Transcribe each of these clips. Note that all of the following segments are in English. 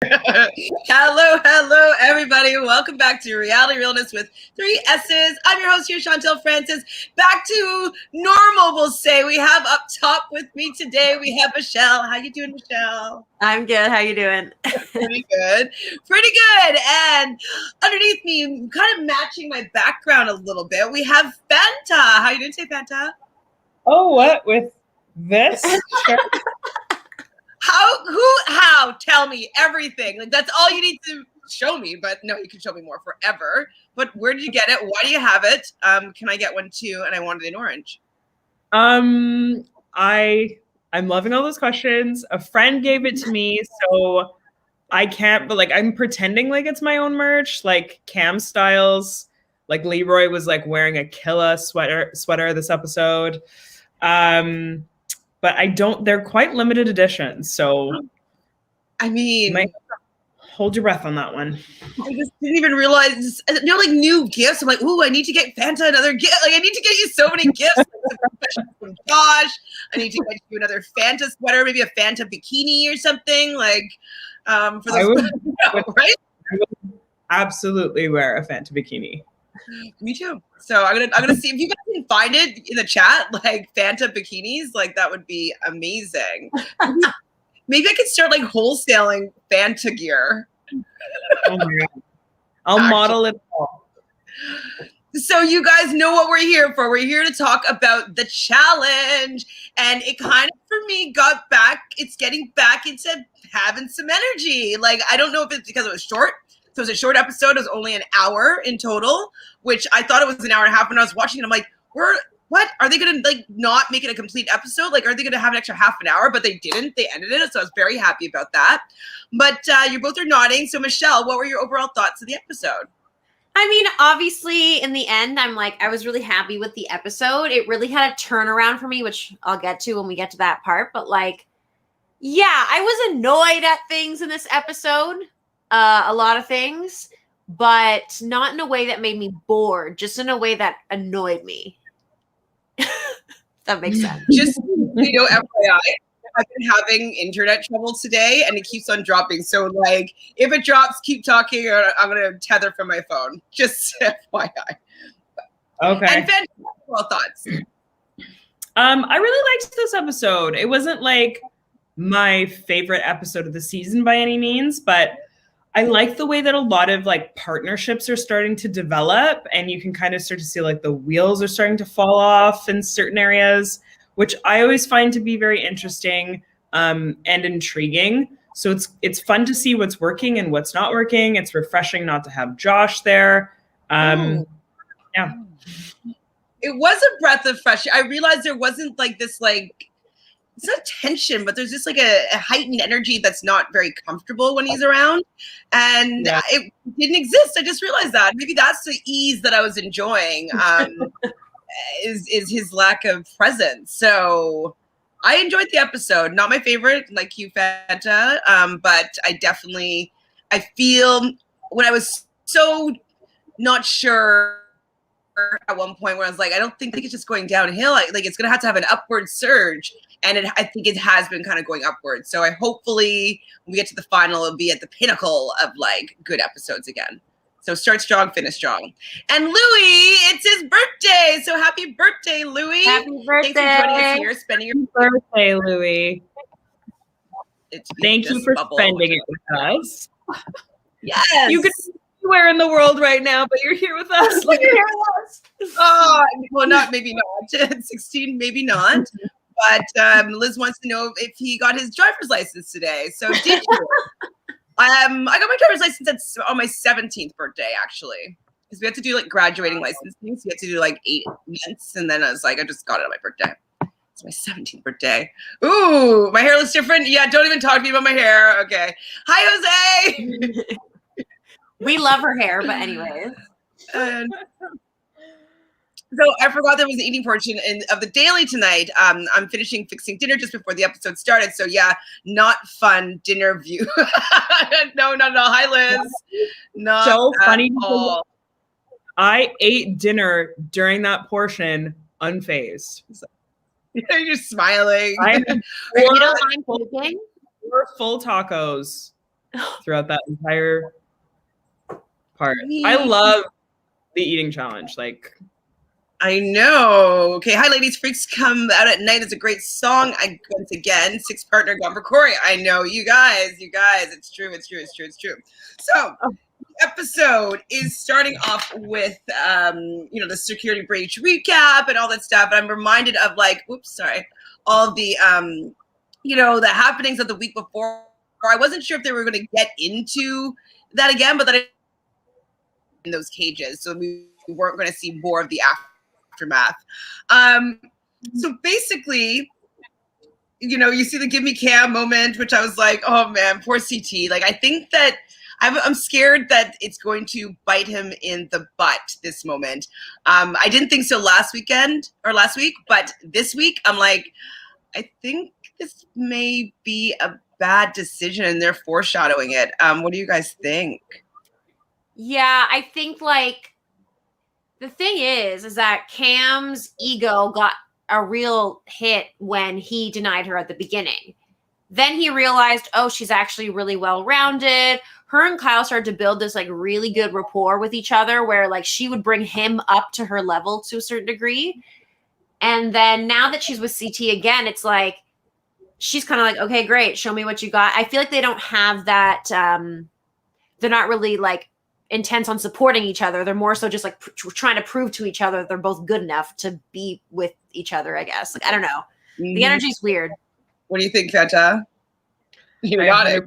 Hello, everybody. Welcome back to Realness with 3 S's. I'm your host here, Chantele Francis. Back to normal, we'll say. We have up top with me today, we have Michelle. How you doing, Michelle? I'm good. How you doing? Pretty good. And underneath me, kind of matching my background a little bit, we have Fanta. How you doing today, Fanta? Oh, what? With this? Sure. How? Tell me everything. Like, that's all you need to show me, but no, you can show me more forever. But where did you get it? Why do you have it? Can I get one too? And I want it in orange. I'm loving all those questions. A friend gave it to me, so I can't, but like I'm pretending like it's my own merch, like Cam Styles. Like Leroy was like wearing a Killa sweater this episode. But they're quite limited editions. So I mean, hold your breath on that one. I just didn't even realize, like new gifts. I'm like, ooh, I need to get Fanta another gift. Like, I need to get you so many gifts. From Josh. I need to get you another Fanta sweater, maybe a Fanta bikini or something. Like, for those, right? I would absolutely wear a Fanta bikini. Me too. So I'm gonna see if you guys can find it in the chat, like Fanta bikinis. Like, that would be amazing. Maybe I could start like wholesaling Fanta gear. Oh my God. I'll model it all. So you guys know what we're here for. We're here to talk about the challenge. And it kind of, for me, it's getting back into having some energy. Like, I don't know if it's because it was short. So it was a short episode. It was only an hour in total, which I thought it was an hour and a half when I was watching it. I'm like, what? Are they going to like not make it a complete episode? Like, are they going to have an extra half an hour? But they didn't. They ended it. So I was very happy about that. But you both are nodding. So Michelle, what were your overall thoughts of the episode? I mean, obviously, in the end, I was really happy with the episode. It really had a turnaround for me, which I'll get to when we get to that part. But like, yeah, I was annoyed at things in this episode. A lot of things, but not in a way that made me bored, just in a way that annoyed me. That makes sense. Just, FYI, I've been having internet trouble today and it keeps on dropping. So like, if it drops, keep talking or I'm going to tether from my phone. Just FYI. Okay. And Ben, well, thoughts? I really liked this episode. It wasn't like my favorite episode of the season by any means, but I like the way that a lot of like partnerships are starting to develop, and you can kind of start to see like the wheels are starting to fall off in certain areas, which I always find to be very interesting and intriguing. So it's fun to see what's working and what's not working. It's refreshing not to have Josh there. Yeah. It was a breath of fresh air. I realized there wasn't like this like, it's not tension, but there's just like a heightened energy that's not very comfortable when he's around. And it didn't exist. I just realized that. Maybe that's the ease that I was enjoying, is his lack of presence. So I enjoyed the episode. Not my favorite, like you, Fanta, but I feel when I was so not sure at one point where I was like, I don't think it's just going downhill. Like it's going to have an upward surge. And I think it has been kind of going upwards. So hopefully when we get to the final, it'll be at the pinnacle of like good episodes again. So start strong, finish strong. And Louis, it's his birthday. So happy birthday, Louis. Happy birthday. Thanks for joining us here, spending your birthday, Louis. Thank you for spending it with us. Yes. You could be anywhere in the world right now, but you're here with us. You're here with us. Oh, well, maybe not. 16, maybe not. But Liz wants to know if he got his driver's license today. So did you? I got my driver's license on my 17th birthday, actually. Because we had to do like graduating licensing. So we had to do like 8 months. And then I was like, I just got it on my birthday. It's my 17th birthday. Ooh, my hair looks different. Yeah, don't even talk to me about my hair. Okay. Hi, Jose. We love her hair, but anyways. So I forgot there was an eating portion of the daily tonight. I'm finishing fixing dinner just before the episode started. So yeah, not fun dinner view. No. Hi, Liz. Not so funny. All. I ate dinner during that portion unfazed. You're just smiling. You don't mind cooking? 4 full tacos. throughout that entire part. I love the eating challenge. Like, I know. Okay, Hi Ladies, Freaks Come Out at Night is a great song. Once again, 6 partner gone for Corey. I know you guys. It's true. So the episode is starting off with the security breach recap and all that stuff. And I'm reminded of all the the happenings of the week before. I wasn't sure if they were going to get into that again, but that in those cages, so we weren't going to see more of the aftermath. So basically, you see the give me Cam moment, which I was like, oh man, poor CT. Like, I think that I'm scared that it's going to bite him in the butt, this moment. I didn't think so last week, but this week I'm like, I think this may be a bad decision and they're foreshadowing it. What do you guys think? Yeah, I think the thing is that Cam's ego got a real hit when he denied her at the beginning. Then he realized, oh, she's actually really well-rounded. Her and Kyle started to build this really good rapport with each other where she would bring him up to her level to a certain degree. And then now that she's with CT again, it's she's kind of okay, great. Show me what you got. I feel like they don't have that. They're not really intense on supporting each other. They're more so just trying to prove to each other that they're both good enough to be with each other, I guess. I don't know. Mm-hmm. The energy's weird. What do you think, Fanta? You got it.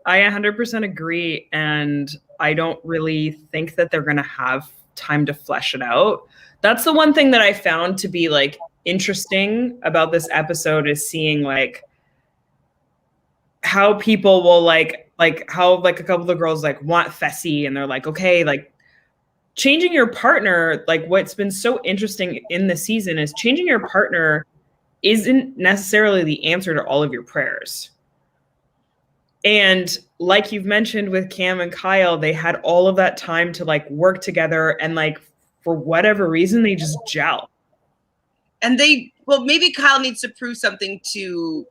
I 100% agree. And I don't really think that they're going to have time to flesh it out. That's the one thing that I found to be interesting about this episode is seeing how people will how a couple of the girls want Fessy and they're okay, changing your partner, what's been so interesting in the season is changing your partner isn't necessarily the answer to all of your prayers. And like you've mentioned with Cam and Kyle, they had all of that time to work together and for whatever reason, they just gel. And maybe Kyle needs to prove something to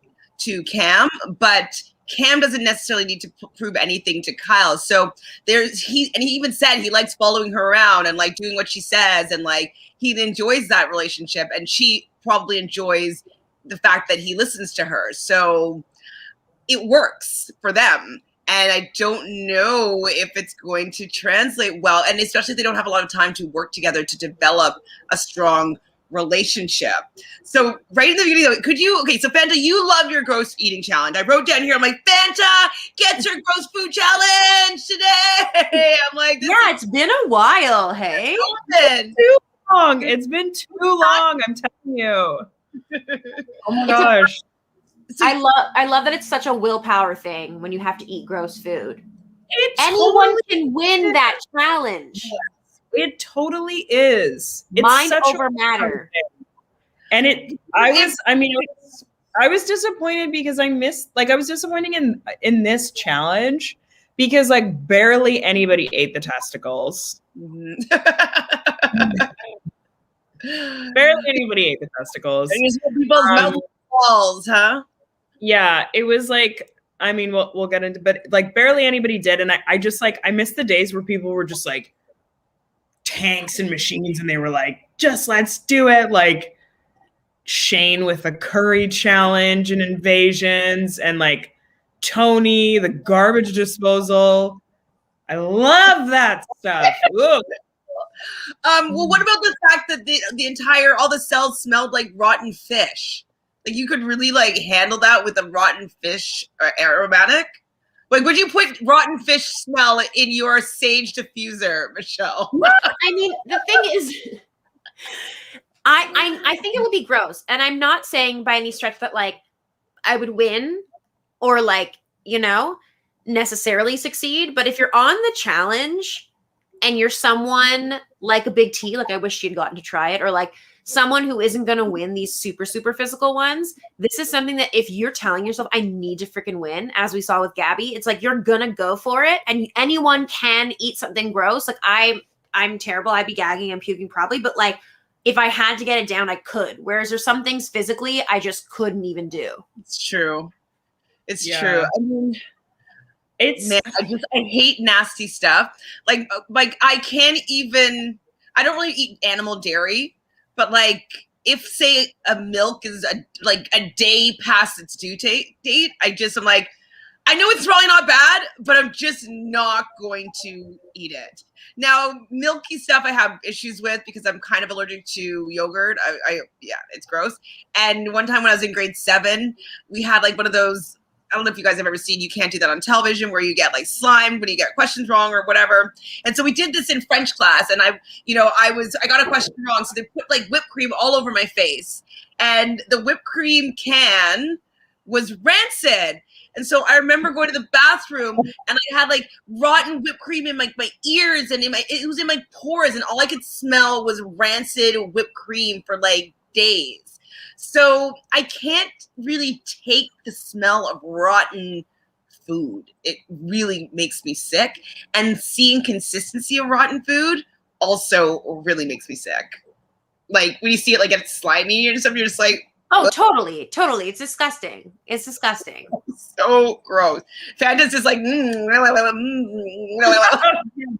Cam, but Cam doesn't necessarily need to prove anything to Kyle. So he even said he likes following her around and doing what she says, and he enjoys that relationship, and she probably enjoys the fact that he listens to her. So it works for them. And I don't know if it's going to translate well, and especially if they don't have a lot of time to work together to develop a strong relationship. So right in the beginning, so Fanta, you love your gross eating challenge. I wrote down here, I'm like, Fanta gets her gross food challenge today. I'm like, it's been a while, hey? It's been too long, I'm telling you. Oh my gosh. I love that it's such a willpower thing when you have to eat gross food. Anyone can win that challenge. It totally is. It's mind over matter. And I was disappointed because I was disappointed in this challenge because barely anybody ate the testicles. Barely anybody ate the testicles. People's mouth walls, huh? Yeah, it was we'll get into, but barely anybody did. And I just I missed the days where people were just tanks and machines and they were just let's do it. Shane with the curry challenge and invasions and Tony, the garbage disposal. I love that stuff. Well, what about the fact that all the cells smelled like rotten fish? You could really handle that with a rotten fish aromatic? Would you put rotten fish smell in your sage diffuser, Michelle? I mean, the thing is, I think it would be gross. And I'm not saying by any stretch that I would win or necessarily succeed. But if you're on the challenge and you're someone like a Big T, I wish she'd gotten to try it, or someone who isn't going to win these super, super physical ones, this is something that if you're telling yourself, I need to freaking win, as we saw with Gabby, it's you're going to go for it. And anyone can eat something gross. I'm terrible. I'd be gagging and puking probably. But if I had to get it down, I could. Whereas there's some things physically I just couldn't even do. It's true. It's true. I mean, Man, I hate nasty stuff. Like I can't even. I don't really eat animal dairy, but like if say a milk is a day past its due date, I'm like, I know it's probably not bad, but I'm just not going to eat it. Now, milky stuff I have issues with because I'm kind of allergic to yogurt. Yeah, it's gross. And one time when I was in grade 7, we had like one of those. I don't know if you guys have ever seen, you can't do that on television, where you get like slimed when you get questions wrong or whatever. And so we did this in French class, and I got a question wrong. So they put like whipped cream all over my face, and the whipped cream can was rancid. And so I remember going to the bathroom, and I had like rotten whipped cream in my ears, and it was in my pores, and all I could smell was rancid whipped cream for like days. So I can't really take the smell of rotten food. It really makes me sick. And seeing consistency of rotten food also really makes me sick. Like when you see it like it's slimy and stuff, you're just like, oh, totally. It's disgusting. It's disgusting. So gross. Fanta's just like,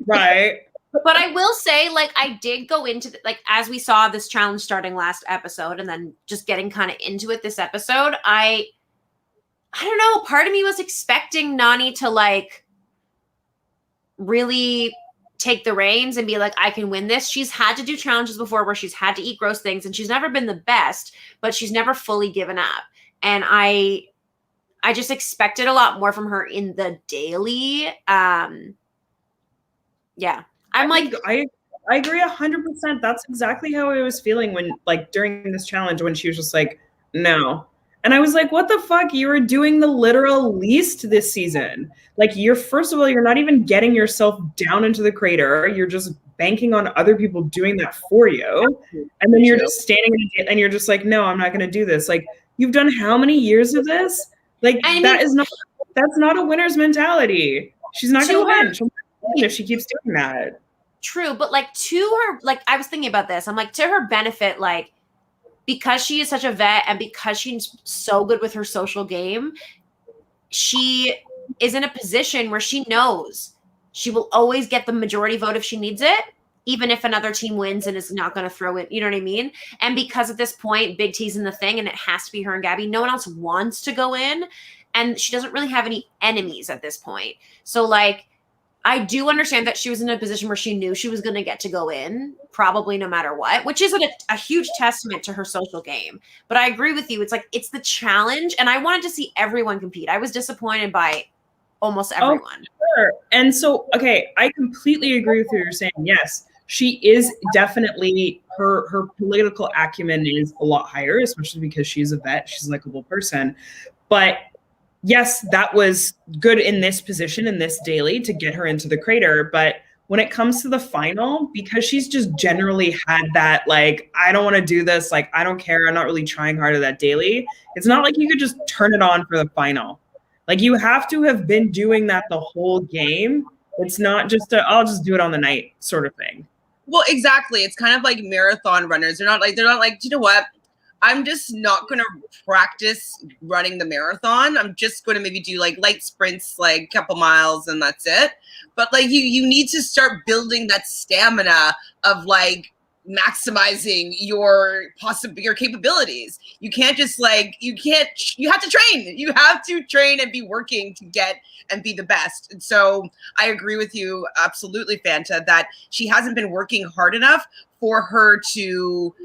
right. But I will say, like, I did go into like as we saw this challenge starting last episode, and then just getting kind of into it this episode. I don't know. Part of me was expecting Nany to like really take the reins and be like, I can win this. She's had to do challenges before where she's had to eat gross things, and she's never been the best, but she's never fully given up. And I just expected a lot more from her in the daily. Yeah. I'm like, I agree 100%. That's exactly how I was feeling when, like, during this challenge, when she was just like, no. And I was like, what the fuck? You were doing the literal least this season. Like, first of all, you're not even getting yourself down into the crater. You're just banking on other people doing that for you. And then you're just standing and you're just like, no, I'm not going to do this. Like, you've done how many years of this? Like, that's not a winner's mentality. She's not going to win. She'll win if she keeps doing that. True, but like to her, like I was thinking about this. I'm like, to her benefit, like because she is such a vet and because she's so good with her social game, she is in a position where she knows she will always get the majority vote if she needs it, even if another team wins and is not going to throw it. You know what I mean? And because at this point, Big T's in the thing and it has to be her and Gabby, no one else wants to go in. And she doesn't really have any enemies at this point. So like, I do understand that she was in a position where she knew she was going to get to go in, probably no matter what, which is a huge testament to her social game. But I agree with you. It's like, it's the challenge. And I wanted to see everyone compete. I was disappointed by almost everyone. Oh, sure. And so, okay, I completely agree with what you're saying. Yes, she is definitely, her political acumen is a lot higher, especially because she's a vet. She's a likable person. But yes, that was good in this position, in this daily, to get her into the crater. But when it comes to the final, because she's just generally had that, like, I don't want to do this. Like, I don't care. I'm not really trying hard at that daily. It's not like you could just turn it on for the final. Like, you have to have been doing that the whole game. It's not just I'll just do it on the night sort of thing. Well, exactly. It's kind of like marathon runners. They're not like, you know what? I'm just not going to practice running the marathon. I'm just going to maybe do like light sprints, like a couple miles, and that's it. But like you need to start building that stamina of like maximizing your capabilities. You can't just like, you have to train. You have to train and be working to get and be the best. And so I agree with you absolutely, Fanta, that she hasn't been working hard enough for her to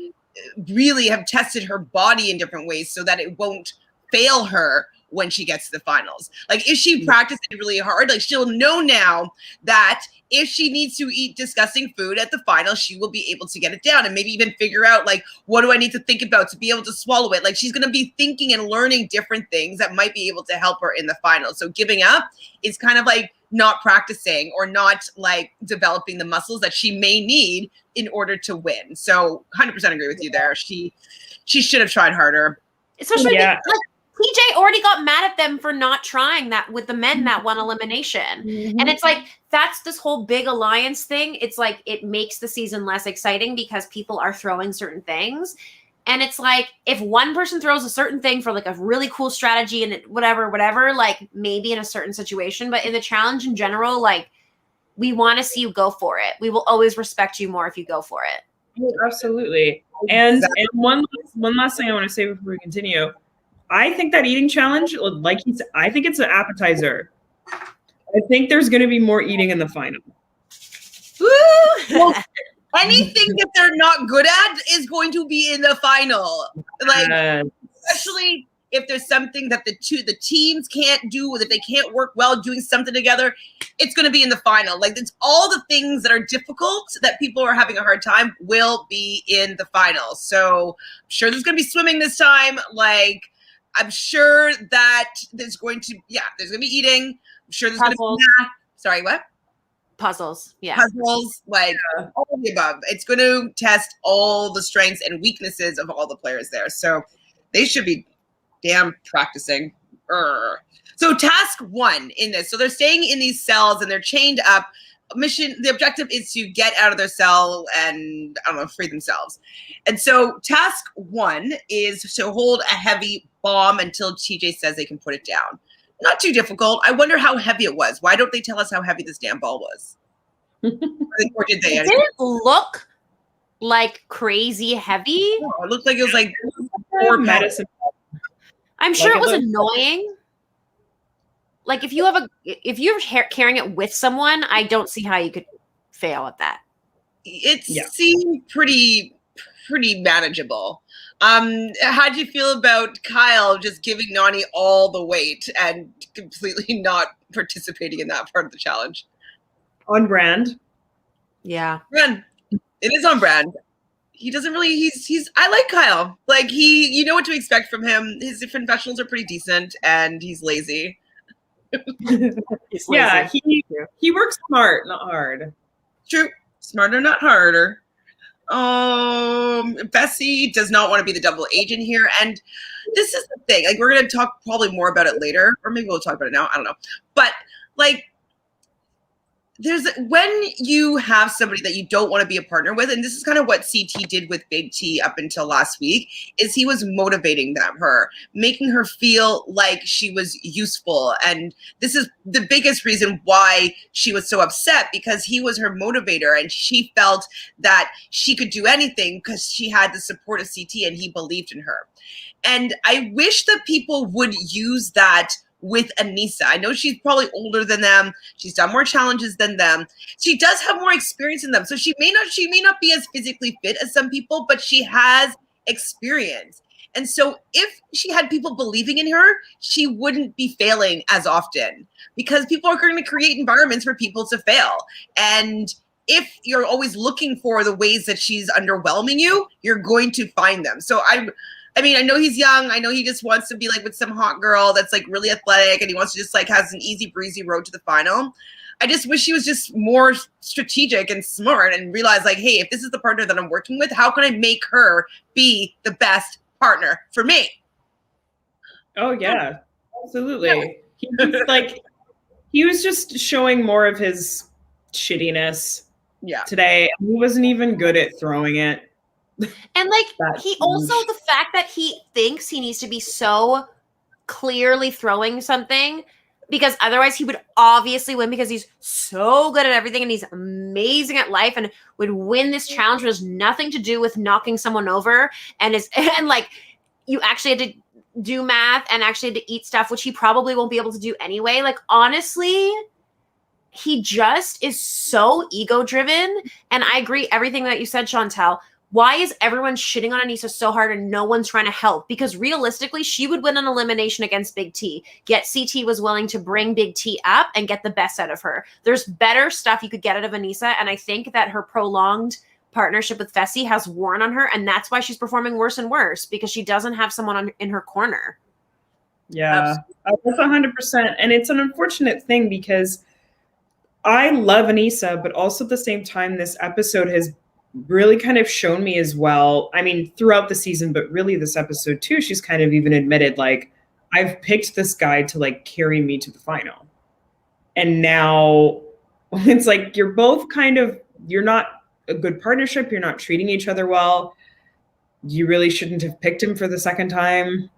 really have tested her body in different ways so that it won't fail her when she gets to the finals. Like if she practiced it really hard, like she'll know now that if she needs to eat disgusting food at the final, she will be able to get it down and maybe even figure out like, what do I need to think about to be able to swallow it? Like she's going to be thinking and learning different things that might be able to help her in the final. So giving up is kind of like not practicing or not like developing the muscles that she may need in order to win. So 100% agree with you there. She should have tried harder. Especially like PJ already got mad at them for not trying that with the men that won elimination. Mm-hmm. And it's like, that's this whole big alliance thing. It's like, it makes the season less exciting because people are throwing certain things. And it's like, if one person throws a certain thing for like a really cool strategy and whatever, like maybe in a certain situation, but in the challenge in general, like we want to see you go for it. We will always respect you more if you go for it. Oh, absolutely. And one last thing I want to say before we continue. I think that eating challenge, like he said, I think it's an appetizer. I think there's going to be more eating in the final. Well, anything that they're not good at is going to be in the final. Like, especially if there's something that the teams can't do, if they can't work well doing something together, it's going to be in the final. Like, it's all the things that are difficult that people are having a hard time will be in the final. So I'm sure there's going to be swimming this time. Like, I'm sure that there's going to be eating. I'm sure there's going to be math. Sorry, what? Puzzles, yeah. Puzzles, like all of the above. It's going to test all the strengths and weaknesses of all the players there. So they should be damn practicing. So task 1 in this. So they're staying in these cells and they're chained up. The objective is to get out of their cell and, free themselves. And so task 1 is to hold a heavy bomb until TJ says they can put it down. Not too difficult. I wonder how heavy it was. Why don't they tell us how heavy this damn ball was? Or did they? It didn't look like crazy heavy. No, it looked like it was like 4 medicine. I'm sure it was annoying. Like if you're carrying it with someone, I don't see how you could fail at that. It seemed pretty manageable. How do you feel about Kyle just giving Nany all the weight and completely not participating in that part of the challenge? On brand. Yeah. Brand. It is on brand. He doesn't really, I like Kyle. Like you know what to expect from him. His confessionals are pretty decent and he's lazy. He's lazy. He works smart, not hard. True. Smarter, not harder. Fessy does not want to be the double agent here. And this is the thing. Like, we're going to talk probably more about it later, or maybe we'll talk about it now. I don't know. But like, when you have somebody that you don't want to be a partner with, and this is kind of what CT did with Big T up until last week, is he was motivating her, making her feel like she was useful. And this is the biggest reason why she was so upset, because he was her motivator and she felt that she could do anything because she had the support of CT and he believed in her. And I wish that people would use that with Aneesa. I know she's probably older than them. She's done more challenges than them. She does have more experience than them. So she may not be as physically fit as some people, but she has experience. And so if she had people believing in her, she wouldn't be failing as often, because people are going to create environments for people to fail. And if you're always looking for the ways that she's underwhelming you, you're going to find them. So I know he's young. I know he just wants to be like with some hot girl that's like really athletic and he wants to just like has an easy breezy road to the final. I just wish he was just more strategic and smart and realize like, hey, if this is the partner that I'm working with, how can I make her be the best partner for me? Oh yeah, absolutely. Yeah. He was just showing more of his shittiness today. He wasn't even good at throwing it. And like he also, the fact that he thinks he needs to be so clearly throwing something, because otherwise he would obviously win, because he's so good at everything and he's amazing at life and would win this challenge, which has nothing to do with knocking someone over, and like you actually had to do math and actually had to eat stuff, which he probably won't be able to do anyway. Like, honestly, he just is so ego driven. And I agree everything that you said, Chantele. Why is everyone shitting on Aneesa so hard and no one's trying to help? Because realistically, she would win an elimination against Big T. Yet CT was willing to bring Big T up and get the best out of her. There's better stuff you could get out of Aneesa, and I think that her prolonged partnership with Fessy has worn on her, and that's why she's performing worse and worse, because she doesn't have someone in her corner. Yeah, that's 100%. And it's an unfortunate thing because I love Aneesa, but also at the same time, this episode has really kind of shown me as well. I mean, throughout the season, but really this episode too, she's kind of even admitted, like, I've picked this guy to like carry me to the final. And now it's like, you're not a good partnership. You're not treating each other well. you really shouldn't have picked him for the second time.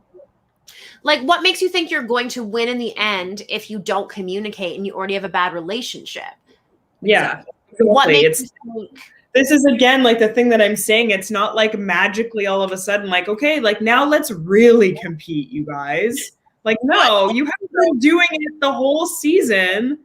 Like, what makes you think you're going to win in the end if you don't communicate and you already have a bad relationship? Yeah. Exactly. What makes you think? This is, again, like the thing that I'm saying. It's not like magically all of a sudden, like, okay, like now let's really compete, you guys. Like, no, you haven't been doing it the whole season.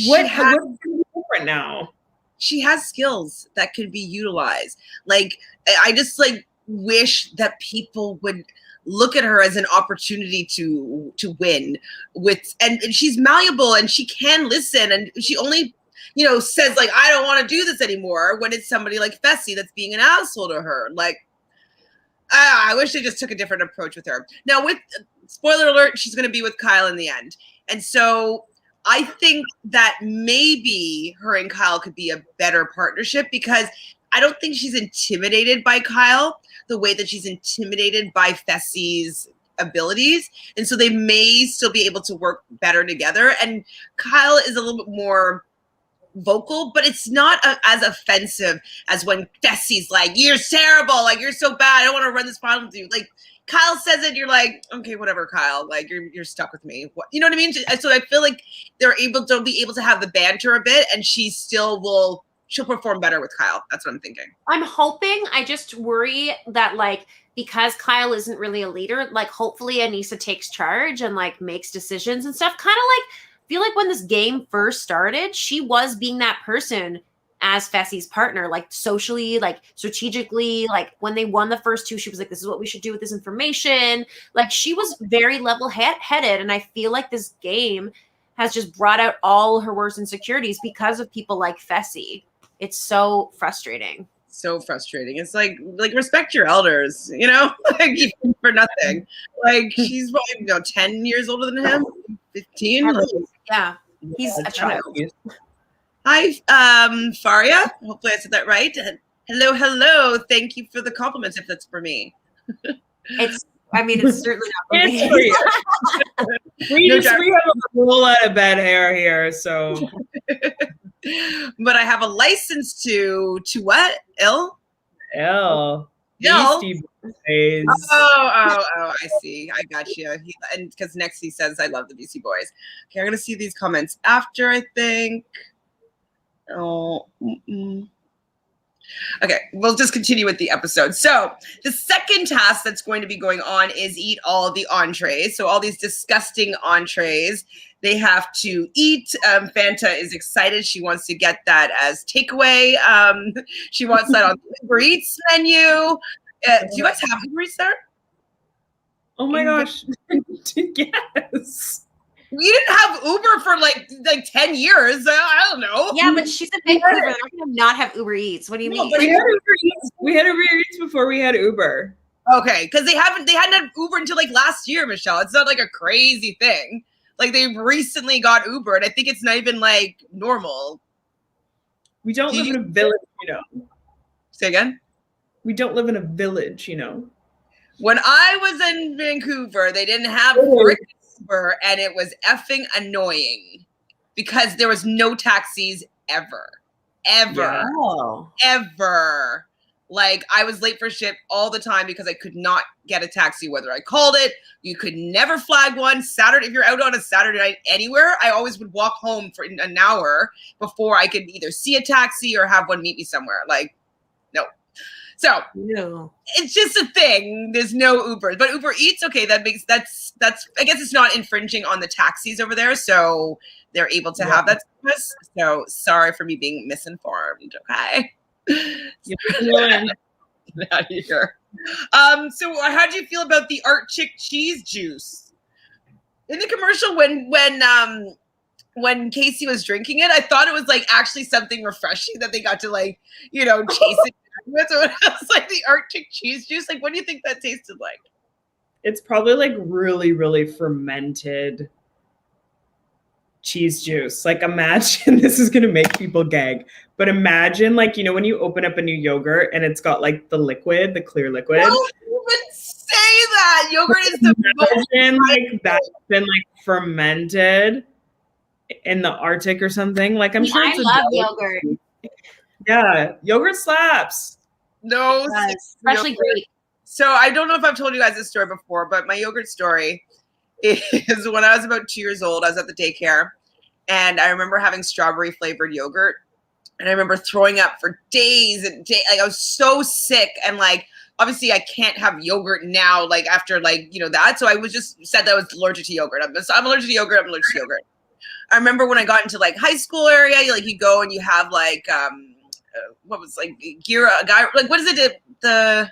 What's different now? She has skills that could be utilized. Like, I just like wish that people would look at her as an opportunity to win with, and she's malleable and she can listen, and she only, you know, says like, I don't want to do this anymore when it's somebody like Fessy that's being an asshole to her. Like, I wish they just took a different approach with her. Now, with spoiler alert, she's going to be with Kyle in the end. And so I think that maybe her and Kyle could be a better partnership, because I don't think she's intimidated by Kyle the way that she's intimidated by Fessy's abilities. And so they may still be able to work better together. And Kyle is a little bit more vocal, but it's not as offensive as when Fessy's like, you're terrible, like you're so bad, I don't want to run this problem with you. Like, Kyle says it, you're like, okay, whatever, Kyle, like you're stuck with me. What, you know what I mean? So I feel like they'll be able to have the banter a bit, and she'll perform better with Kyle. That's what I'm thinking. I'm hoping. I just worry that, like, because Kyle isn't really a leader, like hopefully Aneesa takes charge and like makes decisions and stuff. Kind of like, feel like when this game first started, she was being that person as Fessy's partner, like socially, like strategically, like when they won the first two, she was like, this is what we should do with this information. Like, she was very level-headed. And I feel like this game has just brought out all her worst insecurities because of people like Fessy. It's so frustrating. So frustrating. It's like respect your elders, you know, like for nothing. Like, she's probably 10 years older than him, 15. Yeah, he's a child. Hi, Faria. Hopefully I said that right. Hello. Thank you for the compliment, if that's for me. It's certainly not for me. we have a roll out of bed hair here, so. But I have a license to what? L. Beastie Boys. Oh, I see. I got you. And because next he says, I love the Beastie Boys. Okay, I'm going to see these comments after, I think. Oh, okay, we'll just continue with the episode. So the second task that's going to be going on is eat all the entrees. So all these disgusting entrees, they have to eat. Fanta is excited. She wants to get that as takeaway. She wants that on the Uber Eats menu. Do you guys have Uber Eats there? Oh my gosh. Yes. We didn't have Uber for like 10 years. I don't know. Yeah, but she's a big Uber. They're not going to not have Uber Eats. What do you mean? But we had Uber Eats before we had Uber. Okay, because they hadn't had Uber until like last year, Michelle. It's not like a crazy thing. Like, they recently got Uber, and I think it's not even like normal. We don't live in a village, you know. Say again? We don't live in a village, you know. When I was in Vancouver, they didn't have Uber, and it was effing annoying because there was no taxis ever. Yeah. Ever. Like, I was late for shit all the time because I could not get a taxi, whether I called it. You could never flag one. Saturday, if you're out on a Saturday night anywhere, I always would walk home for an hour before I could either see a taxi or have one meet me somewhere. Like, no. So it's just a thing. There's no Uber, but Uber Eats. Okay, that's. I guess it's not infringing on the taxis over there, so they're able to have that service. So sorry for me being misinformed. Okay. Out here. So how do you feel about the Arctic cheese juice in the commercial when Casey was drinking it? I thought it was like actually something refreshing that they got to chase it with. So it was like the Arctic cheese juice. Like, what do you think that tasted like? It's probably like really, really fermented cheese juice. Like, imagine, this is gonna make people gag, but imagine when you open up a new yogurt and it's got like the clear liquid. Don't even say that. Yogurt is the most that's been fermented in the Arctic or something. Like, I'm sure I love yogurt. Yeah, yogurt slaps. No, especially Greek. So I don't know if I've told you guys this story before, but my yogurt story is when I was about 2 years old, I was at the daycare, and I remember having strawberry flavored yogurt, and I remember throwing up for days and days. Like I was so sick, and like obviously I can't have yogurt now, like after like that. So I was just said that I was allergic to yogurt. I'm allergic to yogurt. I'm allergic to yogurt. I remember when I got into like high school area, you go and you have like what was like gira, a guy like what is it the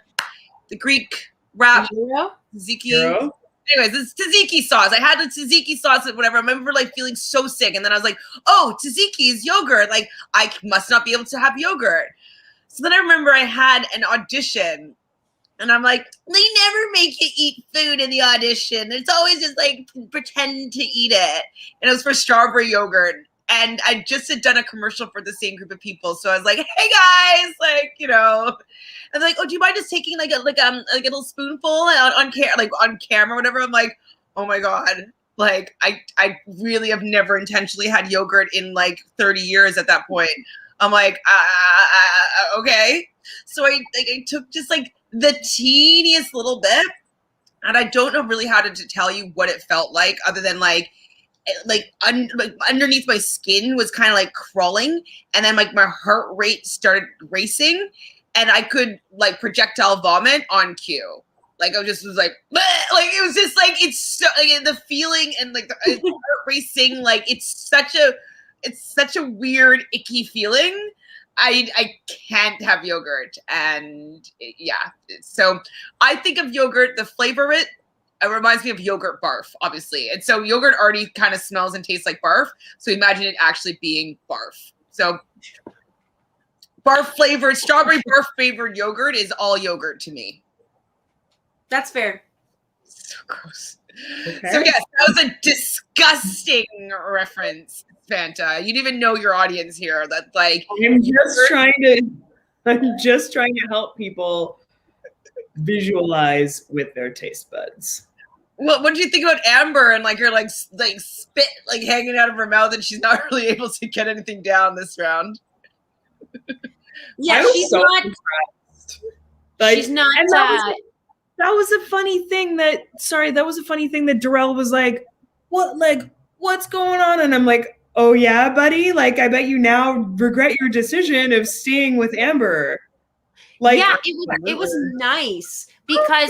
Greek wrap tzatziki. Anyways, it's tzatziki sauce. I had the tzatziki sauce and whatever. I remember like feeling so sick, and then I was like, oh, tzatziki is yogurt. Like I must not be able to have yogurt. So then I remember I had an audition, and I'm like, they never make you eat food in the audition. It's always just like pretend to eat it. And it was for strawberry yogurt. And I just had done a commercial for the same group of people. So I was like, hey guys, like, I was like, oh, do you mind just taking like a little spoonful on camera or whatever? I'm like, oh my God. Like I really have never intentionally had yogurt in like 30 years at that point. I'm like, okay. So I took just like the teeniest little bit, and I don't know really how to tell you what it felt like other than like underneath my skin was kind of like crawling, and then like my heart rate started racing, and I could like projectile vomit on cue. Like I just was like, bleh! Like it was just like it's so like, the feeling and like the heart racing, like it's such a weird icky feeling. I can't have yogurt, and yeah. So I think of yogurt, the flavor of it reminds me of yogurt barf, obviously. And so yogurt already kind of smells and tastes like barf. So imagine it actually being barf. So strawberry barf flavored yogurt is all yogurt to me. That's fair. So gross. Okay. So yes, that was a disgusting reference, Fanta. You didn't even know your audience here. That's like I'm just trying to help people visualize with their taste buds. What did you think about Amber and like her like spit like hanging out of her mouth, and she's not really able to get anything down this round? Yeah, she's so not. impressed. Like, she's not. And that was a funny thing that Darrell was like, what's going on? And I'm like, oh yeah, buddy. Like, I bet you now regret your decision of staying with Amber. Like, yeah, it was nice because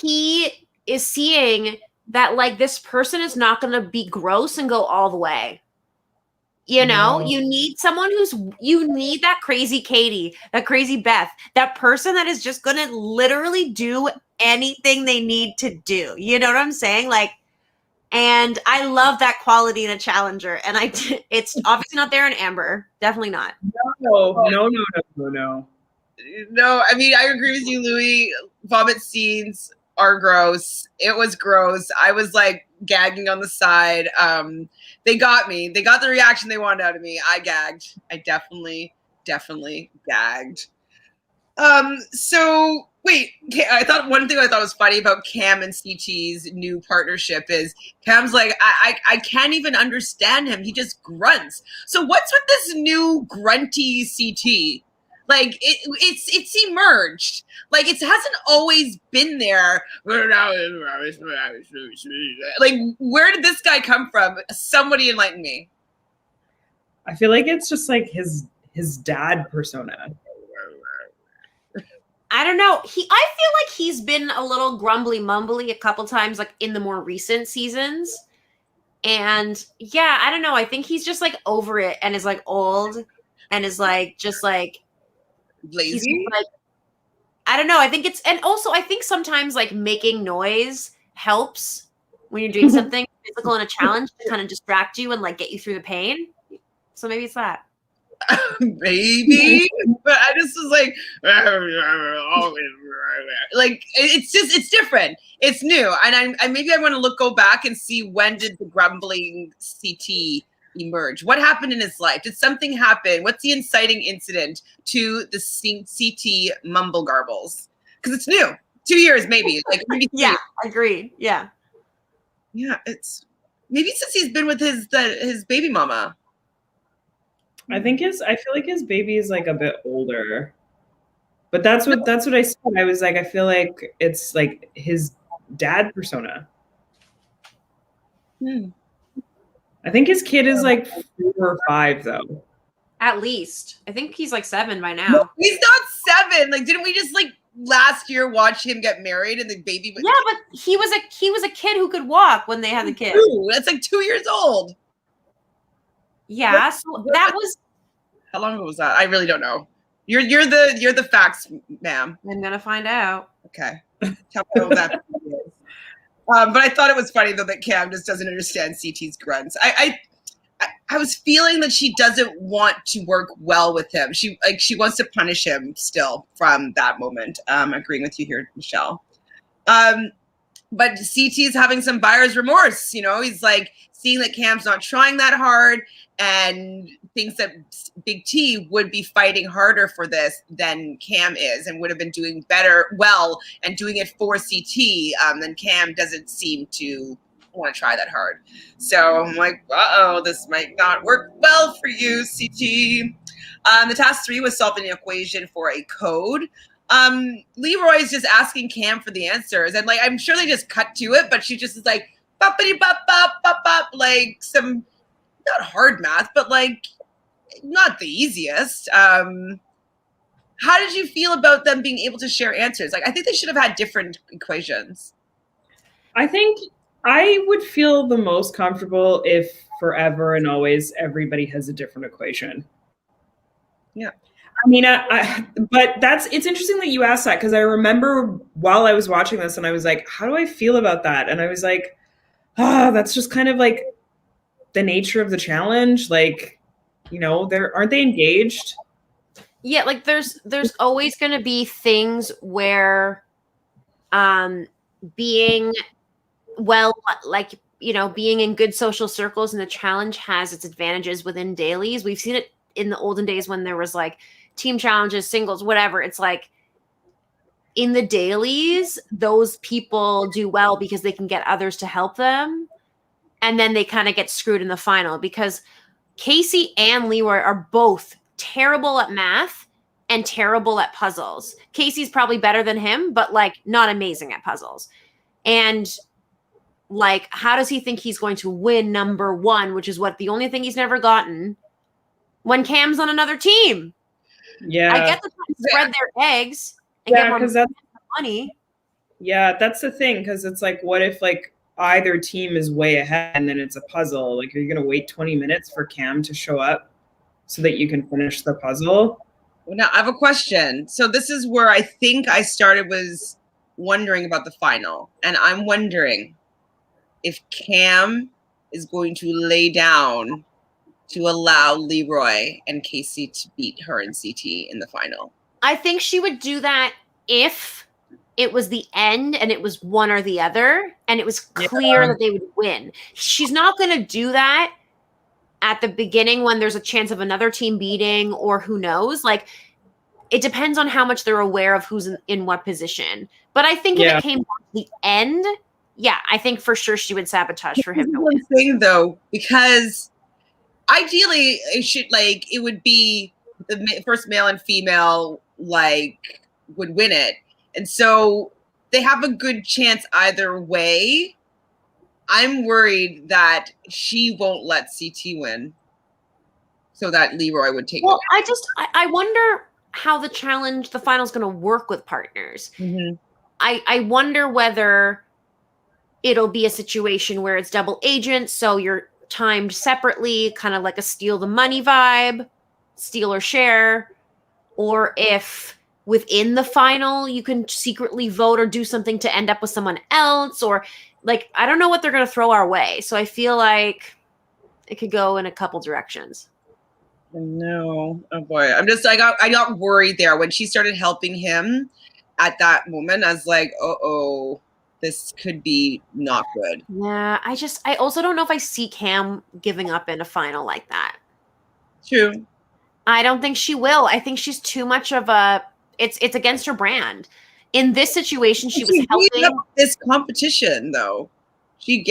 he is seeing that like this person is not going to be gross and go all the way. You need someone you need that crazy Katie, that crazy Beth, that person that is just going to literally do anything they need to do. You know what I'm saying? Like, and I love that quality in a challenger. And it's obviously not there in Amber. Definitely not. No. No, I mean, I agree with you, Louis. Vomit scenes are gross. It was gross. I was like gagging on the side. They got me. They got the reaction they wanted out of me. I gagged. I definitely gagged. So wait, I thought one thing I thought was funny about Cam and CT's new partnership is Cam's like, I can't even understand him. He just grunts. So what's with this new grunty CT? Like it's emerged. Like it hasn't always been there. Like where did this guy come from? Somebody enlighten me. I feel like it's just like his dad persona. I don't know. I feel like he's been a little grumbly mumbly a couple times, like in the more recent seasons. And yeah, I don't know. I think he's just like over it and is like old and is like just like lazy. Like, I don't know. I think and also I think sometimes like making noise helps when you're doing something physical in a challenge to kind of distract you and like get you through the pain. So maybe it's that. Maybe, but I just was like it's different. It's new, and I maybe I want to go back and see when did the grumbling CT emerge? What happened in his life? Did something happen? What's the inciting incident to the CT mumble garbles? Because it's new. 2 years, maybe. Like maybe yeah, agreed. Yeah. It's maybe since he's been with his baby mama. I feel like his baby is like a bit older. But that's what I said. I was like, I feel like it's like his dad persona. I think his kid is like 4 or 5 though. At least. I think he's like 7 by now. No, he's not 7. Like, didn't we just like last year watch him get married and the baby? Yeah, but he was a kid who could walk when they had the kid. Ooh, that's like 2 years old. Yeah, so that was. How long ago was that? I really don't know. You're the facts, ma'am. I'm gonna find out. Okay. Tell me how that is. But I thought it was funny though that Cam just doesn't understand CT's grunts. I was feeling that she doesn't want to work well with him. She wants to punish him still from that moment. Agreeing with you here, Michelle. But CT's having some buyer's remorse. You know, he's like seeing that Cam's not trying that hard and thinks that Big T would be fighting harder for this than Cam is and would have been doing well and doing it for CT. Then Cam doesn't seem to want to try that hard. So I'm like, uh-oh, this might not work well for you, CT. The task 3 was solving an equation for a code. Leroy is just asking Cam for the answers. And like, I'm sure they just cut to it, but she just is like, boppity bop bop bop bop, like some, not hard math, but like not the easiest. How did you feel about them being able to share answers? Like, I think they should have had different equations. I think I would feel the most comfortable if forever and always everybody has a different equation. Yeah. I mean, but it's interesting that you asked that because I remember while I was watching this and I was like, how do I feel about that? And I was like, that's just kind of like the nature of the challenge. Like, you know, aren't they engaged? Yeah, like there's always going to be things where being being in good social circles and the challenge has its advantages within dailies. We've seen it in the olden days when there was like team challenges, singles, whatever. It's like in the dailies, those people do well because they can get others to help them. And then they kind of get screwed in the final because Casey and Leroy are both terrible at math and terrible at puzzles. Casey's probably better than him, but like not amazing at puzzles. And like, how does he think he's going to win number 1, which is the only thing he's never gotten when Cam's on another team? Yeah. I get the time to spread their eggs and get more money. Yeah, that's the thing. Cause it's like, what if like either team is way ahead and then it's a puzzle? Like, are you going to wait 20 minutes for Cam to show up so that you can finish the puzzle? Well, now I have a question. So this is where I think I started was wondering about the final. And I'm wondering if Cam is going to lay down to allow Leroy and Casey to beat her and CT in the final. I think she would do that if it was the end and it was one or the other and it was clear that they would win. She's not going to do that at the beginning when there's a chance of another team beating or who knows. Like, it depends on how much they're aware of who's in what position. But I think if it came down to the end, yeah, I think for sure she would sabotage for him to win. Thing though, because ideally it would be the first male and female like would win it, and so they have a good chance either way. I'm worried that she won't let CT win, so that Leroy would take. Well, I wonder how the final is going to work with partners. Mm-hmm. I wonder whether it'll be a situation where it's double agents, so you're timed separately, kind of like a steal the money vibe, steal or share, or if within the final you can secretly vote or do something to end up with someone else, or like, I don't know what they're going to throw our way. So I feel like it could go in a couple directions. No, oh boy, I got worried there when she started helping him at that moment. I was like, oh, this could be not good. Yeah, I also don't know if I see Cam giving up in a final like that. True. I don't think she will. I think she's too much of it's against her brand. In this situation, she was helping up this competition though. She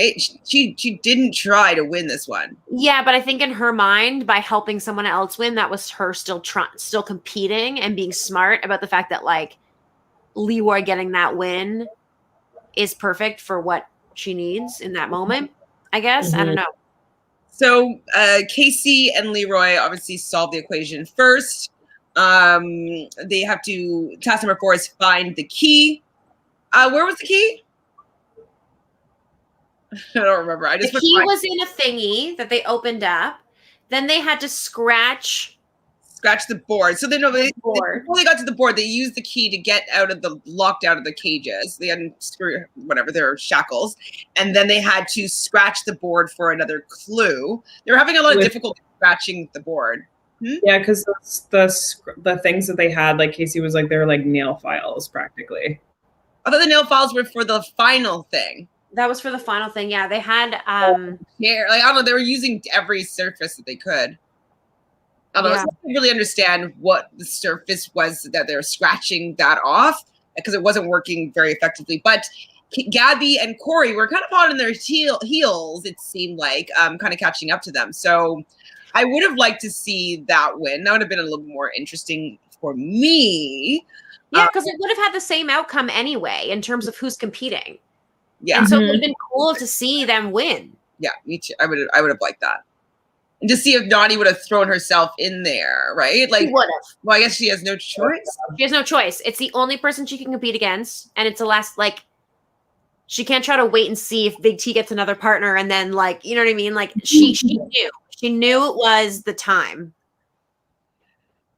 didn't try to win this one. Yeah, but I think in her mind, by helping someone else win, that was her still competing and being smart about the fact that like Leroy getting that win is perfect for what she needs in that moment. I guess I don't know. So Casey and Leroy obviously solve the equation first. They have to, task number 4 is find the key. Where was the key? I don't remember. The key was in a thingy that they opened up. Then they had to scratch the board. So before they got to the board, they used the key to get locked out of the cages. They unscrew whatever their shackles, and then they had to scratch the board for another clue. They were having a lot of difficulty scratching the board. Yeah, because the things that they had, like Casey was like, they were like nail files practically. I thought the nail files were for the final thing. That was for the final thing. Yeah, they had I don't know, they were using every surface that they could. I don't know, so I didn't really understand what the surface was that they were scratching that off because it wasn't working very effectively. But Gabby and Corey were kind of on their heels, it seemed like, kind of catching up to them. So I would have liked to see that win. That would have been a little more interesting for me. Yeah, because it would have had the same outcome anyway in terms of who's competing. Yeah. And so it would have been cool to see them win. Yeah, me too. I would have liked that. And to see if Nany would have thrown herself in there, right? Like, she would have. Well, I guess she has no choice. She has no choice. It's the only person she can compete against. And it's the last, like, she can't try to wait and see if Big T gets another partner. And then, like, you know what I mean? Like, she knew. She knew it was the time.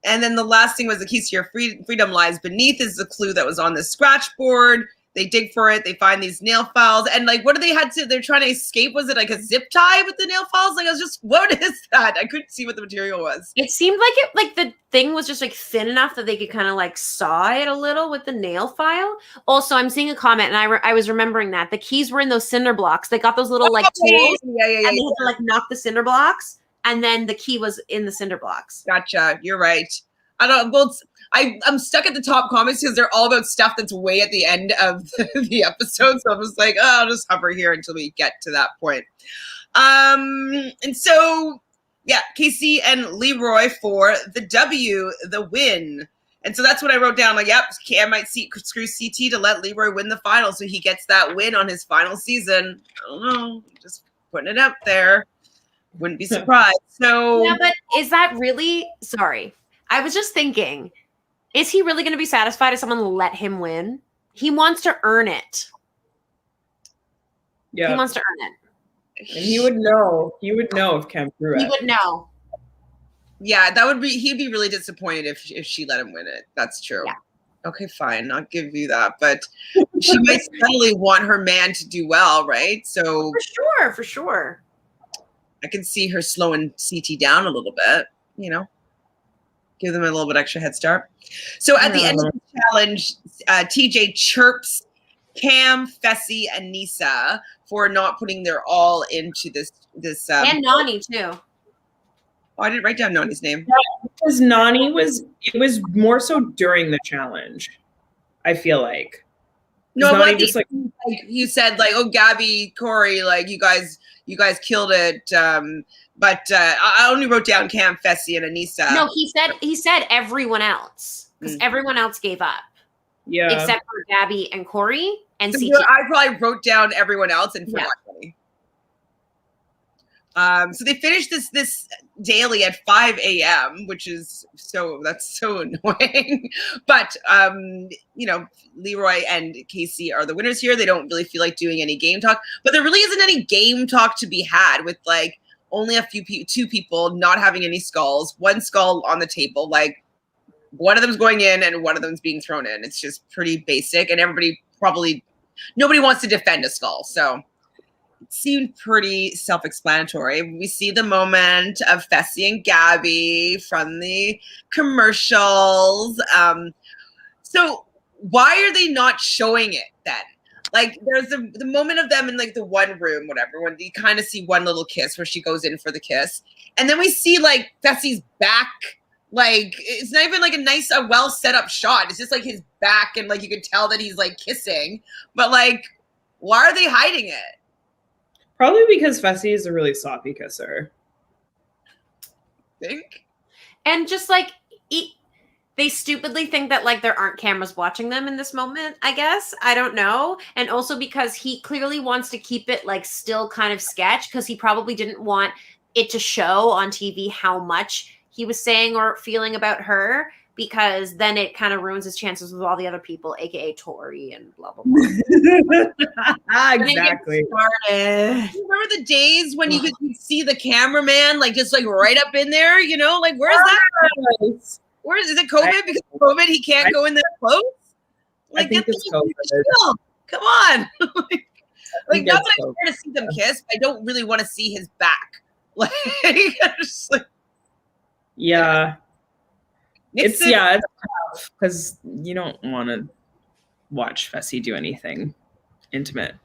And then the last thing was the keys to your freedom lies beneath is the clue that was on the scratch board. They dig for it. They find these nail files. And like, what do they're trying to escape? Was it like a zip tie with the nail files? Like, I was just, what is that? I couldn't see what the material was. It seemed like the thing was just like thin enough that they could kind of like saw it a little with the nail file. Also, I'm seeing a comment and I was remembering that the keys were in those cinder blocks. They got those little like tools. And they had to like knock the cinder blocks. And then the key was in the cinder blocks. Gotcha. You're right. I'm stuck at the top comments because they're all about stuff that's way at the end of the episode. So I was like, oh, I'll just hover here until we get to that point. And so, yeah, Casey and Leroy for the W, the win. And so that's what I wrote down. Like, yep, Cam might screw CT to let Leroy win the final. So he gets that win on his final season. I don't know. Just putting it out there. Wouldn't be surprised. So yeah, but is that really, sorry. I was just thinking, is he really going to be satisfied if someone let him win? He wants to earn it. Yeah. He wants to earn it. And he would know. He would know if Cam threw it. He would know. Yeah, he'd be really disappointed if she let him win it. That's true. Yeah. Okay, fine. I'll give you that. But she might suddenly want her man to do well, right? So For sure. I can see her slowing CT down a little bit, you know. Give them a little bit extra head start. So at the end of the challenge, TJ chirps Cam, Fessy, and Aneesa for not putting their all into this. And Nany too. Oh, I didn't write down Nany's name. Yeah, because Nany was more so during the challenge, I feel like. No, Nany just like you said, like, oh, Gabby, Corey, like you guys killed it. But I only wrote down Cam, Fessy, and Aneesa. No, he said everyone else because everyone else gave up. Yeah, except for Gabby and Corey and CT. I probably wrote down everyone else and forgot Corey. So they finished this daily at 5 a.m., which is that's so annoying. But Leroy and Casey are the winners here. They don't really feel like doing any game talk, but there really isn't any game talk to be had with like only two people not having any skulls, one skull on the table. Like one of them's going in and one of them's being thrown in. It's just pretty basic, and nobody wants to defend a skull. So it seemed pretty self-explanatory. We see the moment of Fessy and Gabby from the commercials. So why are they not showing it then? Like there's the moment of them in like the one room, whatever, when you kind of see one little kiss where she goes in for the kiss. And then we see like Fessy's back. Like it's not even like a well set up shot. It's just like his back and like you could tell that he's like kissing. But like, why are they hiding it? Probably because Fessy is a really sloppy kisser. Think? And just like they stupidly think that like there aren't cameras watching them in this moment, I guess. I don't know. And also because he clearly wants to keep it like still kind of sketch, because he probably didn't want it to show on TV how much he was saying or feeling about her, because then it kind of ruins his chances with all the other people, aka Tori and blah blah blah. Exactly. Remember the days when you could see the cameraman like just like right up in there, you know? Like where's that? Where is it? COVID? Because of COVID, he can't go in that close. Like, I think it's COVID. Come on. like not that I care to see them kiss. I don't really want to see his back. Like, just like yeah. It's tough because you don't want to watch Fessy do anything intimate.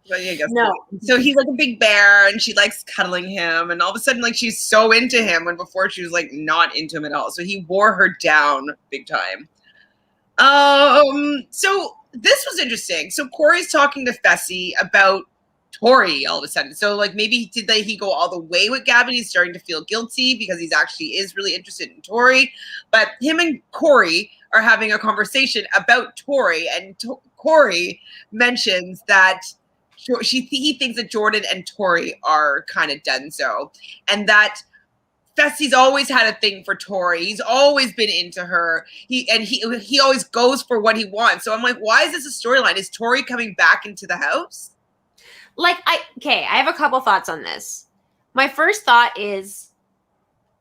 But I guess no. So he's like a big bear and she likes cuddling him, and all of a sudden like she's so into him when before she was like not into him at all. So he wore her down big time. So this was interesting. So Corey's talking to Fessy about Tori all of a sudden. So like maybe did he go all the way with Gavin? He's starting to feel guilty because he's actually is really interested in Tori. But him and Corey are having a conversation about Tori, and Corey mentions that he thinks that Jordan and Tori are kind of done so, and that Fessy's always had a thing for Tori. He's always been into her. He always goes for what he wants. So I'm like, why is this a storyline? Is Tori coming back into the house? Like, I have a couple thoughts on this. My first thought is,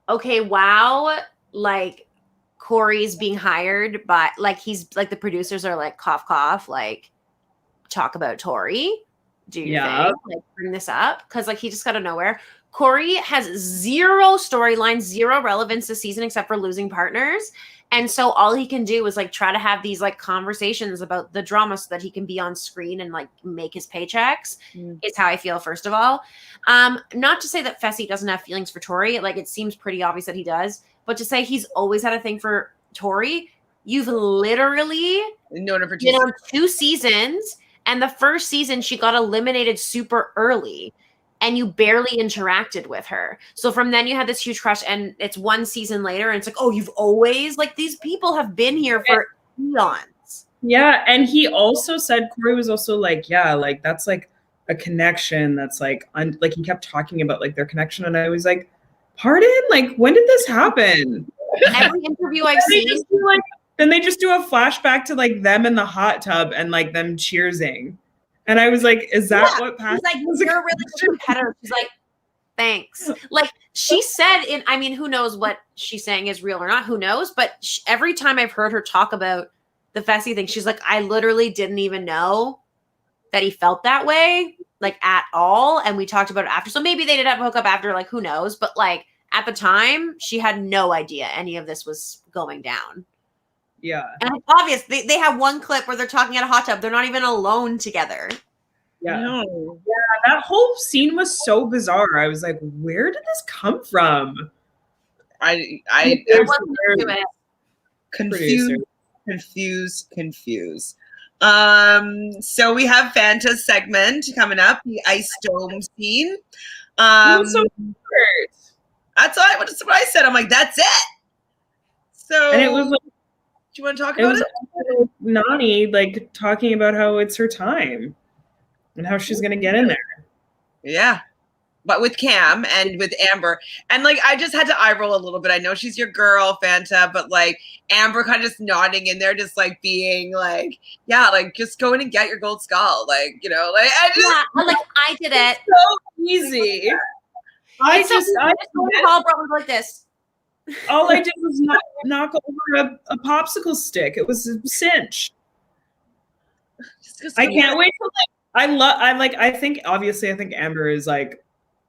okay, wow, like Corey's being hired, but like he's like the producers are like cough cough, like talk about Tori. Do you think? Like bring this up? Because like he just got out of nowhere. Corey has zero storyline, zero relevance this season except for losing partners. And so all he can do is like try to have these like conversations about the drama so that he can be on screen and like make his paychecks is how I feel, first of all. Not to say that Fessy doesn't have feelings for Tori. Like it seems pretty obvious that he does. But to say he's always had a thing for Tori, you've literally known her for 2 seasons. And the first season, she got eliminated super early and you barely interacted with her. So from then you had this huge crush, and it's 1 season later and it's like, oh, you've always, like, these people have been here for eons. Yeah. And he also said, Corey was also like, yeah, like that's like a connection that's like, like he kept talking about like their connection. And I was like, pardon? Like, when did this happen? Every interview I've seen. Then they just do a flashback to like them in the hot tub and like them cheersing. And I was like, is that what passed? He's like, you're a really good competitor. She's like, thanks. Like she said I mean, who knows what she's saying is real or not, who knows? But every time I've heard her talk about the Fessy thing, she's like, I literally didn't even know that he felt that way, like at all. And we talked about it after. So maybe they did have a hookup after, like, who knows? But like at the time, she had no idea any of this was going down. Yeah. And it's obvious. They have one clip where they're talking at a hot tub. They're not even alone together. Yeah. No. Yeah, that whole scene was so bizarre. I was like, where did this come from? I confused. So we have Fanta's segment coming up, the ice dome scene. So that's what I said. I'm like, that's it. So and it was like, do you want to talk about it? Nany like talking about how it's her time and how she's gonna get in there. Yeah. But with Cam and with Amber. And like I just had to eye roll a little bit. I know she's your girl, Fanta, but like Amber kind of just nodding in there, just like being like, yeah, like just go in and get your gold skull. Like, you know, like I did it. So easy. I like this. All I did was knock over a popsicle stick. It was a cinch. I can't wait to I think Amber is like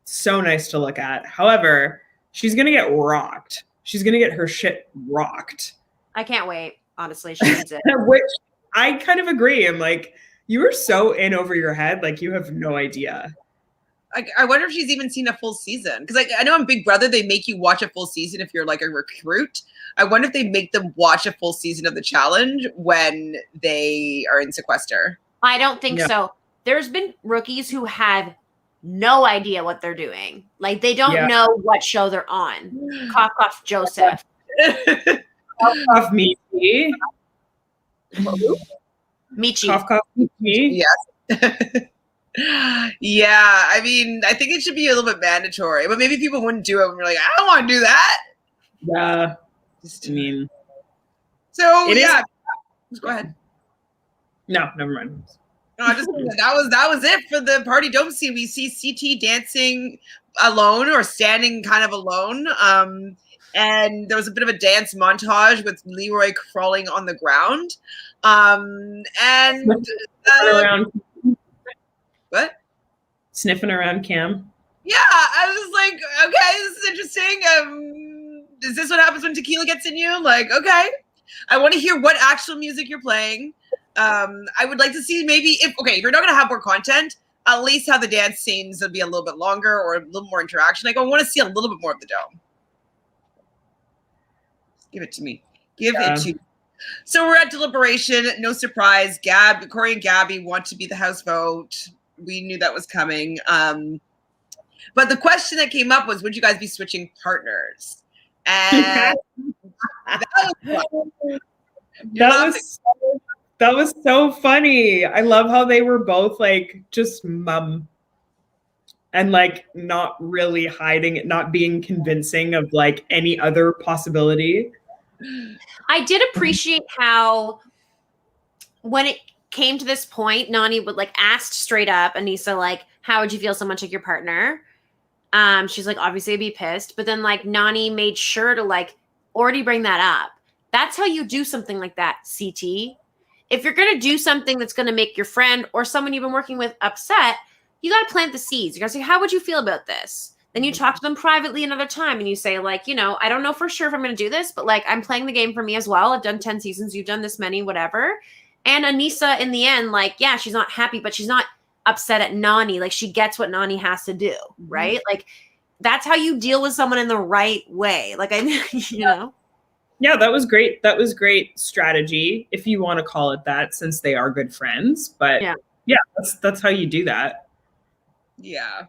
so nice to look at. However, she's gonna get rocked. She's gonna get her shit rocked. I can't wait. Honestly, she needs it. Which I kind of agree. I'm like, you are so in over your head, like you have no idea. I wonder if she's even seen a full season. Because I know on Big Brother, they make you watch a full season if you're like a recruit. I wonder if they make them watch a full season of the challenge when they are in sequester. I don't think so. There's been rookies who had no idea what they're doing. Like they don't know what show they're on. Cough, cough, Joseph. Cough, cough, Michi. Michi. Cough, cough, Michi. Yes. Yeah, I mean, I think it should be a little bit mandatory, but maybe people wouldn't do it when we're like, I don't want to do that. Yeah. I mean, so yeah. Go ahead. No, never mind. No, I just that was it for the party don't see. We see CT dancing alone or standing kind of alone. And there was a bit of a dance montage with Leroy crawling on the ground. What? Sniffing around Cam. Yeah, I was just like, okay, this is interesting. Is this what happens when tequila gets in you? Like, okay. I want to hear what actual music you're playing. I would like to see maybe if you're not going to have more content, at least have the dance scenes that be a little bit longer or a little more interaction. Like, I want to see a little bit more of the dome. Give it to me. Give it to me. So we're at Deliberation. No surprise. Corey and Gabby want to be the house vote. We knew that was coming. But the question that came up was, would you guys be switching partners? And that was so funny. I love how they were both like just mum and like not really hiding it, not being convincing of like any other possibility. I did appreciate how when it came to this point, Nany would like asked straight up Aneesa, like, how would you feel so much like your partner? She's like, obviously I'd be pissed. But then like Nany made sure to like already bring that up. That's how you do something like that, CT. If you're going to do something that's going to make your friend or someone you've been working with upset, you got to plant the seeds. You got to say, how would you feel about this? Then you talk to them privately another time and you say like, you know, I don't know for sure if I'm going to do this, but like I'm playing the game for me as well. I've done 10 seasons. You've done this many, whatever. And Aneesa in the end, like, yeah, she's not happy, but she's not upset at Nany. Like she gets what Nany has to do, right? Like that's how you deal with someone in the right way. Like you know. Yeah, that was great. That was great strategy, if you want to call it that, since they are good friends. But yeah, that's how you do that. Yeah.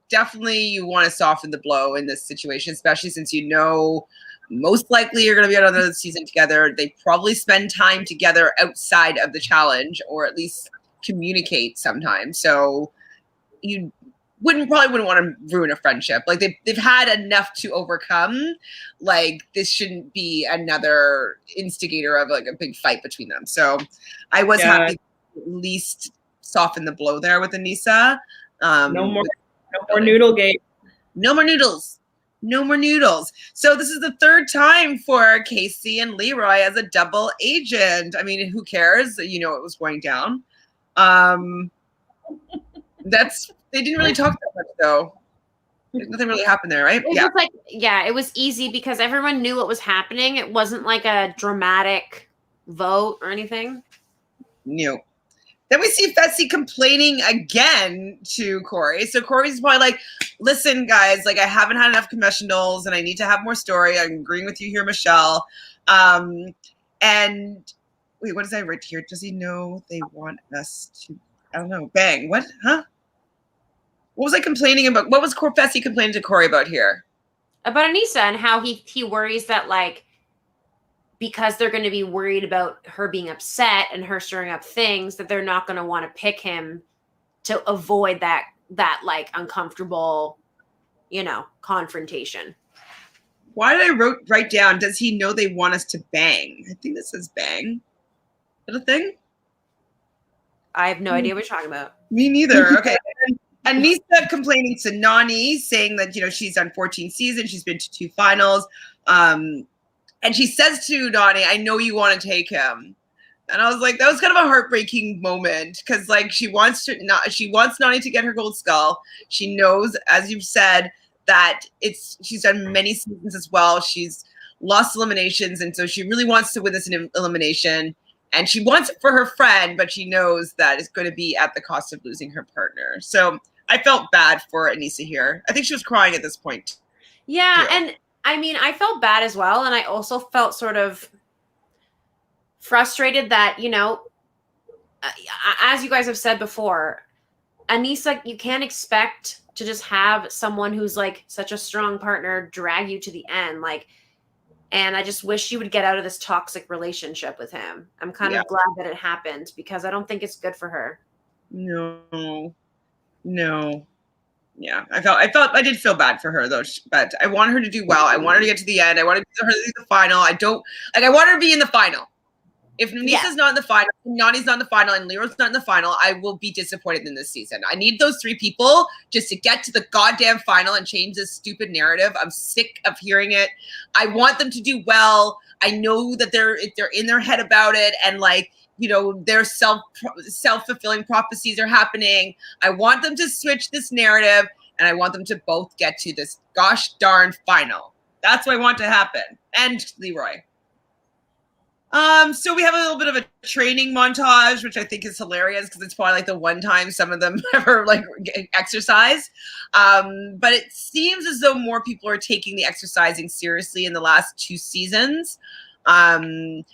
Definitely you want to soften the blow in this situation, especially since you know most likely you're going to be on another season together. They probably spend time together outside of the challenge or at least communicate sometimes. So you probably wouldn't want to ruin a friendship. Like they've had enough to overcome. Like this shouldn't be another instigator of like a big fight between them. So I was happy to at least soften the blow there with Aneesa. No more Noodlegate. No more noodles. No more noodles. So this is the third time for Casey and Leroy as a double agent. I mean, who cares? You know it was going down. They didn't really talk that much though. Nothing really happened there, right? It was easy because everyone knew what was happening. It wasn't like a dramatic vote or anything. No. Then we see Fessy complaining again to Corey. So Corey's probably like, listen, guys, like I haven't had enough confessionals and I need to have more story. I'm agreeing with you here, Michelle. And wait, what does I write here? Does he know they want us to, I don't know, bang. What? Huh? What was I complaining about? What was Fessy complaining to Corey about here? About Aneesa and how he worries that like, because they're going to be worried about her being upset and her stirring up things, that they're not going to want to pick him to avoid that like uncomfortable, you know, confrontation. Why did I write down, does he know they want us to bang? I think this says bang. Is that a thing? I have no idea what you're talking about. Me neither. Okay. Aneesa complaining to Nany, saying that, you know, she's done 14 seasons. She's been to 2 finals. And she says to Nany, I know you want to take him. And I was like, that was kind of a heartbreaking moment because like she wants Nany to get her gold skull. She knows, as you've said, that she's done many seasons as well. She's lost eliminations. And so she really wants to win this elimination. And she wants it for her friend, but she knows that it's going to be at the cost of losing her partner. So I felt bad for Aneesa here. I think she was crying at this point. Yeah, and I mean, I felt bad as well. And I also felt sort of frustrated that, you know, as you guys have said before, Aneesa, you can't expect to just have someone who's like such a strong partner drag you to the end. Like, and I just wish she would get out of this toxic relationship with him. I'm kind of glad that it happened because I don't think it's good for her. No. Yeah, I did feel bad for her though, but I want her to do well. I want her to get to the end. I want her to do the final. I want her to be in the final. If Aneesa's not in the final, Nany's not in the final, and Lero's not in the final, I will be disappointed in this season. I need those 3 people just to get to the goddamn final and change this stupid narrative. I'm sick of hearing it. I want them to do well. I know that they're in their head about it, and like, you know, their self-fulfilling prophecies are happening. I want them to switch this narrative, and I want them to both get to this gosh darn final. That's what I want to happen. And Leroy. So we have a little bit of a training montage, which I think is hilarious because it's probably like the one time some of them ever like exercise. But it seems as though more people are taking the exercising seriously in the last 2 seasons. Fanta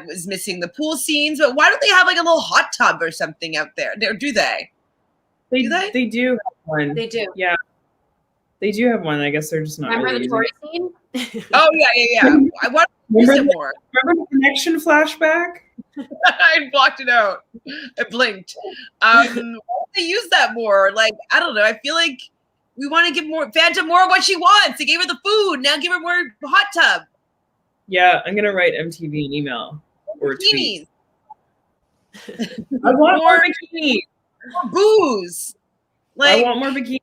is missing the pool scenes, but why don't they have like a little hot tub or something out there? Do they? They do have one. They do. Yeah. They do have one. I guess they're just not. Remember really the Tory scene? Oh yeah. I want to use it more. Remember the connection flashback? I blocked it out. I blinked. Why don't they use that more? Like, I don't know. I feel like we want to give Fanta more of what she wants. They gave her the food. Now give her more hot tub. Yeah, I'm gonna write MTV an email or a tweet. I want more bikinis. More booze. Like, I want more bikinis.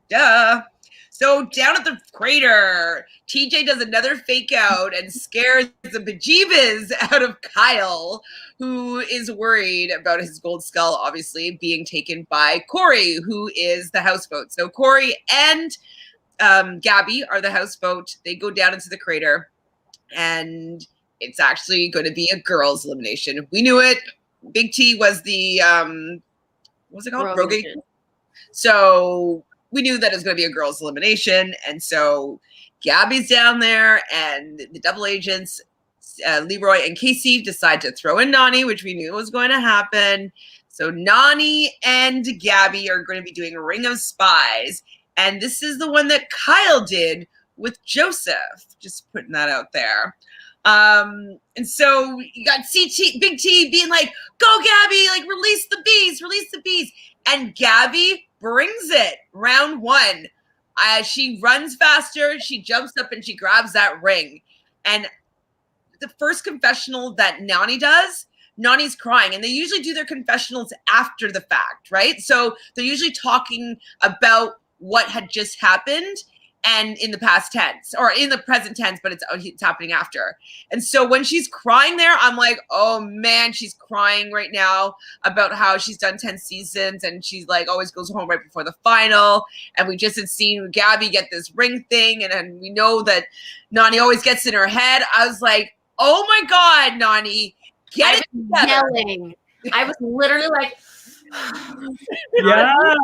Duh. So down at the crater, TJ does another fake out and scares the bejeebus out of Kyle, who is worried about his gold skull, obviously, being taken by Corey, who is the houseboat. So Corey and Gabby are the houseboat. They go down into the crater, and it's actually going to be a girls' elimination. We knew it. Big T was the, what's it called? Rogue. So we knew that it was going to be a girls' elimination. And so Gabby's down there, and the double agents, Leroy and Casey, decide to throw in Nany, which we knew was going to happen. So Nany and Gabby are going to be doing a ring of spies. And this is the one that Kyle did with Joseph. Just putting that out there. And so you got Big T being like, go Gabby, like release the bees. And Gabby brings it round 1. She runs faster. She jumps up and she grabs that ring. And the first confessional that Nany does, Nany's crying. And they usually do their confessionals after the fact, right? So they're usually talking about what had just happened and in the past tense or in the present tense, but it's happening after. And so when she's crying there, I'm like, oh man, she's crying right now about how she's done 10 seasons and she's like always goes home right before the final. And we just had seen Gabby get this ring thing. And we know that Nany always gets in her head. I was like, oh my God, Nany, get it together. Yelling. I was literally like, yeah.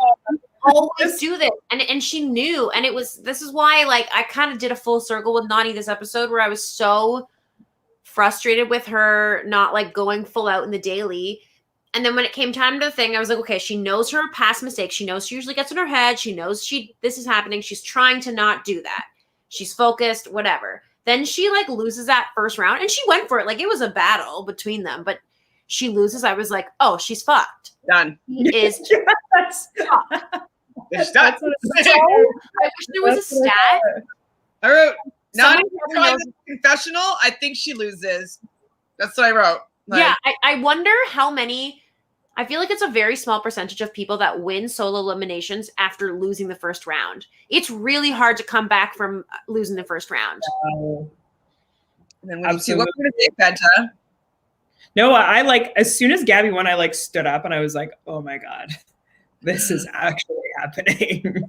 always do this, and she knew, and this is why like I kind of did a full circle with Nany this episode where I was so frustrated with her not like going full out in the daily. And then when it came time to the thing, I was like, okay, she knows her past mistakes, she knows she usually gets in her head, she knows this is happening, she's trying to not do that, she's focused, whatever. Then she like loses that first round, and she went for it, like it was a battle between them, but she loses. I was like, oh, she's fucked. Done. She is yes. fucked. It's done. So, I wish there was a stat. I wrote, not trying the confessional, I think she loses. That's what I wrote. Like, yeah, I wonder how many. I feel like it's a very small percentage of people that win solo eliminations after losing the first round. It's really hard to come back from losing the first round. And then what do you say, Fanta? No, I like, as soon as Gabby won, I like stood up and I was like, oh my God, this is actually happening.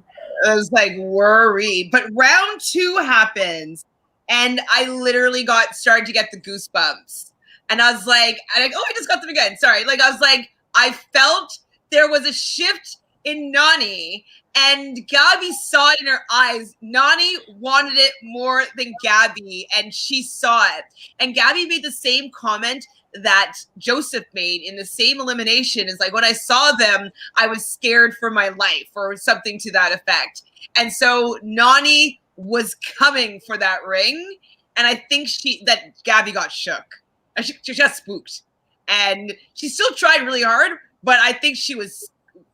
I was like worried. But round 2 happens and I literally started to get the goosebumps. And I was like, I just got them again. Sorry. Like, I was like, I felt there was a shift in Nany and Gabby saw it in her eyes. Nany wanted it more than Gabby and she saw it. And Gabby made the same comment that Joseph made in the same elimination is like, when I saw them, I was scared for my life or something to that effect. And so Nany was coming for that ring. And I think that Gabby got shook. She just spooked. And she still tried really hard, but I think she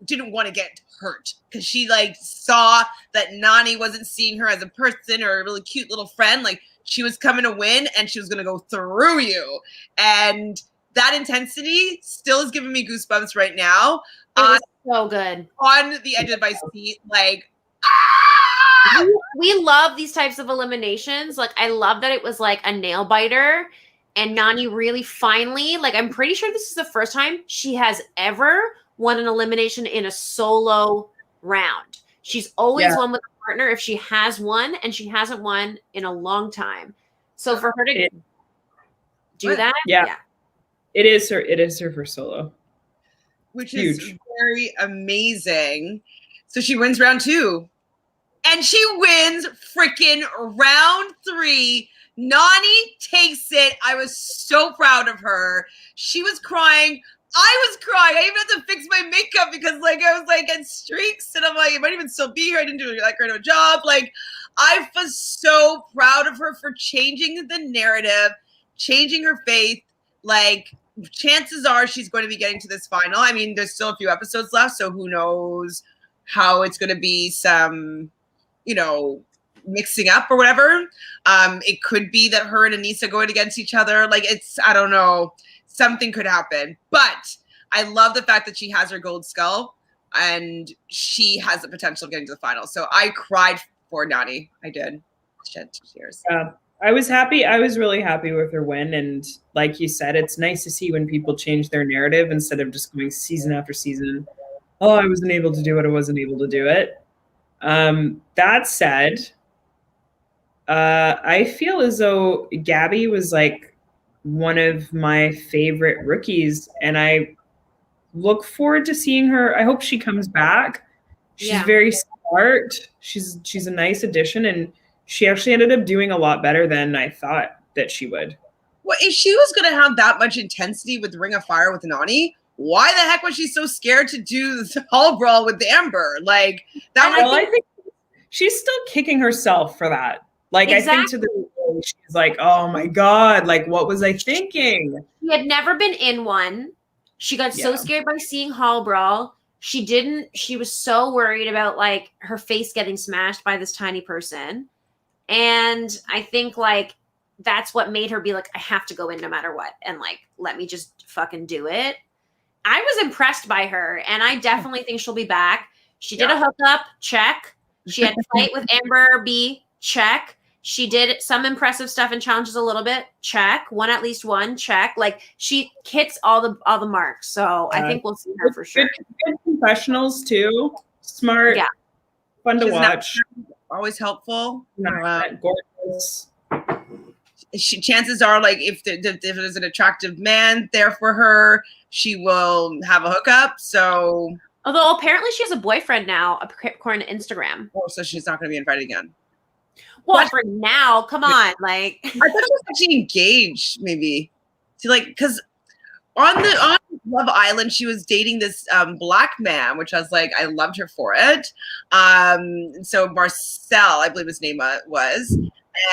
didn't want to get hurt because she like saw that Nany wasn't seeing her as a person or a really cute little friend. Like she was coming to win and she was going to go through you. And that intensity still is giving me goosebumps right now. It was so good. On the edge of my seat, like, we love these types of eliminations. Like, I love that it was like a nail biter. And Nany really finally, like, I'm pretty sure this is the first time she has ever won an elimination in a solo round. She's always won with a partner if she has won, and she hasn't won in a long time. So for her to do that, it is her first solo, which Huge. Is very amazing. So she wins round 2, and she wins freaking round 3. Nany takes it. I was so proud of her. She was crying. I was crying. I even had to fix my makeup because like I was like in streaks and I'm like, it might even still be here. I didn't do like great of a job. Like I was so proud of her for changing the narrative, changing her faith. Like chances are she's going to be getting to this final. I mean, there's still a few episodes left, so who knows how it's going to be some, mixing up or whatever. It could be that her and Aneesa going against each other. Like I don't know. Something could happen. But I love the fact that she has her gold skull and she has the potential of getting to the final. So I cried for Nany. I did. Shed tears. I was happy. I was really happy with her win. And like you said, it's nice to see when people change their narrative instead of just going season after season. Oh, I wasn't able to do it. I wasn't able to do it. That said, I feel as though Gabby was like one of my favorite rookies, and I look forward to seeing her. I hope she comes back. She's very smart. She's a nice addition, and she actually ended up doing a lot better than I thought that she would. Well, if she was going to have that much intensity with Ring of Fire with Nany, why the heck was she so scared to do the Hall Brawl with Amber? Like that. I think she's still kicking herself for that. Like, exactly. I think to the she's like, oh my God, like, what was I thinking? She had never been in one. She got so scared by seeing Hall Brawl. She was so worried about like her face getting smashed by this tiny person. And I think like that's what made her be like, I have to go in no matter what. And like, let me just fucking do it. I was impressed by her, and I definitely think she'll be back. She did a hookup, check. She had to fight with Amber B, check. She did some impressive stuff and challenges a little bit. Check. Won at least one. Check. Like she hits all the marks. So I think we'll see her for sure. Good confessionals too. Smart. Yeah. Fun to watch. Always helpful. Gorgeous. Chances are, like, if there's an attractive man there for her, she will have a hookup. So, although apparently she has a boyfriend now, according to Instagram. Oh, so she's not going to be invited again. Well, for now, come on, like I thought she was actually engaged, maybe. See, like, because on Love Island, she was dating this black man, which I was like, I loved her for it. So Marcel, I believe his name was,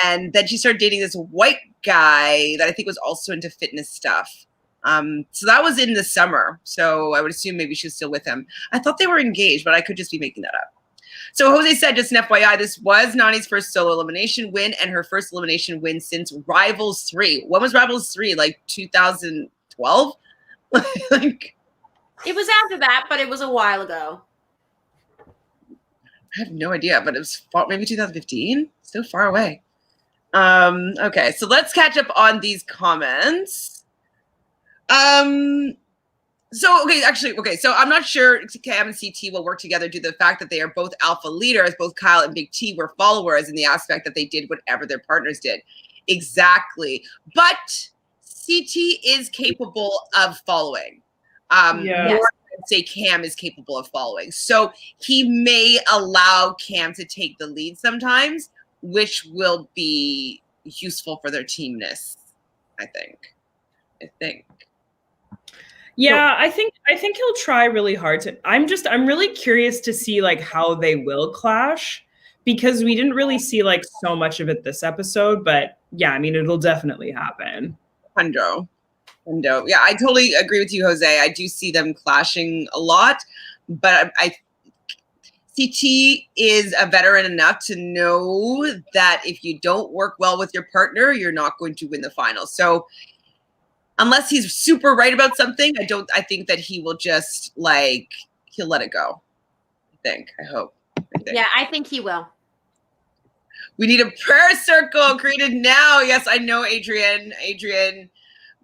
and then she started dating this white guy that I think was also into fitness stuff. So that was in the summer. So I would assume maybe she was still with him. I thought they were engaged, but I could just be making that up. So Jose said, just an FYI, this was Nany's first solo elimination win and her first elimination win since Rivals 3. When was Rivals 3? Like 2012? Like, it was after that, but it was a while ago. I have no idea, but it was maybe 2015. Still far away. Okay, so let's catch up on these comments. So I'm not sure Cam and CT will work together due to the fact that they are both alpha leaders. Both Kyle and Big T were followers in the aspect that they did whatever their partners did. Exactly. But CT is capable of following. More than say Cam is capable of following. So he may allow Cam to take the lead sometimes, which will be useful for their teamness, I think. I think. Yeah, I think he'll try really hard to. I'm really curious to see like how they will clash, because we didn't really see like so much of it this episode, but yeah, I mean it'll definitely happen. Hundo. Yeah, I totally agree with you, Jose. I do see them clashing a lot, but CT is a veteran enough to know that if you don't work well with your partner, you're not going to win the final. So unless he's super right about something, I think that he will just he'll let it go. I hope. Yeah, I think he will. We need a prayer circle created now. Yes, I know, Adrian.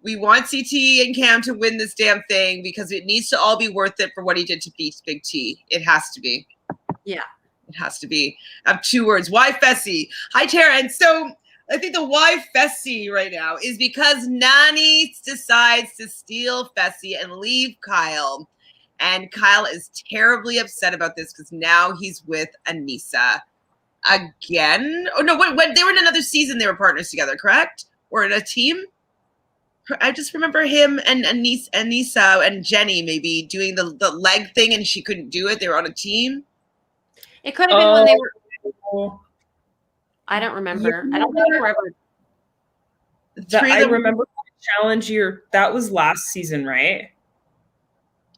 We want CT and Cam to win this damn thing because it needs to all be worth it for what he did to Big T. It has to be. Yeah. It has to be. I have 2 words. Why Fessy? Hi, Tara. And so I think the why Fessy right now is because Nany decides to steal Fessy and leave Kyle. And Kyle is terribly upset about this because now he's with Aneesa again. Oh, no, wait, they were in another season. They were partners together, correct? Or in a team? I just remember him and Aneesa and Jenny maybe doing the leg thing and she couldn't do it. They were on a team. It could have been when they were. I don't remember. Yeah. I don't think I remember. I remember the challenge year. That was last season, right?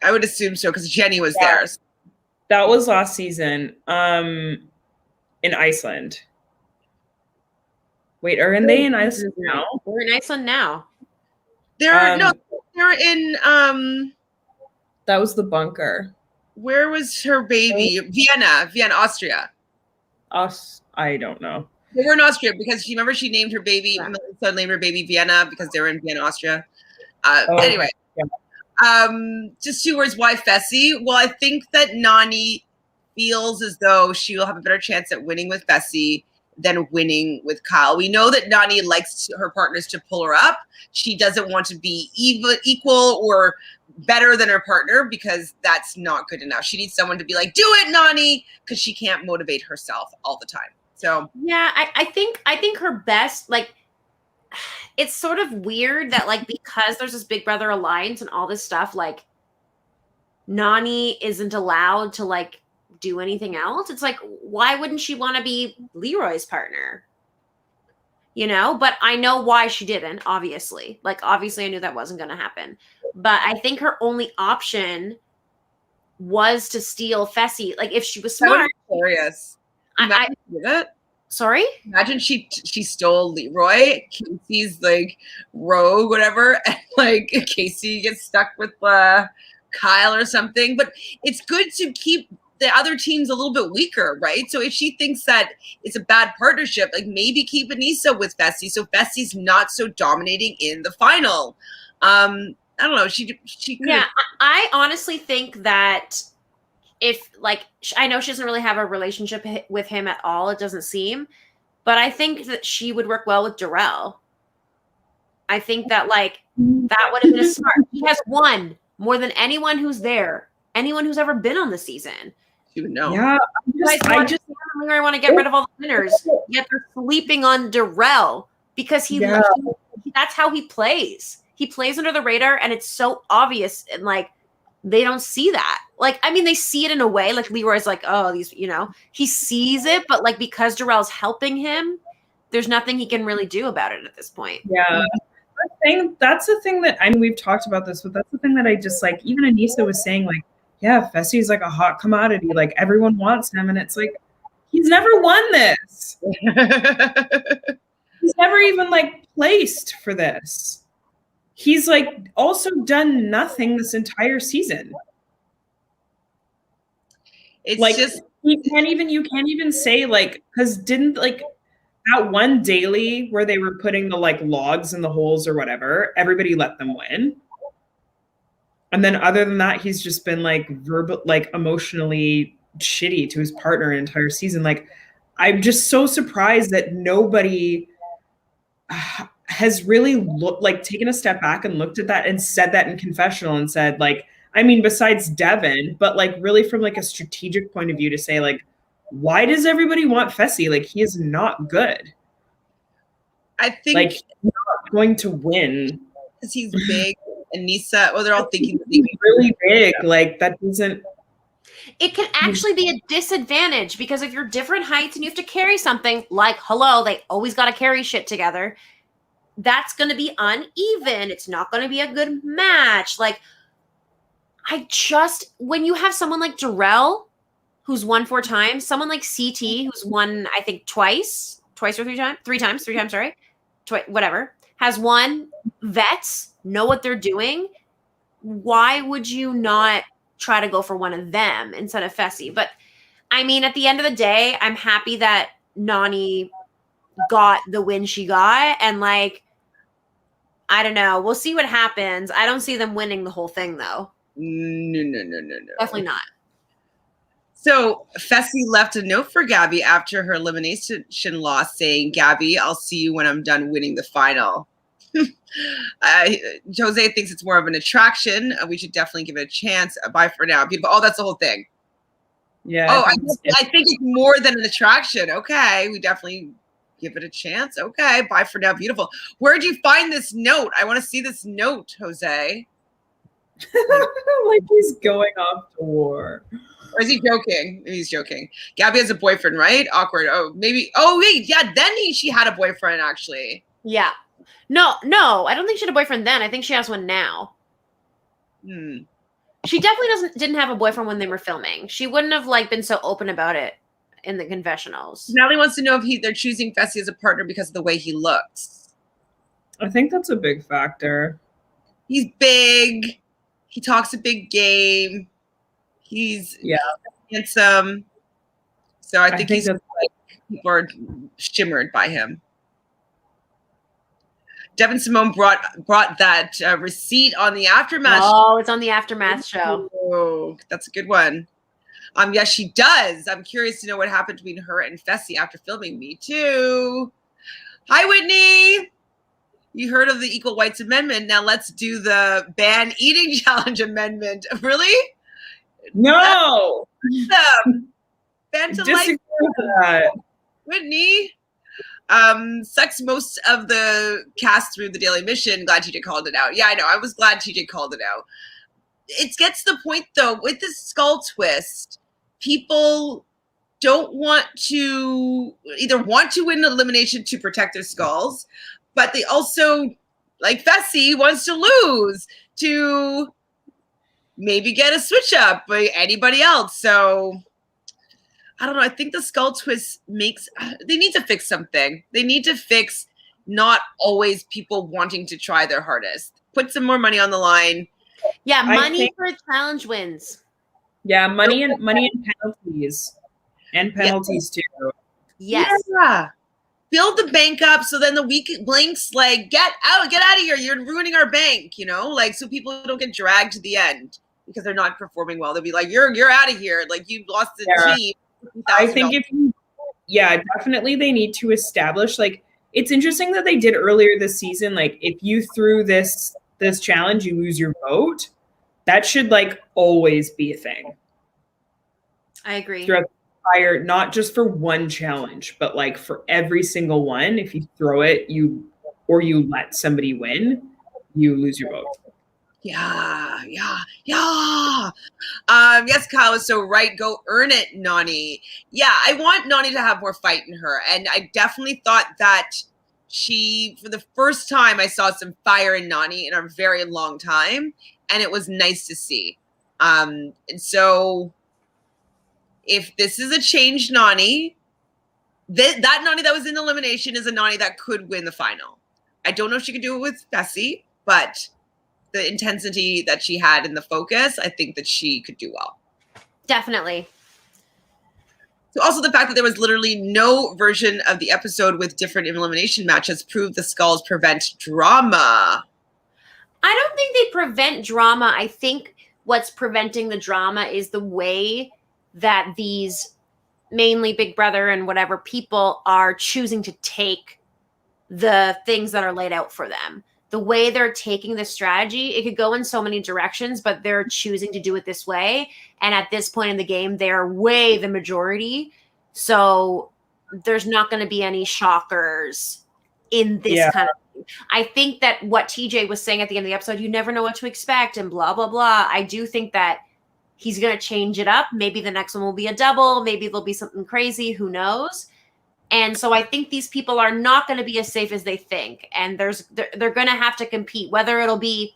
I would assume so because Jenny was there. That was last season in Iceland. Wait, are they in Iceland now? We're in Iceland now. They're in that was the bunker. Where was her baby? Vienna, Austria. I don't know. They were in Austria because she named her baby, Melissa named her baby Vienna because they were in Vienna, Austria. Anyway. Yeah. Just 2 words, why Fessy? Well, I think that Nany feels as though she will have a better chance at winning with Fessy than winning with Kyle. We know that Nany likes her partners to pull her up. She doesn't want to be equal or better than her partner because that's not good enough. She needs someone to be like, do it, Nany, because she can't motivate herself all the time. So yeah, I think her best, like, it's sort of weird that because there's this Big Brother alliance and all this stuff, Nany isn't allowed to do anything else. It's why wouldn't she want to be Leroy's partner? But I know why she didn't, obviously. Obviously I knew that wasn't going to happen. But I think her only option was to steal Fessy. If she was smart. Hilarious. Sorry? Imagine she stole Leroy, Casey's rogue, whatever, and Casey gets stuck with Kyle or something. But it's good to keep the other team's a little bit weaker, right? So if she thinks that it's a bad partnership, maybe keep Aneesa with Fessy so Fessy's not so dominating in the final. I don't know. She could. Yeah, I honestly think that if I know she doesn't really have a relationship with him at all, it doesn't seem, but I think that she would work well with Darrell. I think that that would have been a smart. He has won more than anyone who's there, anyone who's ever been on the season. She would know. Yeah, I want to get rid of all the winners, yet they're sleeping on Darrell because that's how he plays. He plays under the radar, and it's so obvious, and they don't see that. They see it in a way. Leroy's oh, these, he sees it, but because Darrell's helping him, there's nothing he can really do about it at this point. Yeah. That's the thing that, we've talked about this, but that's the thing that I just even Aneesa was saying, yeah, Fessy's a hot commodity. Everyone wants him. And it's he's never won this. He's never even placed for this. He's also done nothing this entire season. It's just you can't even say because didn't that one daily where they were putting the logs in the holes or whatever, everybody let them win. And then other than that, he's just been emotionally shitty to his partner an entire season. I'm just so surprised that nobody has really taken a step back and looked at that and said that in confessional and said besides Devin, but really from a strategic point of view to say why does everybody want Fessy? He is not good. I think he's not going to win because he's big. Aneesa, they're all thinking he's really big. Like that doesn't. It can actually be a disadvantage because if you're different heights and you have to carry something like, hello, they always got to carry shit together. That's going to be uneven. It's not going to be a good match. Like, when you have someone like Darrell, who's won 4 times, someone like CT, who's won, I think, twice or 3 times, 3 times, sorry, whatever, has won, vets, know what they're doing. Why would you not try to go for one of them instead of Fessy? But I mean, at the end of the day, I'm happy that Nany got the win she got. And like, I don't know. We'll see what happens. I don't see them winning the whole thing though. No. Definitely not. So Fessy left a note for Gabby after her elimination loss saying, Gabby, I'll see you when I'm done winning the final. Jose thinks it's more of an attraction. We should definitely give it a chance. Bye for now. Beautiful. Oh, that's the whole thing. Yeah. Oh, I think it's more than an attraction. Okay. We definitely give it a chance. Okay. Bye for now. Beautiful. Where'd you find this note? I want to see this note, Jose. Like he's going off to war. Or is he joking? Maybe he's joking. Gabby has a boyfriend, right? Awkward. Oh, maybe. Oh, wait. Yeah. Then she had a boyfriend, actually. Yeah. No. I don't think she had a boyfriend then. I think she has one now. She definitely didn't have a boyfriend when they were filming. She wouldn't have like been so open about it in the confessionals. Nally wants to know if they're choosing Fessy as a partner because of the way he looks. I think that's a big factor. He's big. He talks a big game. He's handsome. So I think he's like, people are shimmered by him. Devin Simone brought that receipt on the Aftermath. Oh, it's on the Aftermath show. Oh, that's a good one. Yes, she does. I'm curious to know what happened between her and Fessy after filming. Me too. Hi, Whitney. You heard of the Equal Rights Amendment. Now let's do the ban eating challenge amendment. Really? No. Ban to Disagree life. with that. Whitney. Sucks most of the cast through the Daily Mission. Glad TJ called it out. Yeah, I know. I was glad TJ called it out. It gets to the point, though, with this skull twist, people don't want to win elimination to protect their skulls, but they also, like Fessy, wants to lose to maybe get a switch up by anybody else. So I don't know. I think the skull twist they need to fix something. They need to fix not always people wanting to try their hardest. Put some more money on the line. Yeah, money for challenge wins. Yeah, money and penalties. And penalties too. Yes. Yeah. Build the bank up so then the weak links like get out of here. You're ruining our bank, like so people don't get dragged to the end because they're not performing well. They'll be like, you're out of here. Like you lost the team. I think definitely they need to establish like it's interesting that they did earlier this season. Like if you threw this challenge, you lose your vote. That should like always be a thing. I agree. Throughout the entire, not just for one challenge, but like for every single one. If you throw it, you let somebody win, you lose your vote. Yeah. Yes, Kyle is so right. Go earn it, Nany. Yeah, I want Nany to have more fight in her. And I definitely thought that for the first time, I saw some fire in Nany in a very long time. And it was nice to see. And so if this is a changed Nany, that Nany that was in elimination is a Nany that could win the final. I don't know if she could do it with Fessy, but the intensity that she had in the focus, I think that she could do well. Definitely. So also the fact that there was literally no version of the episode with different elimination matches proved the skulls prevent drama. I don't think they prevent drama. I think what's preventing the drama is the way that these mainly Big Brother and whatever people are choosing to take the things that are laid out for them. The way they're taking the strategy, it could go in so many directions, but they're choosing to do it this way. And at this point in the game, they're way the majority. So there's not going to be any shockers in this kind of I think that what TJ was saying at the end of the episode, you never know what to expect and blah, blah, blah. I do think that he's going to change it up. Maybe the next one will be a double. Maybe there'll be something crazy. Who knows? And so I think these people are not going to be as safe as they think. And they're going to have to compete, whether it'll be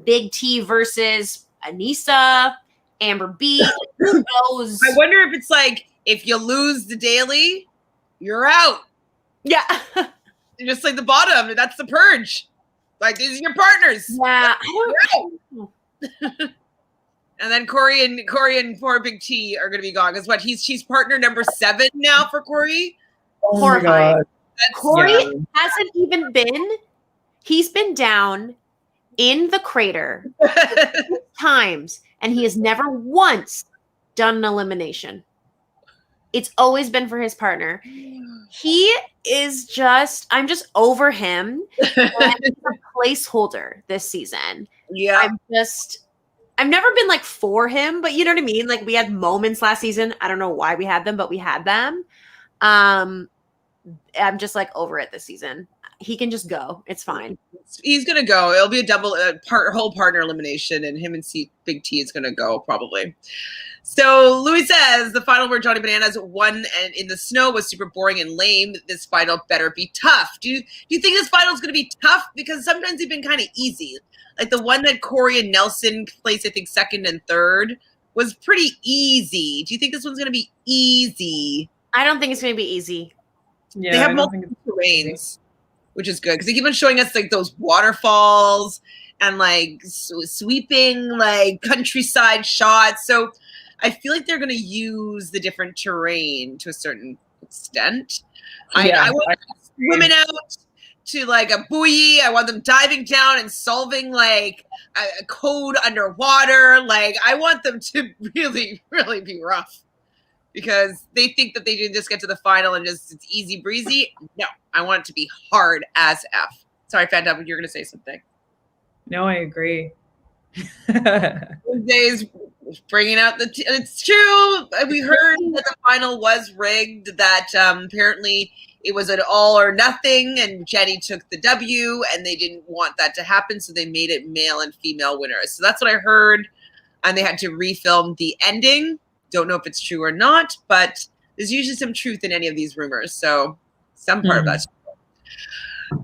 Big T versus Aneesa, Amber B. Who knows? I wonder if it's like, if you lose the daily, you're out. Yeah. You're just like the bottom. That's the purge. Like, these are your partners. Yeah. I don't know. And then Corey and poor Big T are going to be gone. Because what? She's partner number 7 now for Corey. Oh my God. Corey hasn't even been. He's been down in the crater times, and he has never once done an elimination. It's always been for his partner. He is just, I'm just over him. He's a placeholder this season. Yeah. I've never been like for him, but you know what I mean? Like, we had moments last season. I don't know why we had them, but we had them. I'm just like over it this season. He can just go. It's fine. He's going to go. It'll be a double whole partner elimination, and him and Big T is going to go probably. So Louis says the final where Johnny Bananas won and in the snow was super boring and lame. This final better be tough. Do you think this final is going to be tough? Because sometimes they've been kind of easy. Like the one that Corey and Nelson placed, I think, 2nd and 3rd was pretty easy. Do you think this one's going to be easy? I don't think it's going to be easy. Yeah, they have multiple terrains, which is good because they keep on showing us like those waterfalls and like sweeping like countryside shots. So I feel like they're going to use the different terrain to a certain extent. Yeah, I want women out to like a buoy. I want them diving down and solving like a code underwater. Like I want them to really, really be rough because they think that they can just get to the final and just it's easy breezy. No, I want it to be hard as F. Sorry, Fanta, you're going to say something. No, I agree. These days, bringing out it's true. We heard that the final was rigged, that apparently it was an all or nothing, and Jenny took the W, and they didn't want that to happen, so they made it male and female winners. So that's what I heard, and they had to refilm the ending. Don't know if it's true or not, but there's usually some truth in any of these rumors, so some part of that's true.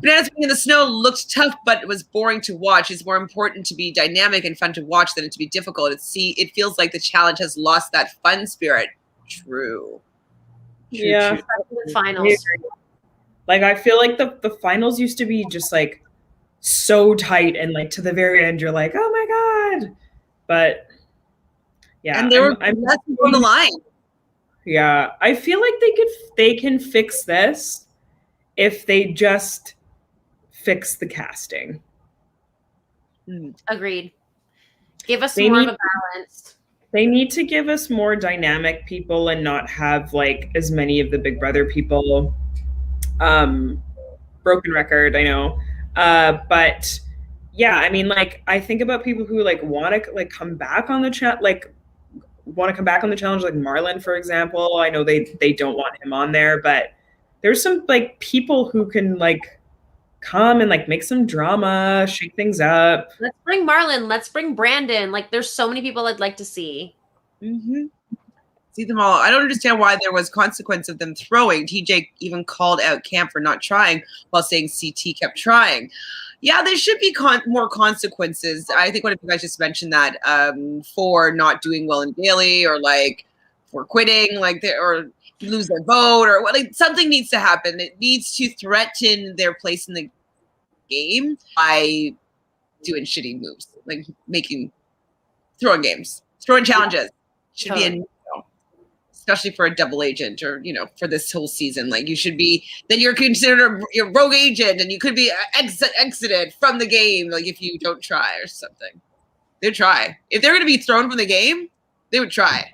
Bananas being in the snow looked tough, but it was boring to watch. It's more important to be dynamic and fun to watch than it to be difficult. It feels like the challenge has lost that fun spirit. True. Yeah. The finals. Like I feel like the finals used to be just like so tight and like to the very end you're like, oh my God. But yeah. And I'm on the line. Yeah. I feel like they can fix this if they just fix the casting. Agreed. Give us more of a balance. They need to give us more dynamic people and not have like as many of the Big Brother people. Broken record, I know. But yeah, I mean, like I think about people who like want to like come back on the chat, like want to come back on the challenge, like Marlon, for example. I know they don't want him on there, but there's some like people who can like come and like make some drama, shake things up. Let's bring Marlon. Let's bring Brandon. Like there's so many people I'd like to see. Mm-hmm. See them all. I don't understand why there was consequence of them throwing. TJ even called out Camp for not trying while saying CT kept trying. Yeah, there should be more consequences. I think one of you guys just mentioned that for not doing well in daily or like for quitting, like or lose their vote or what, like something needs to happen. It needs to threaten their place in the game by doing shitty moves, like throwing challenges. Should be a especially for a double agent or for this whole season. Like you should be, then you're considered a rogue agent and you could be exited from the game. Like if you don't try or something, they'd try. If they're going to be thrown from the game, they would try.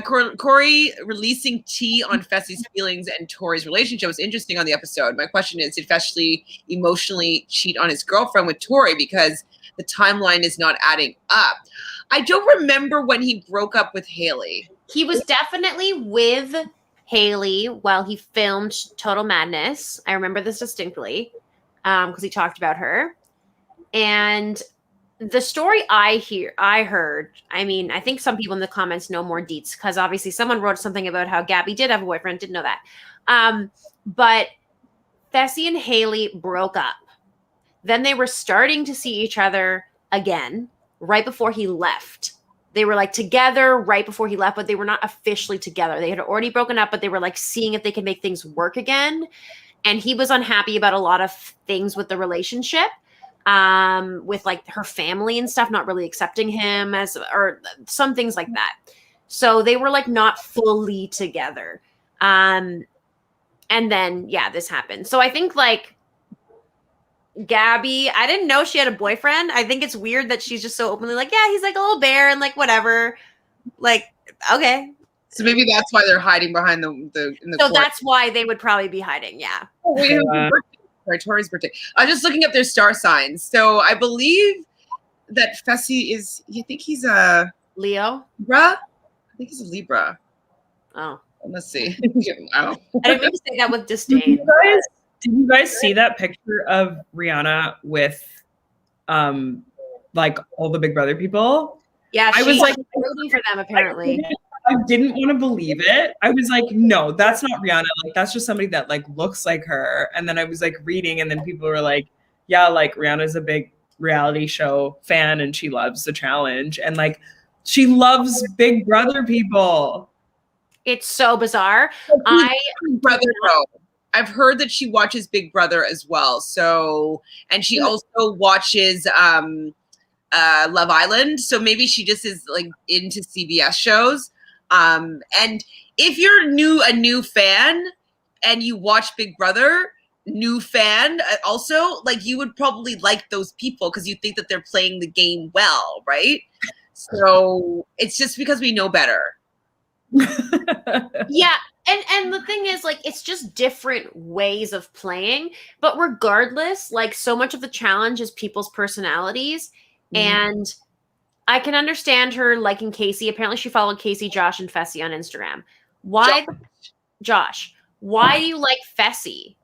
Corey releasing tea on Fessy's feelings and Tori's relationship was interesting on the episode. My question is, did Fessy emotionally cheat on his girlfriend with Tori because the timeline is not adding up? I don't remember when he broke up with Haley. He was definitely with Haley while he filmed Total Madness. I remember this distinctly because he talked about her. And the story I heard, I mean, I think some people in the comments know more deets because obviously someone wrote something about how Gabby did have a boyfriend. Didn't know that. But Fessy and Haley broke up. Then they were starting to see each other again right before he left. They were like together right before he left, but they were not officially together. They had already broken up, but they were like seeing if they could make things work again. And he was unhappy about a lot of things with the relationship, with like her family and stuff, not really accepting him or some things like that. So they were like not fully together. And then, yeah, this happened. So I think like, Gabby, I didn't know she had a boyfriend. I think it's weird that she's just so openly like, yeah, he's like a little bear and like whatever. Like, okay. So maybe that's why they're hiding behind in the So court. that's why they would probably be hiding, yeah. Oh, wait, sorry, Tori's birthday. I'm just looking up their star signs. So I believe that Fessy I think he's a Leo? Libra. I think he's a Libra. Oh. Let's see. I didn't mean to say that with disdain. Did you guys see that picture of Rihanna with like all the Big Brother people? Yeah, I was like rooting for them apparently. I didn't want to believe it. I was like, no, that's not Rihanna. Like that's just somebody that like looks like her. And then I was like reading, and then people were like, yeah, like Rihanna's a big reality show fan and she loves the challenge. And like she loves Big Brother people. It's so bizarre. I've heard that she watches Big Brother as well. So, and she also watches Love Island. So maybe she just is like into CBS shows. And if you're a new fan and you watch Big Brother, new fan also, like you would probably like those people because you think that they're playing the game well, right? So it's just because we know better. Yeah. And the thing is, like, it's just different ways of playing. But regardless, like, so much of the challenge is people's personalities. And I can understand her liking Casey. Apparently, she followed Casey, Josh, and Fessy on Instagram. Why, Josh? Why do you like Fessy?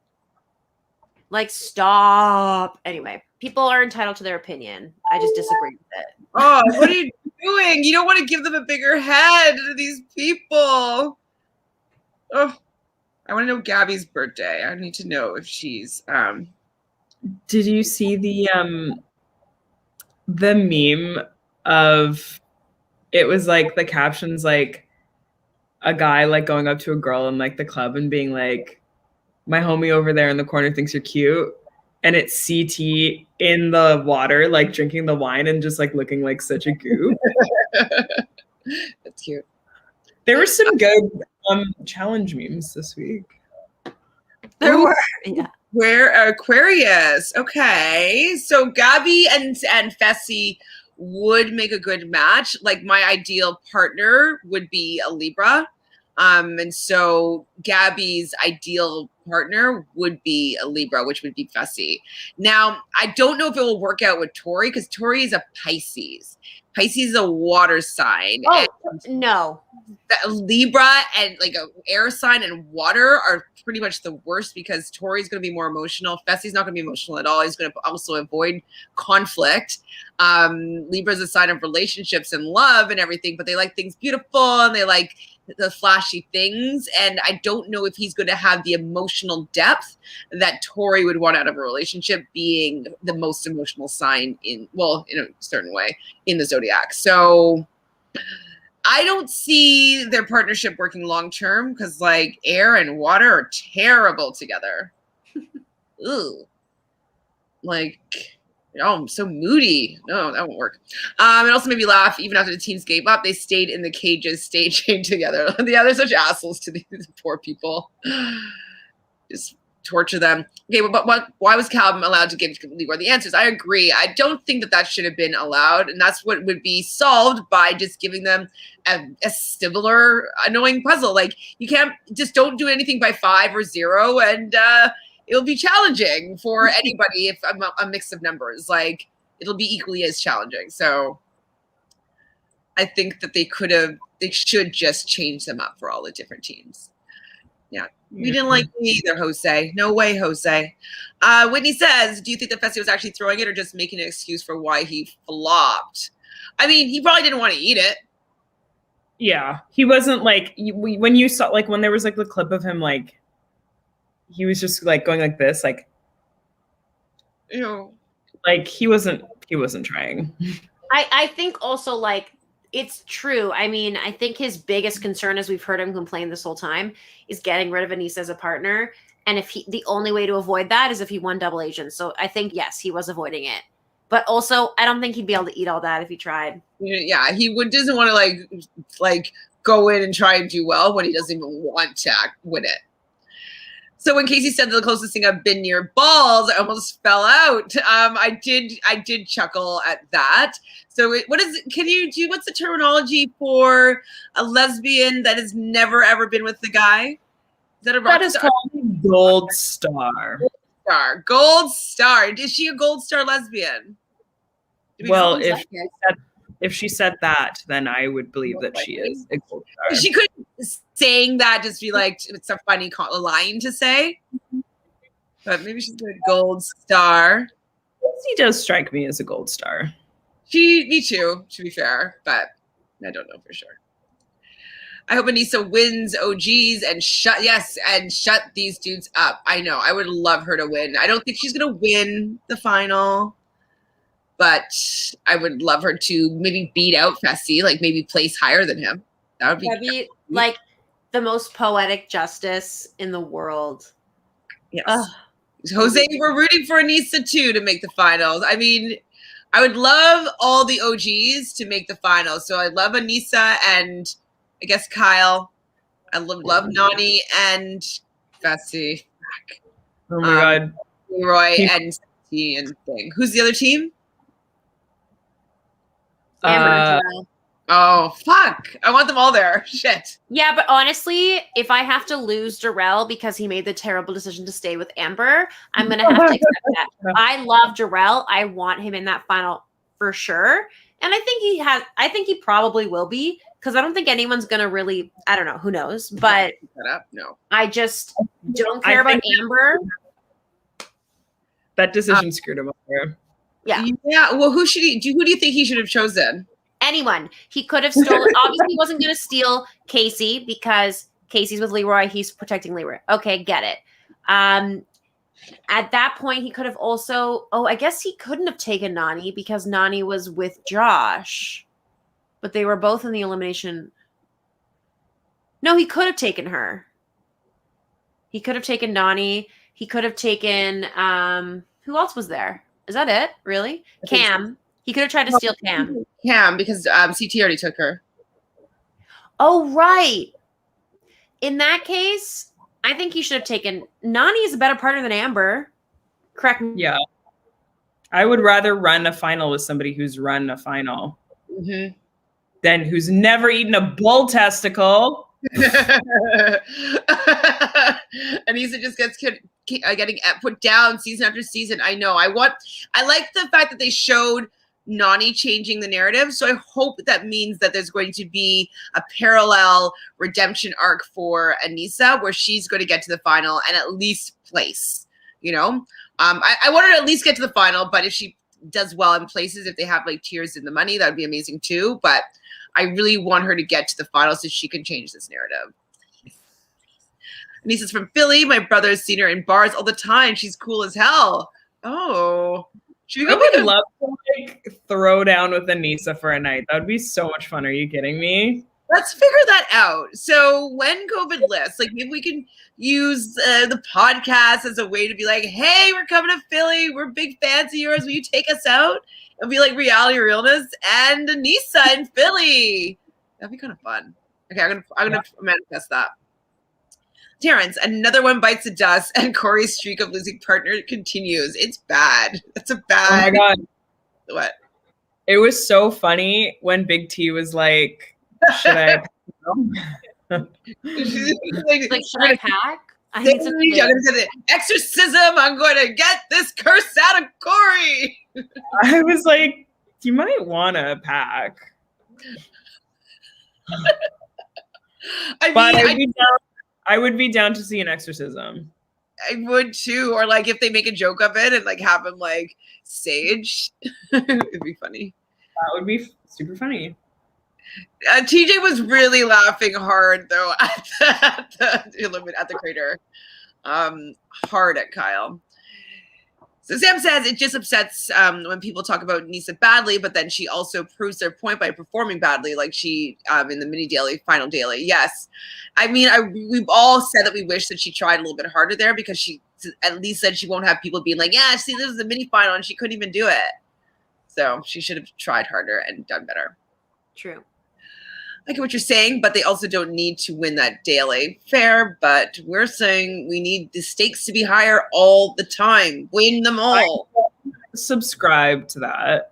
Like, stop. Anyway, people are entitled to their opinion. I just disagree with it. Oh, what are you doing? You don't want to give them a bigger head to these people. Oh, I want to know Gabby's birthday. I need to know if she's Did you see the meme of it was like the captions like a guy like going up to a girl in like the club and being like, my homie over there in the corner thinks you're cute, and it's CT in the water like drinking the wine and just like looking like such a goof. That's cute. There were some good challenge memes this week. There were, yeah. Where Aquarius? Okay, so Gabby and Fessy would make a good match. Like my ideal partner would be a Libra, and so Gabby's ideal partner would be a Libra, which would be Fessy. Now I don't know if it will work out with Tori because Tori is a Pisces. Pisces is a water sign. Oh, no. Libra and like an air sign and water are pretty much the worst because Tori's going to be more emotional. Fessy's not going to be emotional at all. He's going to also avoid conflict. Libra is a sign of relationships and love and everything, but they like things beautiful and they like the flashy things. And I don't know if he's going to have the emotional depth that Tori would want out of a relationship, being the most emotional sign in a certain way in the zodiac. So I don't see their partnership working long term because like air and water are terrible together. Ooh. Like, oh, I'm so moody. No, that won't work. It also made me laugh. Even after the teams gave up, they stayed in the cages, staging together. Yeah, they're such assholes to these poor people. Just torture them. Okay, but why was Calvin allowed to give Libra the answers? I agree. I don't think that should have been allowed, and that's what would be solved by just giving them a similar annoying puzzle. Like you can't just don't do anything by 5 or 0, and it'll be challenging for anybody if a mix of numbers. Like it'll be equally as challenging. So I think that they should just change them up for all the different teams. Yeah. We didn't like me either, Jose. No way, Jose. Whitney says, do you think that Fessy was actually throwing it or just making an excuse for why he flopped? I mean, he probably didn't want to eat it. Yeah. He wasn't like, when you saw, like, when there was like the clip of him, like, he was just like going like this, like, You know, like he wasn't trying. I think also, like, it's true. I mean, I think his biggest concern, as we've heard him complain this whole time, is getting rid of Aneesa as a partner. And if the only way to avoid that is if he won double agent. So I think, yes, he was avoiding it. But also, I don't think he'd be able to eat all that if he tried. yeah, he doesn't want to like go in and try and do well when he doesn't even want to win it. So when Casey said the closest thing I've been near balls, I almost fell out. I did chuckle at that. So what's the terminology for a lesbian that has never ever been with the guy? Is that a rock That is star? called gold star. Gold star. Is she a gold star lesbian? Well, if she said that, then I would believe that she is a gold star. She could saying that just be like, it's a funny line to say. But maybe she's a gold star. She does strike me as a gold star. Me too, to be fair, but I don't know for sure. I hope Aneesa wins OGs and shut these dudes up. I know. I would love her to win. I don't think she's gonna win the final, but I would love her to maybe beat out Fessy, like maybe place higher than him. That would be like the most poetic justice in the world. Yes. Jose, we're rooting for Aneesa too to make the finals. I mean, I would love all the OGs to make the finals. So I love Aneesa and I guess Kyle. I love Nany and Fessy. Oh my God. Roy and T and thing. Who's the other team? Amber. Oh, fuck. I want them all there. Shit. Yeah, but honestly, if I have to lose Jarrell because he made the terrible decision to stay with Amber, I'm going to have to accept that. I love Jarrell. I want him in that final for sure. And I think he probably will be because I don't think anyone's going to really, I don't know, who knows, but no. I just don't care about Amber. That decision screwed him over. Yeah. Yeah. Well, who do you think he should have chosen? Anyone. He could have stolen. Obviously, he wasn't going to steal Casey because Casey's with Leroy. He's protecting Leroy. Okay, get it. At that point, he could have also. Oh, I guess he couldn't have taken Nany because Nany was with Josh, but they were both in the elimination. No, he could have taken her. He could have taken Nany. He could have taken. Who else was there? Is that it? Really? Cam. He could have tried to steal Cam. Cam, because CT already took her. Oh, right. In that case, I think he should have taken... Nany is a better partner than Amber. Correct me. Yeah. I would rather run a final with somebody who's run a final than who's never eaten a bull testicle. Aneesa just gets getting put down season after season. I know. I like the fact that they showed Nany changing the narrative. So I hope that means that there's going to be a parallel redemption arc for Aneesa where she's going to get to the final and at least place, you know? I want her to at least get to the final, but if she does well in places, if they have like tiers in the money, that would be amazing too. But I really want her to get to the final so she can change this narrative. Aneesa's from Philly. My brother's seen her in bars all the time. She's cool as hell. Oh. I would love to like throw down with Aneesa for a night. That would be so much fun. Are you kidding me? Let's figure that out. So when COVID lifts, like maybe we can use the podcast as a way to be like, hey, we're coming to Philly. We're big fans of yours. Will you take us out? It'll be like reality realness and Aneesa in Philly. That'd be kind of fun. Okay, I'm gonna manifest that. Terrence, another one bites the dust, and Corey's streak of losing partner continues. It's bad. That's a bad. Oh my God. What? It was so funny when Big T was like, should I? Like, should I pack? I think it's exorcism. I'm going to get this curse out of Corey. I was like, you might want to pack. I would be down to see an exorcism. I would too. Or like if they make a joke of it and like have him like sage, it'd be funny. That would be super funny. TJ was really laughing hard though at the crater. Hard at Kyle. So Sam says it just upsets when people talk about Aneesa badly, but then she also proves their point by performing badly, like she in the mini daily, final daily. Yes, I mean we've all said that we wish that she tried a little bit harder there because she at least said she won't have people being like, yeah, see, this is the mini final, and she couldn't even do it. So she should have tried harder and done better. True. I get what you're saying, but they also don't need to win that daily. Fair, but we're saying we need the stakes to be higher all the time. Win them all. I subscribe to that.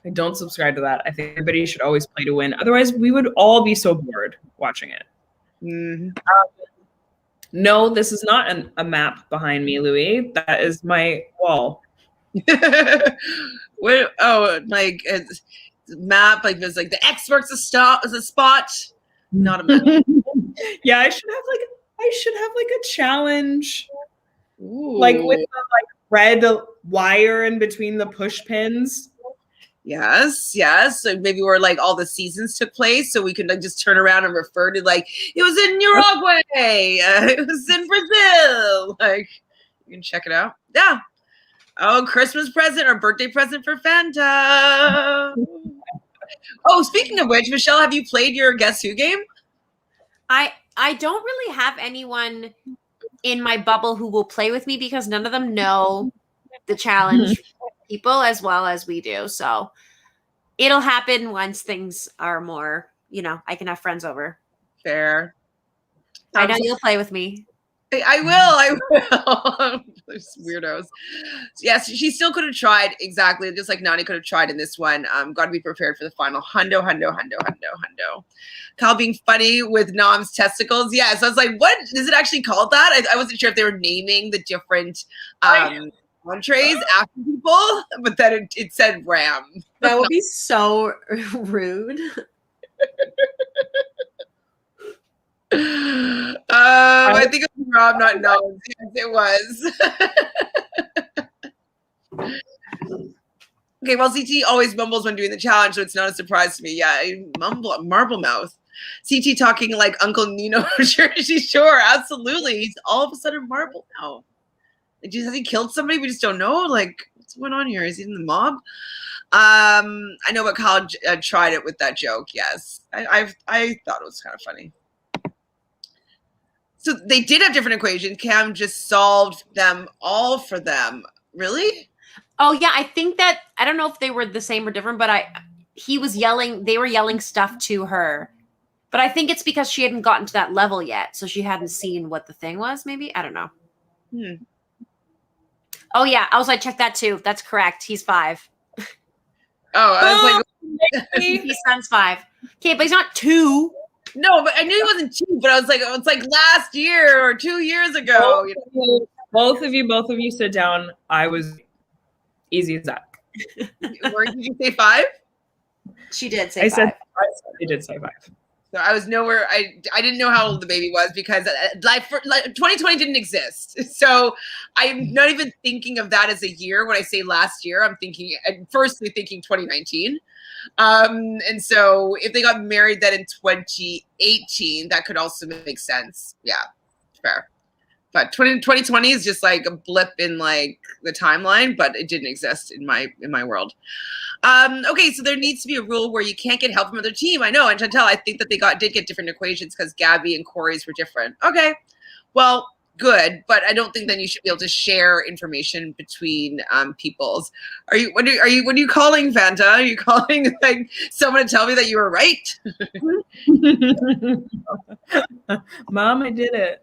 I don't subscribe to that. I think everybody should always play to win. Otherwise, we would all be so bored watching it. Mm-hmm. No, this is not a map behind me, Louis. That is my wall. Like it's map, like there's like the experts a spot, not a map. Yeah, I should have like a challenge. Ooh. Like with the like red wire in between the push pins. Yes. So maybe where like all the seasons took place, so we could like just turn around and refer to like it was in Uruguay, it was in Brazil. Like you can check it out. Yeah. Oh, Christmas present or birthday present for Fanta. Oh, speaking of which, Michelle, have you played your Guess Who game? I don't really have anyone in my bubble who will play with me because none of them know the challenge people as well as we do. So it'll happen once things are more, I can have friends over. Fair. I know you'll play with me. I will. Those weirdos. Yes, she still could have tried exactly, just like Nany could have tried in this one. Got to be prepared for the final. Hundo. Kyle being funny with Nom's testicles. Yes, I was like, what is it actually called that? I wasn't sure if they were naming the different entrees after people, but then it said ram. That would be so rude. I think it was Rob, not Nom. Yes, it was. Okay, well, CT always mumbles when doing the challenge, so it's not a surprise to me. Yeah, marble mouth. CT talking like Uncle Nino. Sure, absolutely. He's all of a sudden marble mouth. Like, has he killed somebody? We just don't know. Like, what's going on here? Is he in the mob? I know what Kyle tried it with that joke. Yes, I thought it was kind of funny. So they did have different equations. Cam just solved them all for them. Really? Oh yeah, I think that I don't know if they were the same or different, but he was yelling. They were yelling stuff to her, but I think it's because she hadn't gotten to that level yet, so she hadn't seen what the thing was. Maybe I don't know. Oh yeah, I was like, check that too. That's correct. He's 5. Oh, I was like, his son's 5. Okay, but he's not 2. No, but I knew he wasn't 2, but I was like, oh, it's like last year or 2 years ago. Both of you sit down. I was easy as that. Where did you say 5? She did say 5. I did say 5. So I was nowhere. I didn't know how old the baby was because 2020 didn't exist. So I'm not even thinking of that as a year. When I say last year, I'm firstly thinking 2019. And so if they got married then in 2018, that could also make sense. Yeah, fair. But 2020 is just like a blip in like the timeline, but it didn't exist in my world. Okay, so there needs to be a rule where you can't get help from other team. I know, and Chantele, I think that they did get different equations because Gabby and Corey's were different. Okay, well, good, but I don't think then you should be able to share information between people's. What are you calling, Fanta? Are you calling like someone to tell me that you were right? Mom, I did it.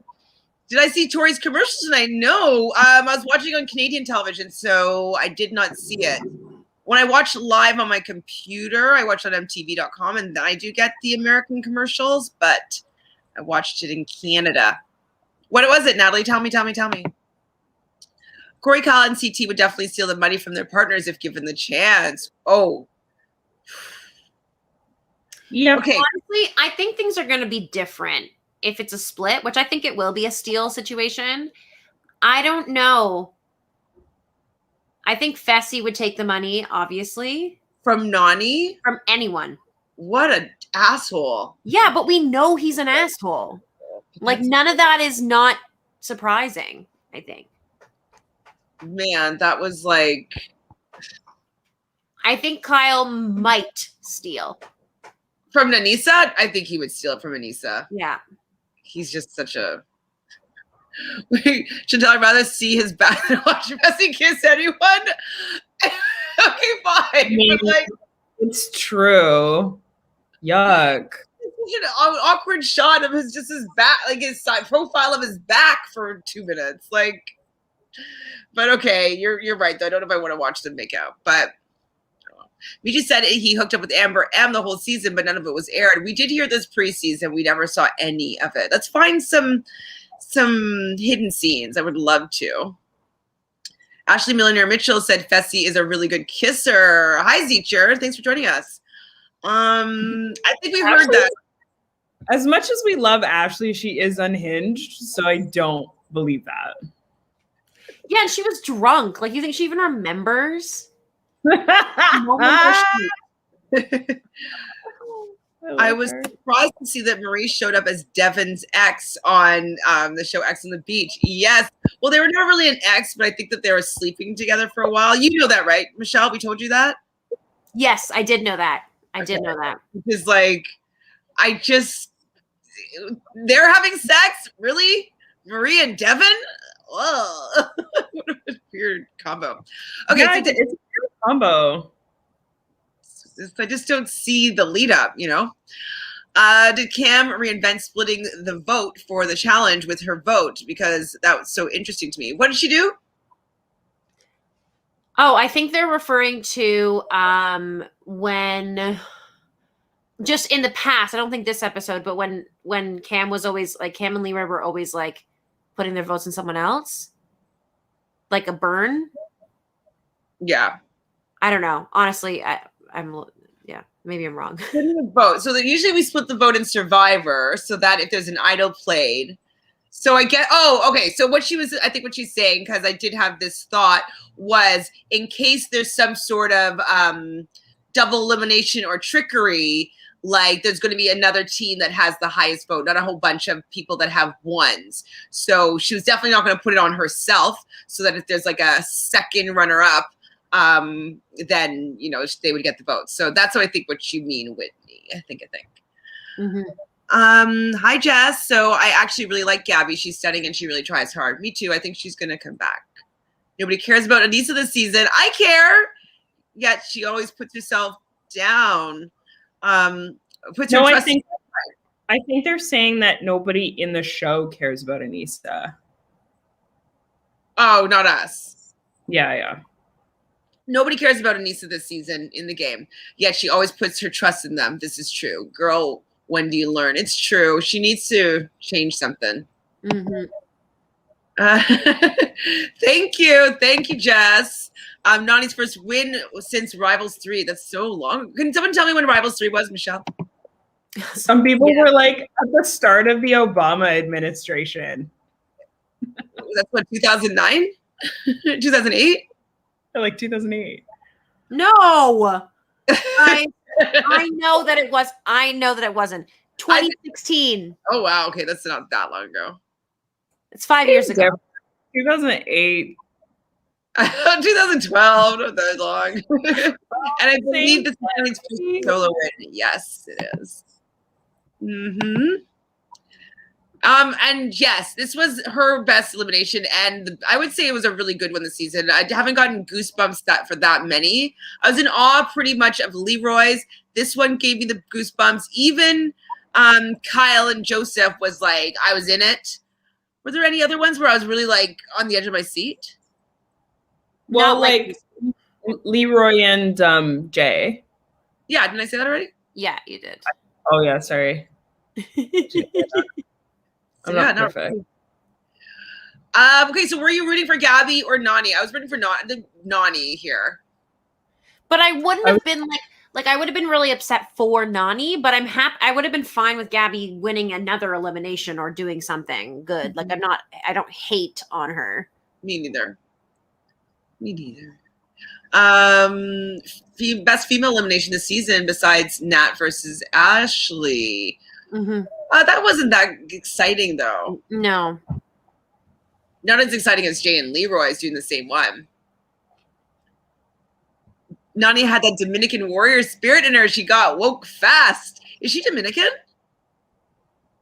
Did I see Tori's commercial tonight? No. I was watching on Canadian television, so I did not see it. When I watch live on my computer, I watch on MTV.com, and I do get the American commercials, but I watched it in Canada. What was it, Natalie? Tell me. Corey, Kyle, and CT would definitely steal the money from their partners if given the chance. Oh. Yeah. Okay. Honestly, I think things are going to be different if it's a split, which I think it will be a steal situation. I don't know. I think Fessy would take the money, obviously. From Nany? From anyone. What an asshole. Yeah, but we know he's an asshole. Like, none of that is not surprising, I think. Man, that was like... I think Kyle might steal. From Aneesa? I think he would steal it from Aneesa. Yeah. He's just such a... Chantele, I'd rather see his back than watch Fessy kiss anyone. Okay, fine. But like, it's true. Yuck. An awkward shot of his back, like his side profile of his back for 2 minutes. Like, but okay, you're right though. I don't know if I want to watch them make out, but we just said he hooked up with Amber M the whole season, but none of it was aired. We did hear this preseason. We never saw any of it. Let's find some hidden scenes. I would love to. Ashley Millionaire Mitchell said Fessy is a really good kisser. Hi, Zeecher. Thanks for joining us. I think we heard that. As much as we love Ashley, she is unhinged, so I don't believe that. Yeah, and she was drunk. Like, you think she even remembers? I was surprised to see that Marie showed up as Devin's ex on the show Ex on the Beach. Yes. Well, they were not really an ex, but I think that they were sleeping together for a while. You know that, right, Michelle? We told you that? Yes, I did know that. I did know that. Because, like, they're having sex? Really? Marie and Devin? Whoa. What a weird combo. Okay, yeah, it's a weird combo. I just don't see the lead up, you know? Did Cam reinvent splitting the vote for the challenge with her vote? Because that was so interesting to me. What did she do? Oh, I think they're referring to when just in the past, I don't think this episode, but when Cam was always like, Cam and Leroy were always like putting their votes in someone else, like a burn. Yeah. I don't know. Honestly, maybe I'm wrong. Vote. So that usually we split the vote in Survivor so that if there's an idol played. So I get, okay. So I think what she's saying, because I did have this thought, was in case there's some sort of double elimination or trickery, like there's going to be another team that has the highest vote, not a whole bunch of people that have ones. So she was definitely not going to put it on herself, so that if there's like a second runner up, then, you know, they would get the vote. So that's what I think what you mean, Whitney. I think. Mm-hmm. Hi, Jess. So I actually really like Gabby. She's stunning and she really tries hard. Me too. I think she's going to come back. Nobody cares about Aneesa this season. I care. Yet she always puts herself down. I think they're saying that nobody in the show cares about Aneesa. Oh, not us. Yeah. Nobody cares about Aneesa this season in the game. Yet she always puts her trust in them. This is true. Girl, when do you learn? It's true. She needs to change something. Mm-hmm. Thank you, Jess. Nany's first win since Rivals 3. That's so long. Can someone tell me when Rivals 3 was, Michelle? Some people were like at the start of the Obama administration. That's what, 2009? 2008? Like 2008. No. I know that it was. I know that it wasn't. 2016. Oh, wow. Okay, that's not that long ago. It's 5 years ago. 2008. 2012, not that long. And I believe this is solo win. Yes, it is. Mm-hmm. And yes, this was her best elimination, and I would say it was a really good one this season. I haven't gotten goosebumps for that many. I was in awe pretty much of Leroy's. This one gave me the goosebumps. Even Kyle and Joseph was like, I was in it. Were there any other ones where I was really like on the edge of my seat? Well, like Leroy and Jay. Yeah, didn't I say that already? Yeah, you did. Oh yeah, sorry. I'm not perfect. Okay, so were you rooting for Gabby or Nany? I was rooting for Nany here. But I wouldn't have been like I would have been really upset for Nany, but I'm happy. I would have been fine with Gabby winning another elimination or doing something good. Like I don't hate on her. Me neither. Best female elimination this season besides Nat versus Ashley. That wasn't that exciting though. No. Not as exciting as Jay and Leroy's doing the same one. Nany had that Dominican warrior spirit in her. She got woke fast. Is she Dominican?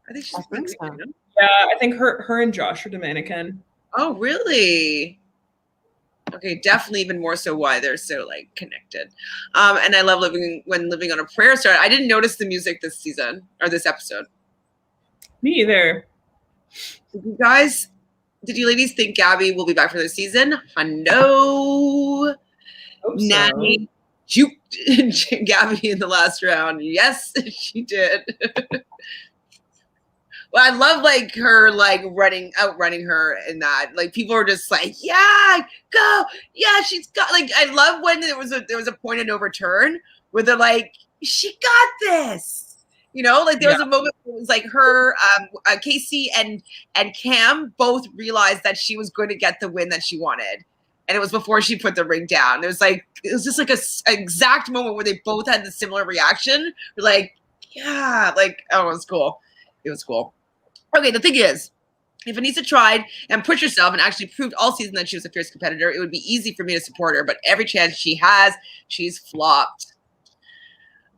I think she's Dominican. So. Yeah, I think her and Josh are Dominican. Oh, really? Okay, definitely even more so why they're so like connected. And I love living on a prayer started. I didn't notice the music this season or this episode. Me either. Did you ladies think Gabby will be back for this season? No. Nany juked Gabby in the last round. Yes, she did. Well, I love like her like outrunning her in that. Like people are just like, yeah, go, yeah, she's got. Like I love when there was a point of no return where they're like, she got this. You know, like there was a moment where it was like her, Casey and Cam both realized that she was going to get the win that she wanted. And it was before she put the ring down. It was just like an exact moment where they both had the similar reaction. Like, yeah, like, oh, it was cool. It was cool. Okay, the thing is, if Aneesa tried and pushed herself and actually proved all season that she was a fierce competitor, it would be easy for me to support her. But every chance she has, she's flopped.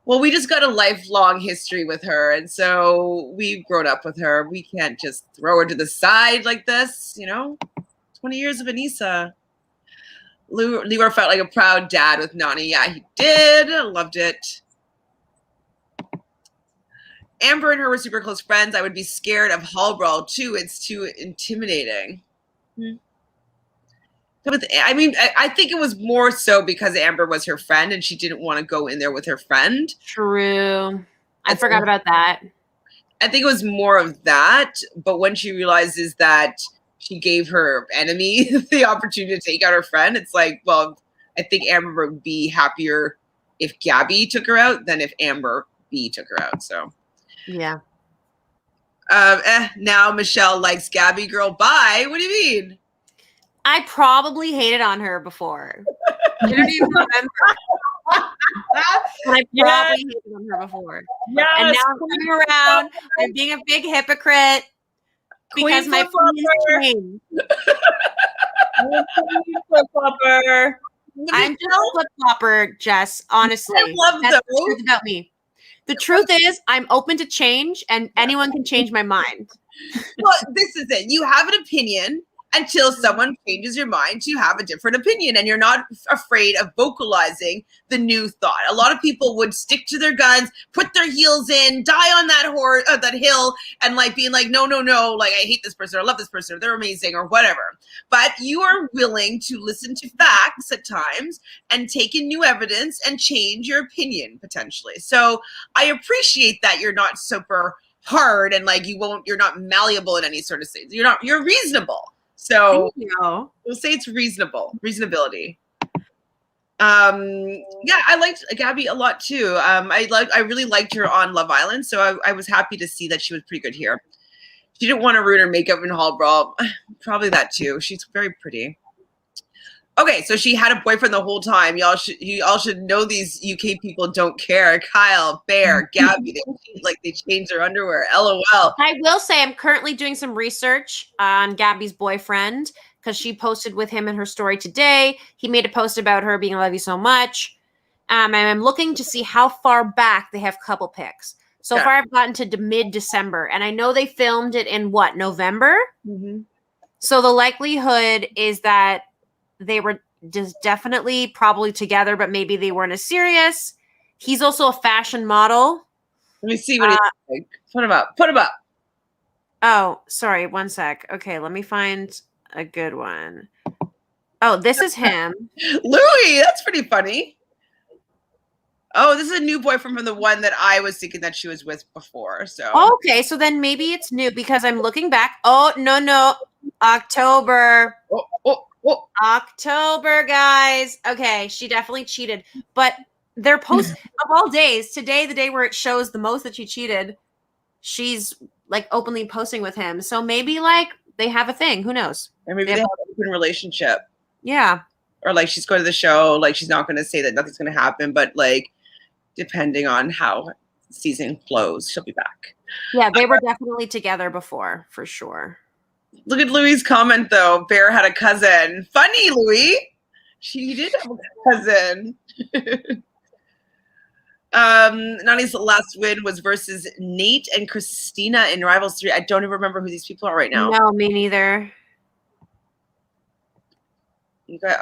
Well, we just got a lifelong history with her. And so we've grown up with her. We can't just throw her to the side like this, you know? 20 years of Aneesa. Leroy felt like a proud dad with Nany. Yeah, he did. Loved it. Amber and her were super close friends. I would be scared of Hall Brawl too. It's too intimidating. I mean, I think it was more so because Amber was her friend and she didn't want to go in there with her friend. True. I forgot about that. I think it was more of that. But when she realizes that she gave her enemy the opportunity to take out her friend, it's like, well, I think Amber would be happier if Gabby took her out than if Amber B took her out. So, yeah. Now Michelle likes Gabby. Girl, bye. What do you mean? I probably hated on her before. I don't even remember. But I probably hated on her before. Yes. And now I'm coming around. I'm being a big hypocrite because my opinions changed. Flip-flopper. I'm just a flip-flopper, Jess. Honestly, that's the truth about me. The truth is, I'm open to change, and anyone can change my mind. Well, this is it. You have an opinion until someone changes your mind to have a different opinion, and you're not afraid of vocalizing the new thought. A lot of people would stick to their guns, put their heels in, die on that hill, and like being like, no, like I hate this person, or I love this person, or they're amazing, or whatever. But you are willing to listen to facts at times and take in new evidence and change your opinion potentially. So I appreciate that you're not super hard and like you're not malleable in any sort of sense. You're reasonable. So we'll say it's reasonability. Yeah, I liked Gabby a lot too. I really liked her on Love Island, so I was happy to see that she was pretty good here. She didn't want to ruin her makeup in Hall Brawl. Probably that too. She's very pretty. Okay, so she had a boyfriend the whole time. You all should know these UK people don't care. Kyle, Bear, Gabby, they change their underwear. LOL. I will say I'm currently doing some research on Gabby's boyfriend because she posted with him in her story today. He made a post about her being I love you so much. And I'm looking to see how far back they have couple pics. So far I've gotten to mid-December, and I know they filmed it in November? Mm-hmm. So the likelihood is that they were just definitely probably together, but maybe they weren't as serious. He's also a fashion model. Let me see what he's like. Put him up. Oh, sorry. One sec. Okay, let me find a good one. Oh, this is him. Louis, that's pretty funny. Oh, this is a new boyfriend from the one that I was thinking that she was with before. So okay, so then maybe it's new because I'm looking back. Oh, no. October. Oh. October, guys. Okay, she definitely cheated. But their post of all days, today, the day where it shows the most that she cheated, she's like openly posting with him. So maybe like they have a thing. Who knows? Or maybe they have an open relationship. Yeah. Or like she's going to the show, like she's not going to say that nothing's going to happen, but like depending on how season flows, she'll be back. Yeah, they were definitely together before, for sure. Look at Louis' comment though. Bear had a cousin. Funny, Louis. She did have a cousin. Nany's last win was versus Nate and Christina in Rivals 3. I don't even remember who these people are right now. No, me neither.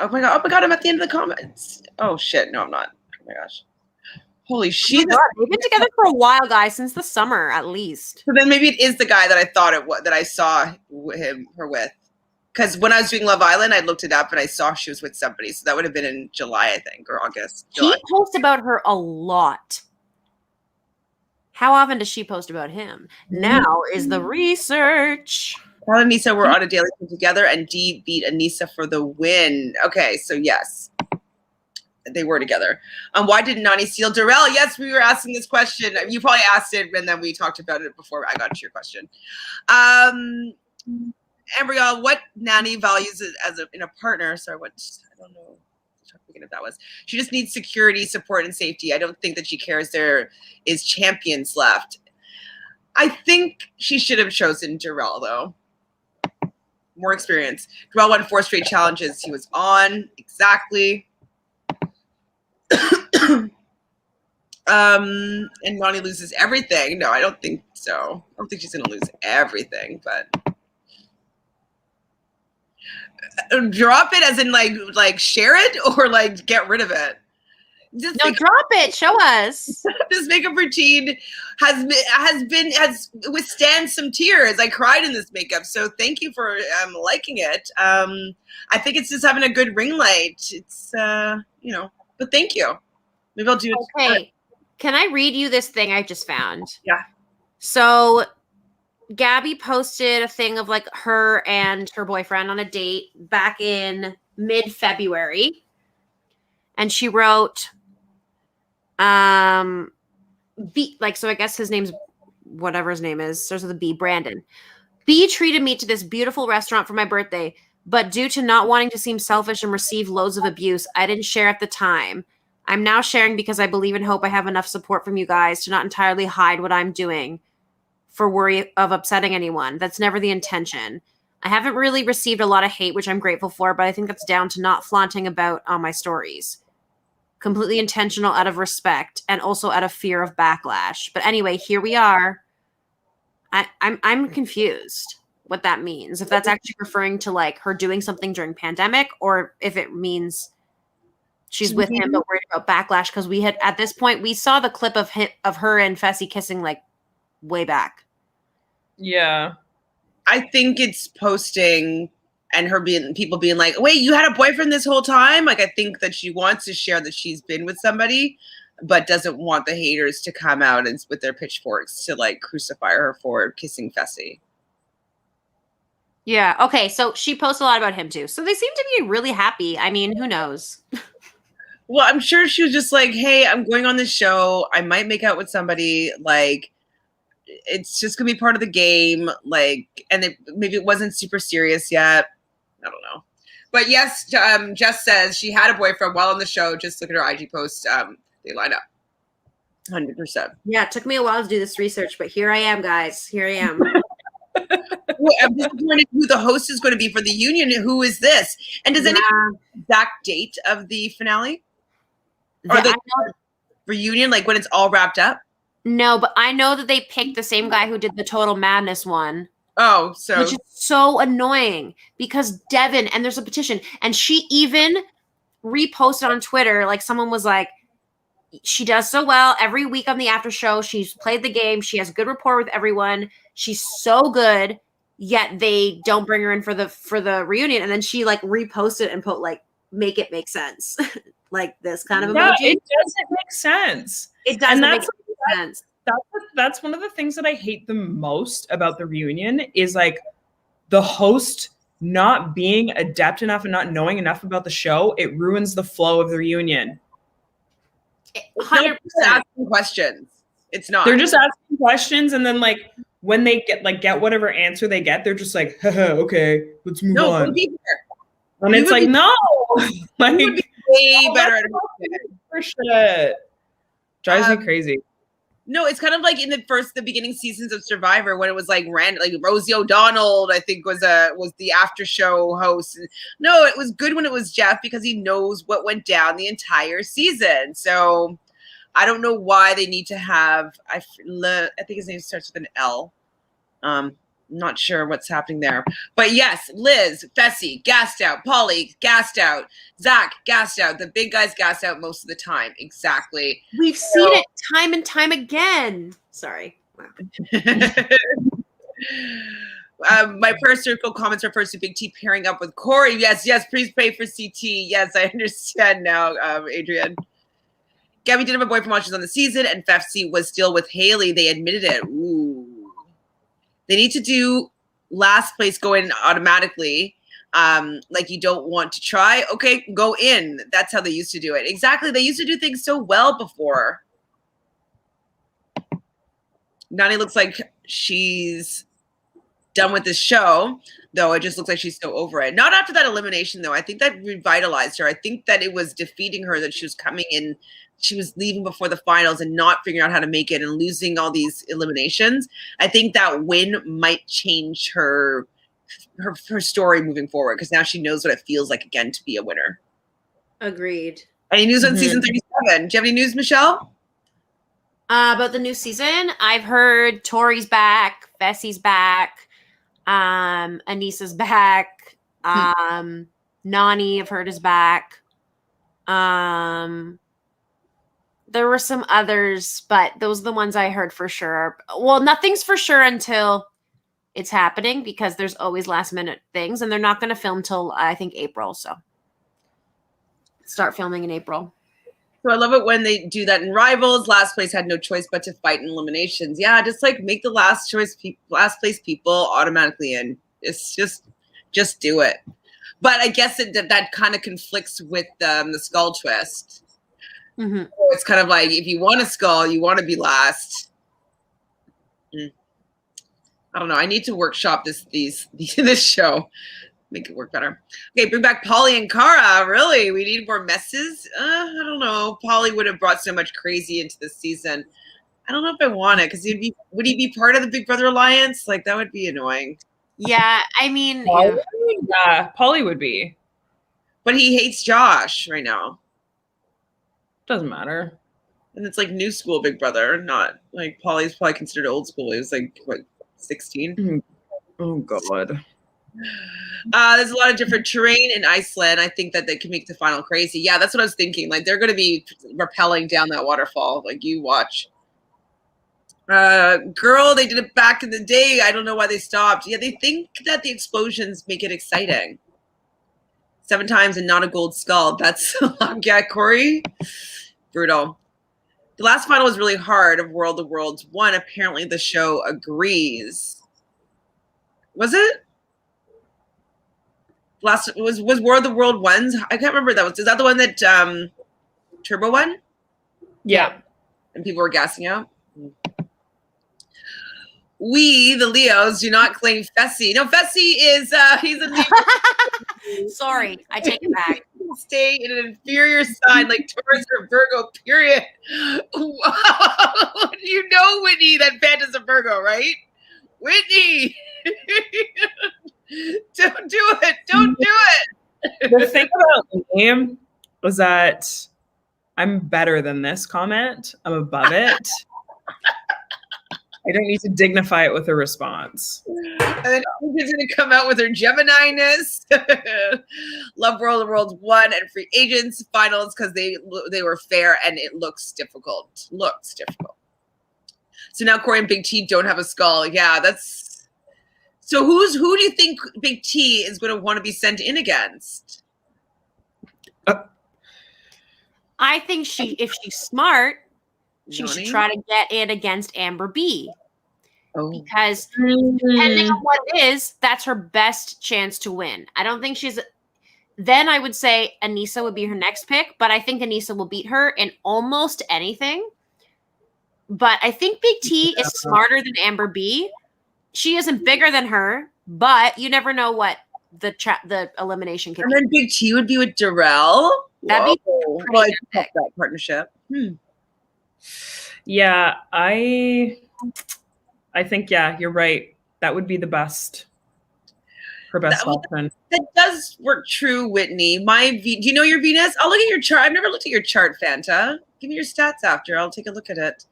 Oh my god, I'm at the end of the comments. Oh shit, no, I'm not. Oh my gosh. Holy shit. They've been together for a while, guys, since the summer at least. So then maybe it is the guy that I thought it was, that I saw her with. Because when I was doing Love Island, I looked it up and I saw she was with somebody. So that would have been in July, I think, or August. July. He posts about her a lot. How often does she post about him? Now is the research. Paul and Aneesa were on a daily team together, and Dee beat Aneesa for the win. Okay, so yes, they were together. Why did Nany steal Darrell? Yes, we were asking this question. You probably asked it, and then we talked about it before I got to your question. Embryo, what Nany values in a partner? Sorry, I don't know. I'm thinking if that was. She just needs security, support, and safety. I don't think that she cares there is champions left. I think she should have chosen Darrell, though. More experience. Darrell won 4 straight challenges he was on. Exactly. And Nany loses everything. No, I don't think so. I don't think she's going to lose everything, but drop it as in like share it or like get rid of it. Drop it. Show us. This makeup routine has withstand some tears. I cried in this makeup, so thank you for liking it. I think it's just having a good ring light. It's but thank you. Maybe I'll do it. Okay, can I read you this thing I just found? Yeah. So Gabby posted a thing of like her and her boyfriend on a date back in mid-February, and she wrote. So I guess his name's whatever his name is, starts with a B, Brandon. B treated me to this beautiful restaurant for my birthday, but due to not wanting to seem selfish and receive loads of abuse, I didn't share at the time. I'm now sharing because I believe and hope I have enough support from you guys to not entirely hide what I'm doing for worry of upsetting anyone. That's never the intention. I haven't really received a lot of hate, which I'm grateful for, but I think that's down to not flaunting about on my stories. Completely intentional out of respect and also out of fear of backlash. But anyway, here we are. I'm confused what that means. If that's actually referring to like her doing something during pandemic, or if it means she's with him but worried about backlash. Because we had at this point we saw the clip of her and Fessy kissing like way back. Yeah, I think it's posting. And people being like, wait, you had a boyfriend this whole time? Like, I think that she wants to share that she's been with somebody, but doesn't want the haters to come out and with their pitchforks to like crucify her for kissing Fessy. Yeah. Okay. So she posts a lot about him too. So they seem to be really happy. I mean, who knows? Well, I'm sure she was just like, hey, I'm going on this show. I might make out with somebody. Like, it's just gonna be part of the game. Like, and maybe it wasn't super serious yet. I don't know. But yes, Jess says she had a boyfriend while on the show. Just look at her IG post. They line up. 100%. Yeah, it took me a while to do this research, but here I am, guys. Here I am. Well, I'm disappointed who the host is going to be for the union. Who is this? And does anyone know the exact date of the finale? Or the reunion, like when it's all wrapped up? No, but I know that they picked the same guy who did the Total Madness one. Oh, so which is so annoying because Devin, and there's a petition, and she even reposted on Twitter, like someone was like, she does so well every week on the after show. She's played the game. She has good rapport with everyone. She's so good, yet they don't bring her in for the reunion. And then she like reposted and put like, make it make sense. Like this kind of emoji. It doesn't make sense. It doesn't make sense. That's one of the things that I hate the most about the reunion is like the host not being adept enough and not knowing enough about the show. It ruins the flow of the reunion. It's not 100%. just asking questions. It's not. They're just asking questions, and then like when they get whatever answer they get, they're just like, haha, okay, let's move no, on. go deeper. And You it's would like, be- no, like You would be way better at it. for shit. Drives me crazy. No, it's kind of like in the beginning seasons of Survivor when it was like random, like Rosie O'Donnell, I think was the after show host. No, it was good when it was Jeff because he knows what went down the entire season. So I don't know why they need to have. I think his name starts with an L. Not sure what's happening there, but yes, Liz, Fessy, gassed out. Polly, gassed out. Zach, gassed out. The big guys gassed out most of the time. Exactly. We've seen it time and time again. Sorry. My first circle comments refers to Big T pairing up with Corey. Yes, please pray for CT. Yes, I understand now, Adrian. Gabby did have a boyfriend while she was on the season, and Fessy was still with Haley. They admitted it. Ooh. They need to do last place go in automatically. Like you don't want to try. Okay, go in. That's how they used to do it. Exactly. They used to do things so well before. Nany looks like she's done with this show, though it just looks like she's so over it. Not after that elimination, though. I think that revitalized her. I think that it was defeating her that she was coming in. She was leaving before the finals and not figuring out how to make it and losing all these eliminations. I think that win might change her story moving forward because now she knows what it feels like again to be a winner. Agreed. Any news on season 37? Do you have any news, Michelle? About the new season, I've heard Tori's back, Fessy's back, Aneesa's back, Nany I've heard is back. There were some others, but those are the ones I heard for sure. Well, nothing's for sure until it's happening because there's always last minute things, and they're not going to film till I think April. So start filming in April. So I love it when they do that in Rivals. Last place had no choice but to fight in eliminations. Yeah, just like make the last place people automatically in. It's just do it. But I guess that kind of conflicts with the skull twist. Mm-hmm. So it's kind of like if you want a skull, you want to be last. I don't know. I need to workshop this show. Make it work better. Okay, bring back Polly and Cara. Really? We need more messes? I don't know. Polly would have brought so much crazy into this season. I don't know if I want it because would he be part of the Big Brother Alliance? Like that would be annoying. Yeah, I mean, yeah, Polly would be. But he hates Josh right now. Doesn't matter. And it's like new school Big Brother, not like Polly's probably considered old school. He was like, what, 16? Oh, God. There's a lot of different terrain in Iceland. I think that they can make the final crazy. Yeah, that's what I was thinking. Like they're going to be rappelling down that waterfall. Like you watch. Girl, they did it back in the day. I don't know why they stopped. Yeah, they think that the explosions make it exciting. 7 times and not a gold skull. That's yeah, Corey. Brutal. The last final was really hard of World of Worlds 1. Apparently the show agrees. Was it? Was World of World 1's? I can't remember that was. Is that the one that Turbo won? Yeah. And people were gassing out? We, the Leos, do not claim Fessy. No, Fessy is he's a Leo. Sorry, I take it back. Stay in an inferior sign like Taurus or Virgo, period. You know, Whitney, that Fanta's a Virgo, right? Whitney! Don't do it. Don't do it. The thing about me was that I'm better than this comment. I'm above it. I don't need to dignify it with a response. And then she's going to come out with her Gemini-ness. Love World of Worlds 1 and Free Agents finals because they were fair and it looks difficult. Looks difficult. So now Corey and Big T don't have a skull. Yeah, that's... So who do you think Big T is going to want to be sent in against? I think if she's smart, she Nany? should try to get in against Amber B. Oh. Because depending on what it is, that's her best chance to win. I don't think then I would say Aneesa would be her next pick, but I think Aneesa will beat her in almost anything. But I think Big T is smarter than Amber B. She isn't bigger than her, but you never know what the elimination could And be. then Big T would be with Darrell. That'd be Whoa. pretty Well, I epic. love that partnership. Yeah, I think, yeah, you're right. That would be the best. Her best option. That does work true, Whitney. Do you know your Venus? I'll look at your chart. I've never looked at your chart, Fanta. Give me your stats after. I'll take a look at it.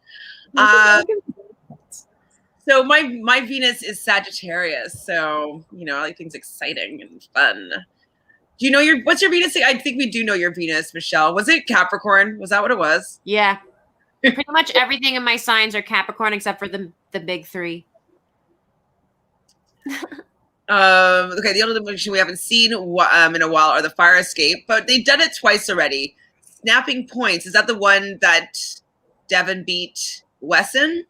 So my Venus is Sagittarius, so I like things exciting and fun. Do you know what's your Venus? I think we do know your Venus, Michelle. Was it Capricorn? Was that what it was? Yeah. Pretty much everything in my signs are Capricorn except for the big three. Okay, the only elimination we haven't seen in a while are the fire escape, but they've done it twice already. Snapping points, is that the one that Devin beat Wesson?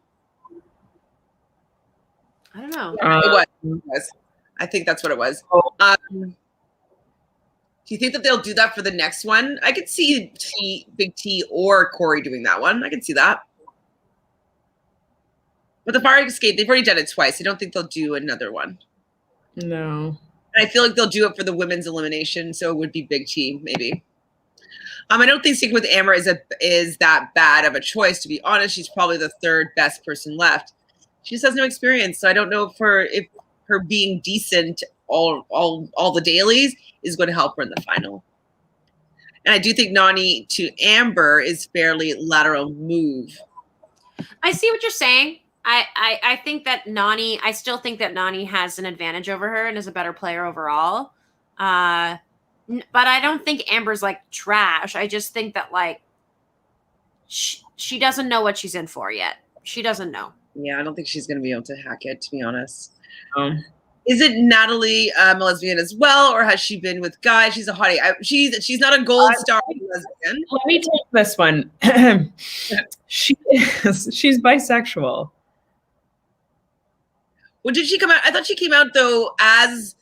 I don't know. It was. I think that's what it was. Do you think that they'll do that for the next one? I could see Big T or Corey doing that one. I could see that. But the fire escape, they've already done it twice. I don't think they'll do another one. No. And I feel like they'll do it for the women's elimination, so it would be Big T, maybe. I don't think sticking with Amber is that bad of a choice, to be honest. She's probably the third best person left. She just has no experience, so I don't know if her being decent all the dailies is going to help her in the final. And I do think Nany to Amber is fairly lateral move. I see what you're saying. I think that Nany, I still think that Nany has an advantage over her and is a better player overall. But I don't think Amber's like trash. I just think that like she doesn't know what she's in for yet. She doesn't know. Yeah, I don't think she's going to be able to hack it, to be honest. Is it Natalie a lesbian as well, or has she been with guys? She's a hottie. She's not a gold star lesbian. Let me take this one. She's bisexual. Well, did she come out? I thought she came out though as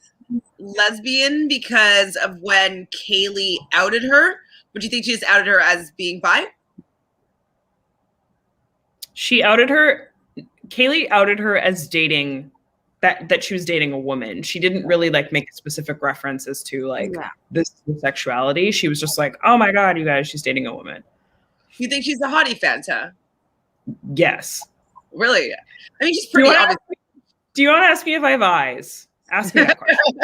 lesbian because of when Kaylee outed her. Would you think she just outed her as being bi? She outed her. Kaylee outed her as dating that she was dating a woman. She didn't really like make a specific reference as to like this sexuality. She was just like, oh my God, you guys, she's dating a woman. You think she's a hottie, Fanta? Yes. Really? I mean, she's pretty obvious. Do you want to ask me if I have eyes? Ask me that question.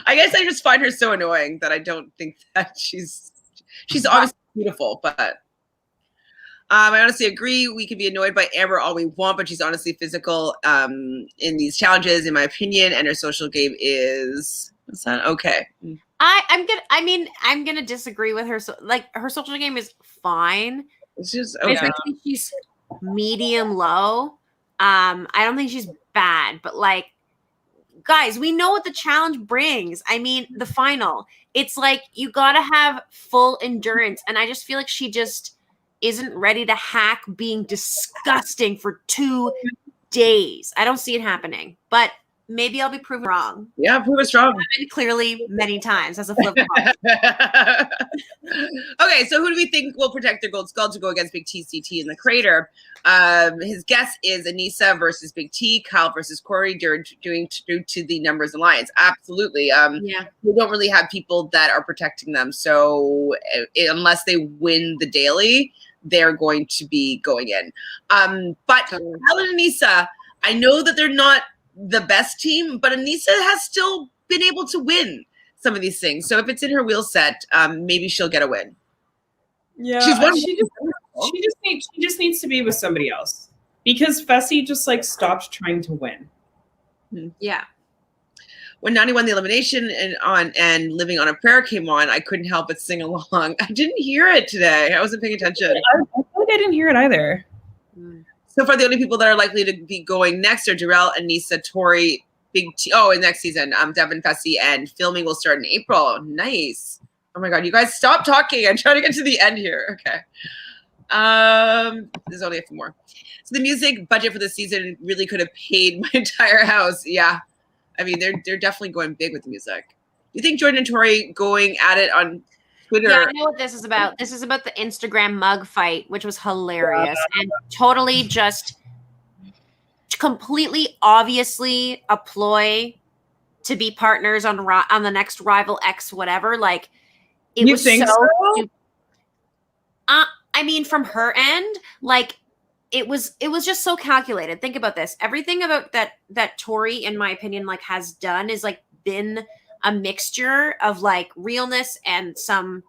I guess I just find her so annoying that I don't think that she's obviously beautiful, but I honestly agree. We can be annoyed by Amber all we want, but she's honestly physical in these challenges, in my opinion, and her social game is okay. I'm gonna disagree with her. So, like, her social game is fine. It's just okay. I think she's medium low. I don't think she's bad, but like, guys, we know what the challenge brings. I mean, the final. It's like you gotta have full endurance, and I just feel like she just isn't ready to hack being disgusting for 2 days. I don't see it happening, but maybe I'll be proven wrong. Yeah, prove us wrong. Clearly, many times as a flip. Okay, so who do we think will protect their gold skull to go against Big TCT in the crater? His guess is Aneesa versus Big T, Kyle versus Corey due to the numbers alliance. Absolutely. We don't really have people that are protecting them, so unless they win the daily, they're going to be going in. But Kyle and Aneesa, I know that they're not the best team, but Aneesa has still been able to win some of these things. So if it's in her wheel set, maybe she'll get a win. Yeah, she just needs to be with somebody else because Fessy just like stopped trying to win. Yeah. When Nany won the elimination and Living on a Prayer came on, I couldn't help but sing along. I didn't hear it today. I wasn't paying attention. I feel like I didn't hear it either. So far, the only people that are likely to be going next are Darrell, Aneesa, Tori, Big T. Oh, and next season, Devin, Fessy, and filming will start in April. Nice. Oh my God, you guys stop talking. I'm trying to get to the end here. Okay. There's only a few more. So the music budget for this season really could have paid my entire house. Yeah. I mean, they're definitely going big with the music. You think Jordan and Tori going at it on Twitter? Yeah, I know what this is about. This is about the Instagram mug fight, which was hilarious and totally just completely obviously a ploy to be partners on the next Rival X whatever. Like it You was think so? I mean, from her end, like it was just so calculated. Think about this. Everything about that Tori, in my opinion, like has done is like been a mixture of like realness and some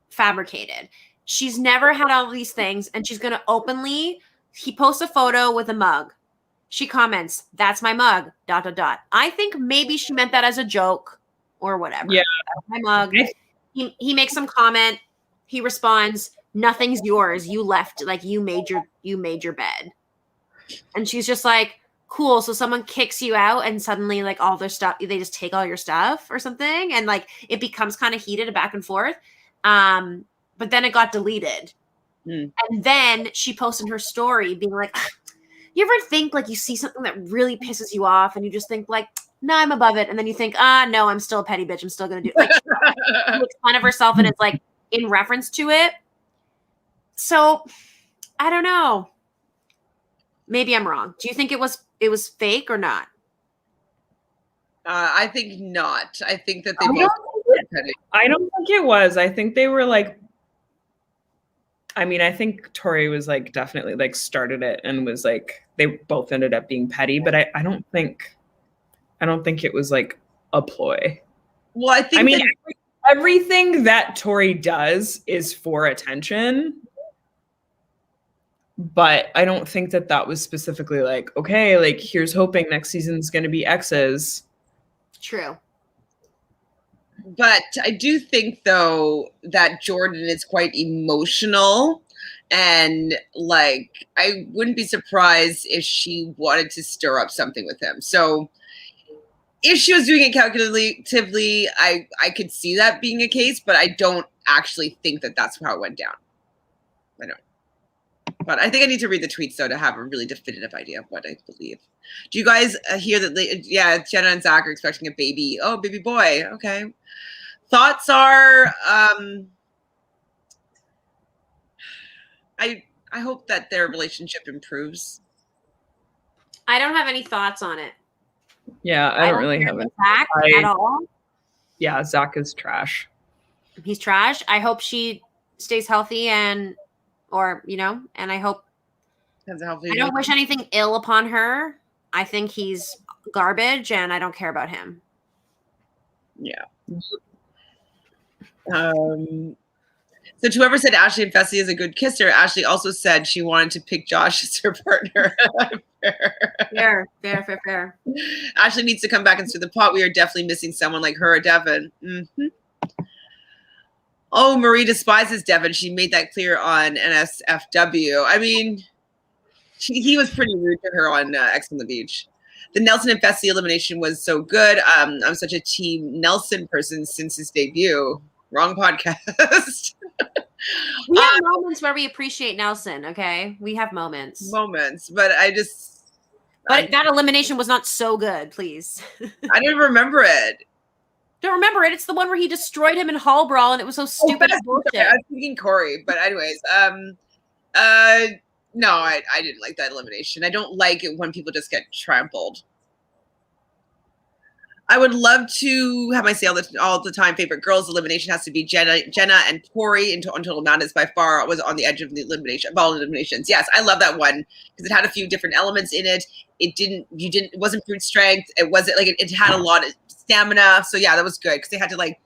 fabricated. She's never had all these things, and she's gonna openly. He posts a photo with a mug. She comments, "That's my mug." ... I think maybe she meant that as a joke or whatever. Yeah, that's my mug. He makes some comment. He responds, "Nothing's yours. You left. Like you made your bed." And she's just like, "Cool." So someone kicks you out, and suddenly like all their stuff, they just take all your stuff or something, and like it becomes kind of heated back and forth. But then it got deleted, and then she posted her story being like, "You ever think like you see something that really pisses you off, and you just think like, no, I'm above it,' and then you think, no, I'm still a petty bitch. I'm still gonna do it." Like she makes fun of herself, and it's like in reference to it. So I don't know. Maybe I'm wrong. Do you think it was fake or not? I think not. I think that they I don't think it was. I think they were like, I mean, I think Tori was like definitely like started it and was like they both ended up being petty, but I don't think it was like a ploy. Well, I mean, everything that Tori does is for attention. But I don't think that was specifically like, okay, like here's hoping next season's going to be X's. True. But I do think though that Jordan is quite emotional, and like I wouldn't be surprised if she wanted to stir up something with him. So if she was doing it calculatively, I could see that being a case, but I don't actually think that that's how it went down. I don't. But I think I need to read the tweets, though, to have a really definitive idea of what I believe. Do you guys hear that? Jenna and Zach are expecting a baby. Oh, baby boy. Okay. Thoughts are, I hope that their relationship improves. I don't have any thoughts on it. Yeah, I don't really have it. Zach at all. Yeah, Zach is trash. He's trash. I hope she stays healthy and I hope. I don't wish anything ill upon her. I think he's garbage, and I don't care about him. Yeah. So to whoever said Ashley and Fessy is a good kisser, Ashley also said she wanted to pick Josh as her partner. Fair. Ashley needs to come back and stir the pot. We are definitely missing someone like her or Devin. Mm-hmm. Oh, Marie despises Devin. She made that clear on NSFW. I mean, he was pretty rude to her on X on the Beach. The Nelson and Fessy elimination was so good. I'm such a Team Nelson person since his debut. Wrong podcast. We have moments where we appreciate Nelson, okay? We have moments. But But that elimination was not so good, please. I didn't remember it. Don't remember it. It's the one where he destroyed him in Hall Brawl, and it was so stupid and bullshit. I was thinking Corey, but anyways, no, I didn't like that elimination. I don't like it when people just get trampled. I would love to have my say all the time favorite girls. Elimination has to be Jenna and Tori into Untold Madness. By far was on the edge of the elimination of all eliminations. Yes, I love that one because it had a few different elements in it. It wasn't brute strength. It wasn't like it had a lot of stamina. So yeah, that was good because they had to like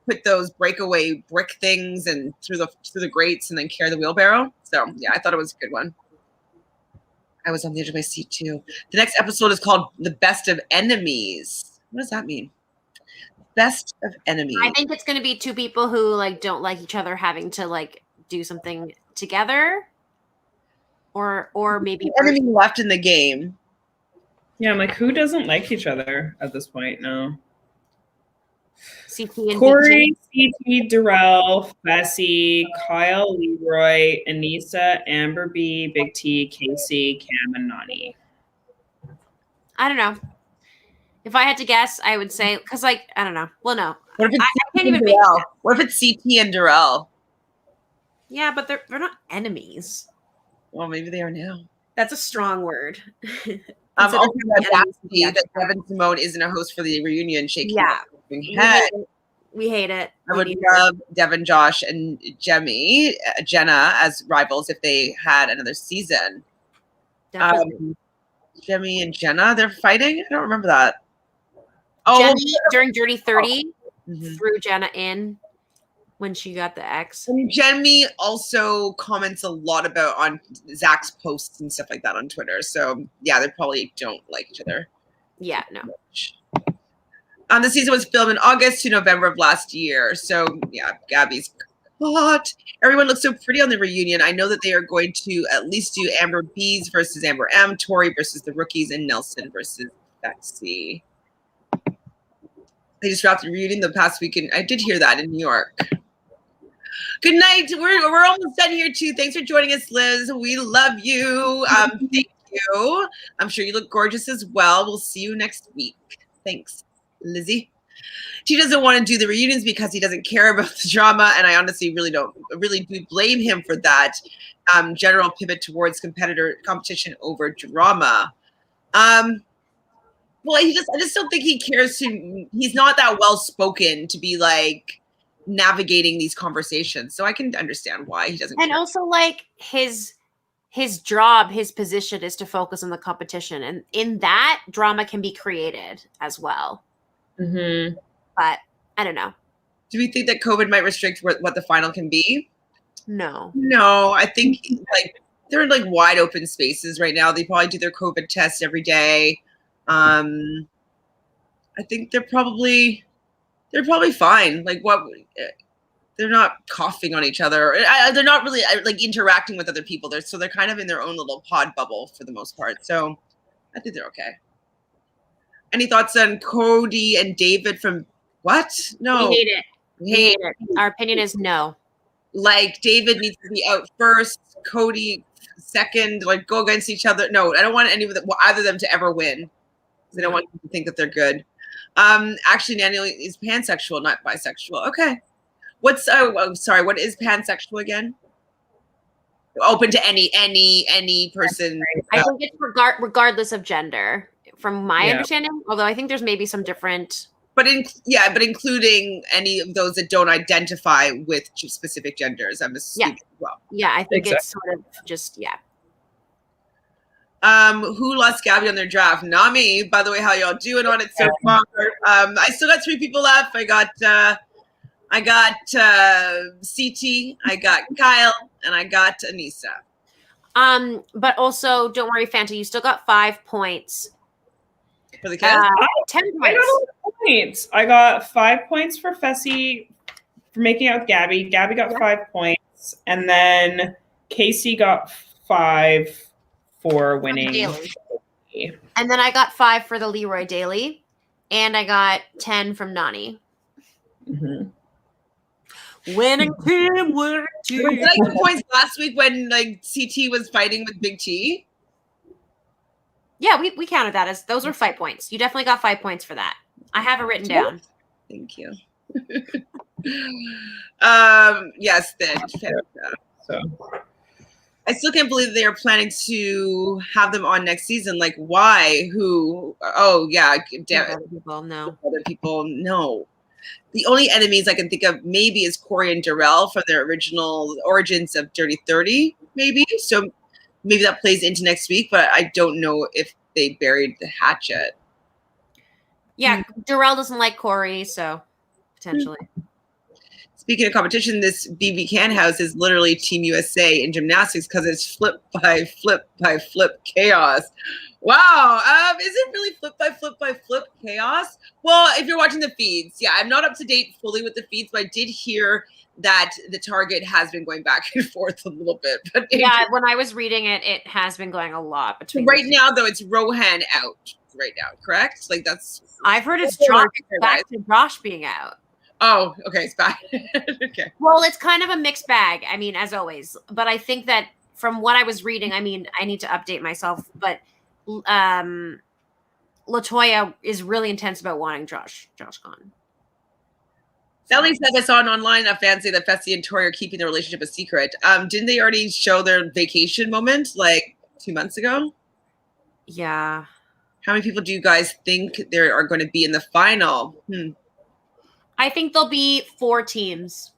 put those breakaway brick things and through the grates and then carry the wheelbarrow. So yeah, I thought it was a good one. I was on the edge of my seat too. The next episode is called The Best of Enemies. What does that mean? Best of enemies. I think it's going to be two people who like don't like each other having to like do something together, or maybe enemy left in the game. Yeah, I'm like, who doesn't like each other at this point? No. CT and Corey, CT, Darrell, Fessy, Kyle, Leroy, Aneesa, Amber B, Big T, Casey, Cam, and Nany. I don't know. If I had to guess, I would say because I don't know. Well, no, What if it's I can't even make. Darrell? What if it's CT and Darrell? Yeah, but they're not enemies. Well, maybe they are now. That's a strong word. Also, that Devin Simone isn't a host for the reunion. Shaking head. We hate it. I would love Devin, Josh, and Jenna as rivals if they had another season. Jemmy and Jenna, they're fighting? I don't remember that. Jenny, during Dirty 30, threw Jenna in when she got the X. And Jemmy also comments a lot on Zach's posts and stuff like that on Twitter. So, yeah, they probably don't like each other. Yeah, no. The season was filmed in August to November of last year. So, yeah, Gabby's hot. Everyone looks so pretty on the reunion. I know that they are going to at least do Amber B's versus Amber M, Tori versus the rookies, and Nelson versus Fessy. They just wrapped the reunion the past weekend. I did hear that in New York. Good night. We're almost done here too. Thanks for joining us, Liz. We love you. Thank you. I'm sure you look gorgeous as well. We'll see you next week. Thanks, Lizzie. He doesn't want to do the reunions because he doesn't care about the drama, and I honestly really do blame him for that. General pivot towards competition over drama. Well, I just don't think he cares to. He's not that well spoken to be like navigating these conversations, so I can understand why he doesn't. And care. Also, like his job, his position is to focus on the competition, and in that, drama can be created as well. Mm-hmm. But I don't know. Do we think that COVID might restrict what the final can be? No. I think like they're in like wide open spaces right now. They probably do their COVID test every day. I think they're probably fine. Like they're not coughing on each other. They're not really like interacting with other people. They're kind of in their own little pod bubble for the most part. So I think they're okay. Any thoughts on Cody and David from what? No. We hate it. We hate it. Our opinion is no. Like David needs to be out first, Cody second, like go against each other. No, I don't want either of them to ever win. I don't want them to think that they're good. Actually, Nany is pansexual, not bisexual. Okay. What is pansexual again? Open to any person. I think it's regardless of gender, from my understanding. Although I think there's maybe some different. But including any of those that don't identify with specific genders. I'm assuming as well. Yeah, I think it's sort of just Who lost Gabby on their draft? Not me. By the way, how y'all doing on it so far? I still got 3 people left. I got CT, I got Kyle, and I got Aneesa. But also, don't worry, Fanta, you still got 5 points. For the cast? 10 points. I got 5 points for Fessy for making out with Gabby. Gabby got 5 points. And then Casey got 5 for winning. And then I got 5 for the Leroy Daily. And I got 10 from Nany. Mm-hmm. Winning team, winning team. Did I get points last week when like CT was fighting with Big T? Yeah, we counted that as those were 5 points. You definitely got 5 points for that. I have it written down. Thank you. Yes, then. So I still can't believe they are planning to have them on next season. Like, why? Who? Oh, yeah. Other people, no. Other people, no. The only enemies I can think of maybe is Corey and Darrell from their original origins of Dirty 30, maybe. So maybe that plays into next week, but I don't know if they buried the hatchet. Yeah, Darrell doesn't like Corey, so potentially. Speaking of competition, this BB Can House is literally Team USA in gymnastics because it's flip by flip by flip chaos. Wow. Is it really flip by flip by flip chaos? Well, if you're watching the feeds, yeah, I'm not up to date fully with the feeds, but I did hear that the target has been going back and forth a little bit. But yeah, when I was reading it, it has been going a lot between. Right now, though, it's Rohan out right now, correct? Like that's. I've heard it's Josh back to Josh being out. Oh, okay, it's back. Okay. Well, it's kind of a mixed bag. I mean, as always, but I think that from what I was reading, I mean, I need to update myself, but LaToya is really intense about wanting Josh gone. Sally said I saw online a fan say that Fessy and Tori are keeping their relationship a secret. Didn't they already show their vacation moment like 2 months ago? Yeah. How many people do you guys think there are going to be in the final? I think there'll be 4 teams.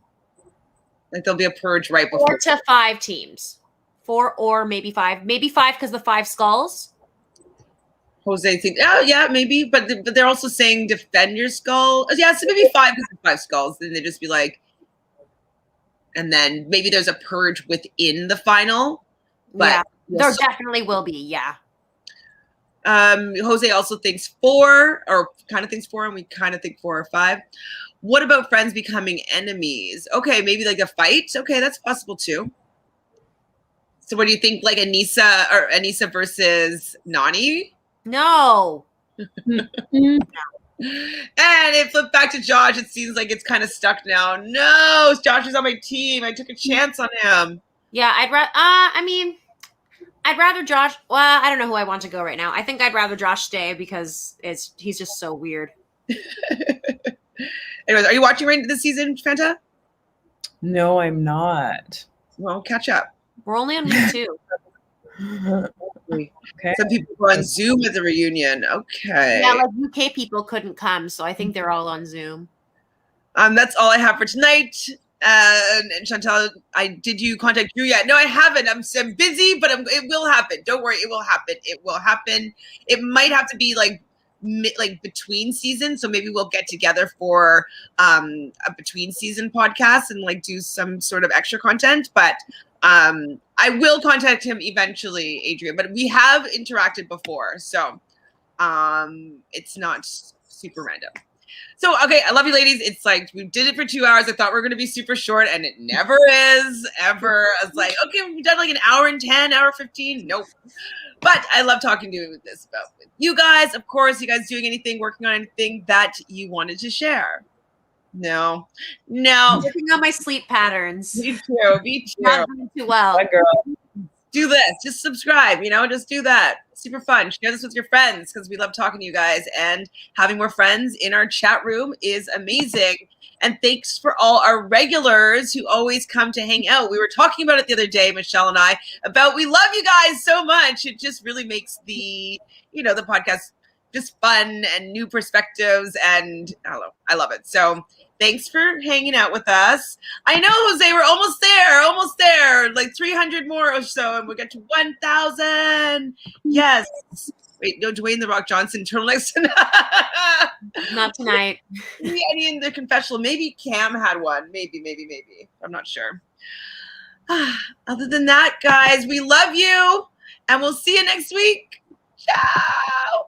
Like there'll be a purge right before. 4 to 5 teams. 4 or maybe 5. Maybe 5 because the 5 skulls. Jose thinks, oh yeah, maybe, but they're also saying defend your skull. Yeah, so maybe 5 because of 5 skulls. Then they just be like, and then maybe there's a purge within the final. But yeah, there definitely will be. Yeah. Jose also thinks 4, or kind of thinks 4, and we kind of think 4 or 5. What about friends becoming enemies? Okay, maybe like a fight. Okay, that's possible too. So what do you think? Like Aneesa versus Nany? No. And it flipped back to Josh. It seems like it's kind of stuck now. No, Josh is on my team. I took a chance on him. Yeah, I'd rather Josh. Well, I don't know who I want to go right now. I think I'd rather Josh stay because he's just so weird. Anyways, are you watching right this season, Fanta? No, I'm not. Well, catch up. We're only on week 2. Okay. Some people go on Zoom at the reunion. Okay. Yeah, like UK people couldn't come, so I think they're all on Zoom. That's all I have for tonight. And Chantele, did you contact Drew yet? No, I haven't. I'm busy, but it will happen. Don't worry, it will happen. It will happen. It might have to be like between seasons, so maybe we'll get together for a between season podcast and like do some sort of extra content. But I will contact him eventually, Adrian. But we have interacted before, so it's not super random. So, okay, I love you, ladies. It's like we did it for 2 hours. I thought we were going to be super short, and it never is, ever. I was like, okay, we've done like an hour and 10, hour 15. Nope. But I love talking to you with you guys. Of course, you guys doing anything, working on anything that you wanted to share? No. Working on my sleep patterns. Me too. Not doing too well. Bye, girl. Do this. Just subscribe, just do that. Super fun. Share this with your friends because we love talking to you guys, and having more friends in our chat room is amazing. And thanks for all our regulars who always come to hang out. We were talking about it the other day, Michelle and I, about we love you guys so much. It just really makes the podcast just fun and new perspectives, and I don't know, I love it. So thanks for hanging out with us. I know, Jose, we're almost there, like 300 more or so, and we'll get to 1,000. Yes. Wait, no, Dwayne "The Rock" Johnson turtlenecks tonight. Not tonight. Maybe Eddie in the confessional. Maybe Cam had one. Maybe. I'm not sure. Other than that, guys, we love you, and we'll see you next week. Ciao.